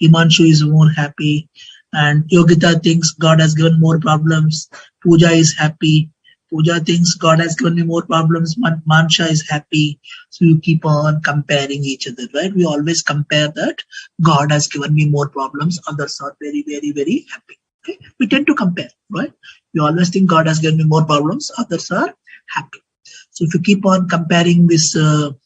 Speaker 1: Himanshu is more happy. And Yogita thinks God has given more problems. Pooja is happy. Pooja thinks God has given me more problems. Mansha is happy. So you keep on comparing each other, right? We always compare that God has given me more problems. Others are very, very, very happy. Okay? We tend to compare, right? We always think God has given me more problems. Others are happy. So if you keep on comparing this, if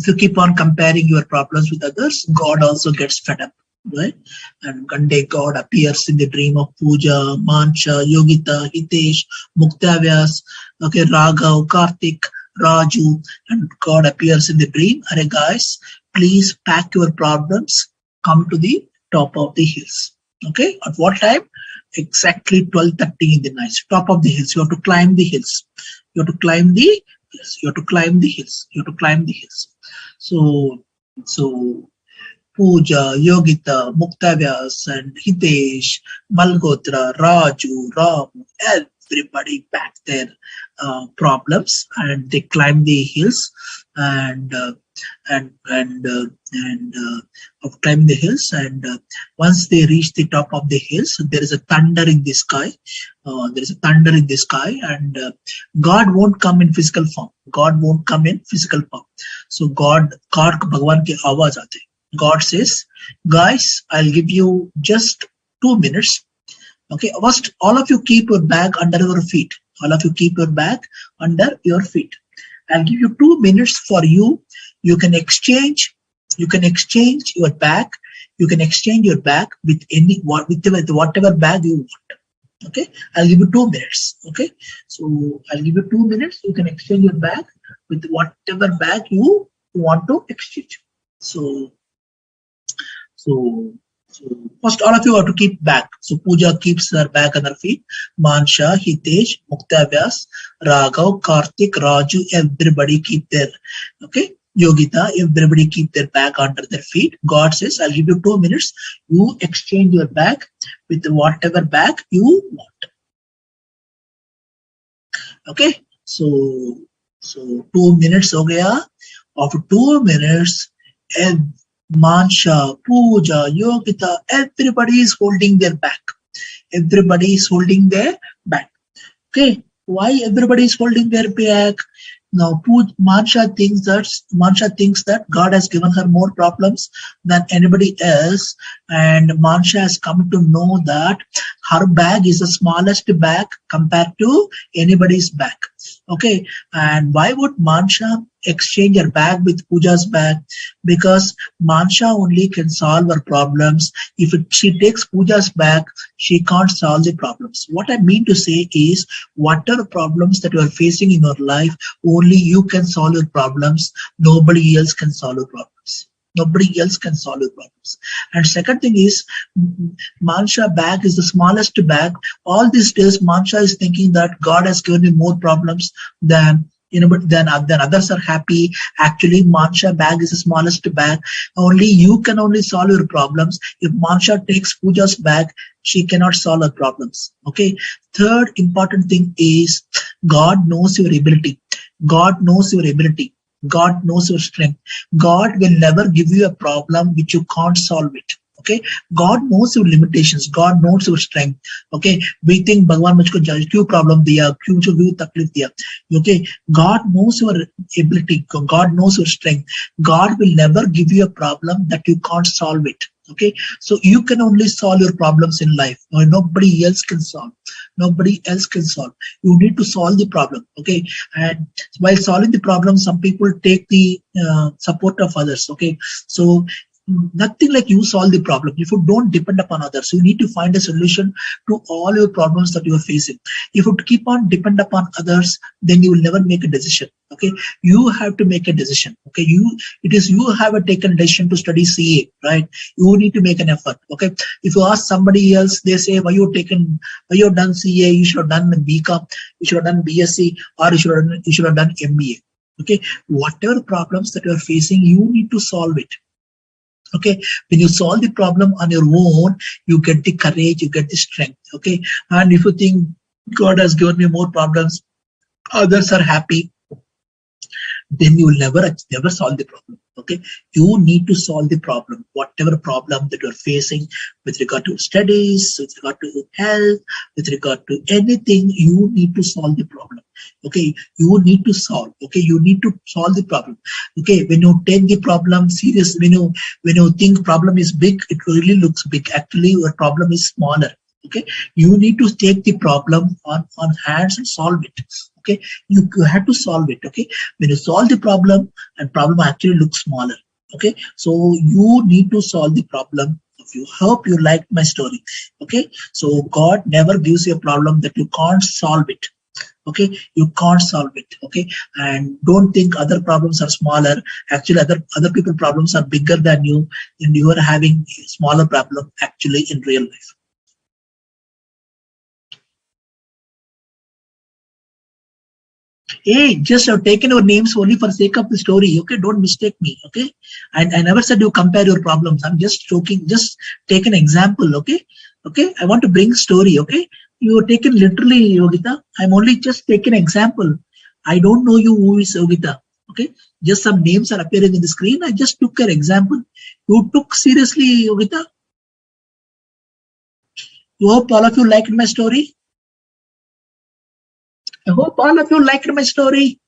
Speaker 1: you keep on comparing your problems with others, God also gets fed up, right? And one day God appears in the dream of Pooja, Mansha, Yogita, Hitesh, Muktavyas, okay, Raghav, Karthik, Raju, and God appears in the dream. Arey guys, please pack your problems, come to the top of the hills. Okay, at what time? Exactly 12:30 in the night. Top of the hills. You have to climb the hills. You have to climb the hills. You have to climb the hills. You have to climb the hills. So Pooja, Yogita, Muktavyas, and Hitesh, Malgotra, Raju, Ram, everybody packed their problems and they climbed the hills and climbed the hills. And once they reach the top of the hills, there is a thunder in the sky. There is a thunder in the sky, and God won't come in physical form. God won't come in physical form. So God Bhagwan ke awaaz aate. God says, guys, I'll give you just 2 minutes. Okay, first, all of you keep your bag under your feet. All of you keep your bag under your feet. I'll give you 2 minutes for you. You can exchange your bag. You can exchange your bag with whatever bag you want. Okay, I'll give you 2 minutes. Okay, so I'll give you 2 minutes. You can exchange your bag with whatever bag you want to exchange. So first, all of you have to keep bag. So Pooja keeps her bag on her feet. Mansha, Hitesh, Muktavyas, Raghav, Karthik, Raju, everybody keep their, okay, Yogita, everybody keep their bag under their feet. God says, I'll give you 2 minutes. You exchange your bag with whatever bag you want. Okay, so 2 minutes ho gaya. After 2 minutes, Mansha, Pooja, Yogita, everybody is holding their back. Everybody is holding their back. Okay, why everybody is holding their back? Now, Mansha thinks that God has given her more problems than anybody else, and Mansha has come to know that her bag is the smallest bag compared to anybody's bag. Okay, and why would Mansha exchange her bag with Pooja's bag? Because Mansha only can solve her problems. If she takes Pooja's bag, she can't solve the problems. What I mean to say is, whatever problems that you are facing in your life, only you can solve your problems. Nobody else can solve your problems. Nobody else can solve your problems. And second thing is, Mansha bag is the smallest bag. All these days, Mansha is thinking that God has given me more problems than but then others are happy. Actually, Mansha bag is the smallest bag. Only you can only solve your problems. If Mansha takes Pooja's bag, she cannot solve her problems. Okay. Third important thing is, God knows your ability. God knows your ability. God knows your strength. God will never give you a problem which you can't solve it. Okay, God knows your limitations. God knows your strength. Okay, we think Bhagwan मुझको क्यों problem दिया, क्यों तकलीफ दिया. Okay, God knows your ability. God knows your strength. God will never give you a problem that you can't solve it. Okay, so you can only solve your problems in life. Nobody else can solve. Nobody else can solve. You need to solve the problem. Okay, and while solving the problem, some people take the support of others. Okay, so nothing like you solve the problem. If you don't depend upon others, you need to find a solution to all your problems that you are facing. If you keep on depend upon others, then you will never make a decision. Okay, you have to make a decision. Okay, you have taken a decision to study CA, right? You need to make an effort. Okay, if you ask somebody else, they say, why you have done CA? You should have done BCom, you should have done BSc, or you should have done MBA. Okay, whatever problems that you are facing, you need to solve it. Okay, when you solve the problem on your own, you get the courage, you get the strength. Okay, and if you think God has given me more problems, others are happy, then you will never solve the problem. Okay, you need to solve the problem, whatever problem that you're facing with regard to studies, with regard to health, with regard to anything. You need to solve the problem. Okay, you need to solve. Okay, you need to solve the problem. Okay, when you take the problem serious, when you think problem is big, it really looks big. Actually, your problem is smaller. Okay, you need to take the problem on hands and solve it. Okay, you have to solve it. Okay, when you solve the problem, and problem actually looks smaller. Okay, so you need to solve the problem. You hope you liked my story. Okay, so God never gives you a problem that you can't solve it. Okay, you can't solve it. Okay, and don't think other problems are smaller. Actually, other people problems are bigger than you, and you are having a smaller problem actually in real life. Hey, just have taken your names only for sake of the story. Okay, don't mistake me. Okay, and I never said you compare your problems. I'm just joking. Just take an example. Okay, okay. I want to bring story. Okay, you are taken literally, Yogita. I'm only just taking example. I don't know you who is Yogita. Okay, just some names are appearing in the screen. I just took an example. You took seriously, Yogita. You hope all of you liked my story. I hope all of you liked my story.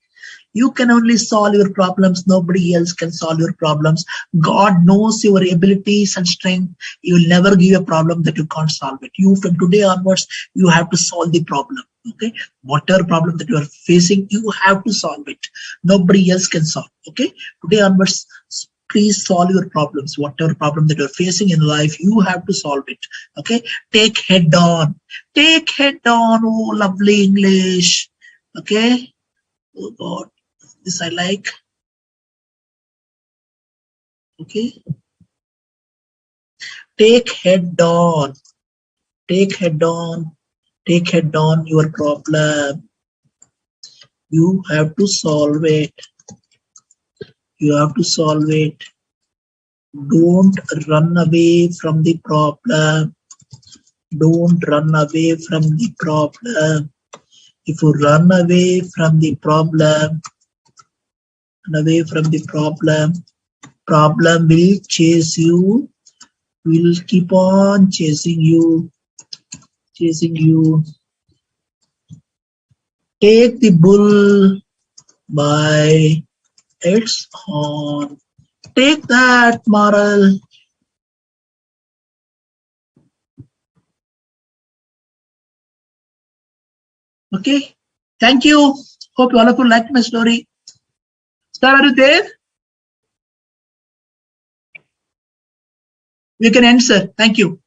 Speaker 1: You can only solve your problems. Nobody else can solve your problems. God knows your abilities and strength. He will never give you a problem that you can't solve it. You, from today onwards, you have to solve the problem. Okay, whatever problem that you are facing, you have to solve it. Nobody else can solve. Okay, today onwards, please solve your problems. Whatever problem that you're facing in life, you have to solve it. Okay, take head on. Take head on. Oh, lovely English. Okay. Oh God, this I like. Okay. Take head on. Take head on. Take head on your problem. You have to solve it. You have to solve it. Don't run away from the problem. Don't run away from the problem. If you run away from the problem, problem will chase you, will keep on chasing you. Take the bull by its horn. Take that, moral. Okay. Thank you. Hope all of you liked my story. Sir, are you there? We can end, sir. Thank you.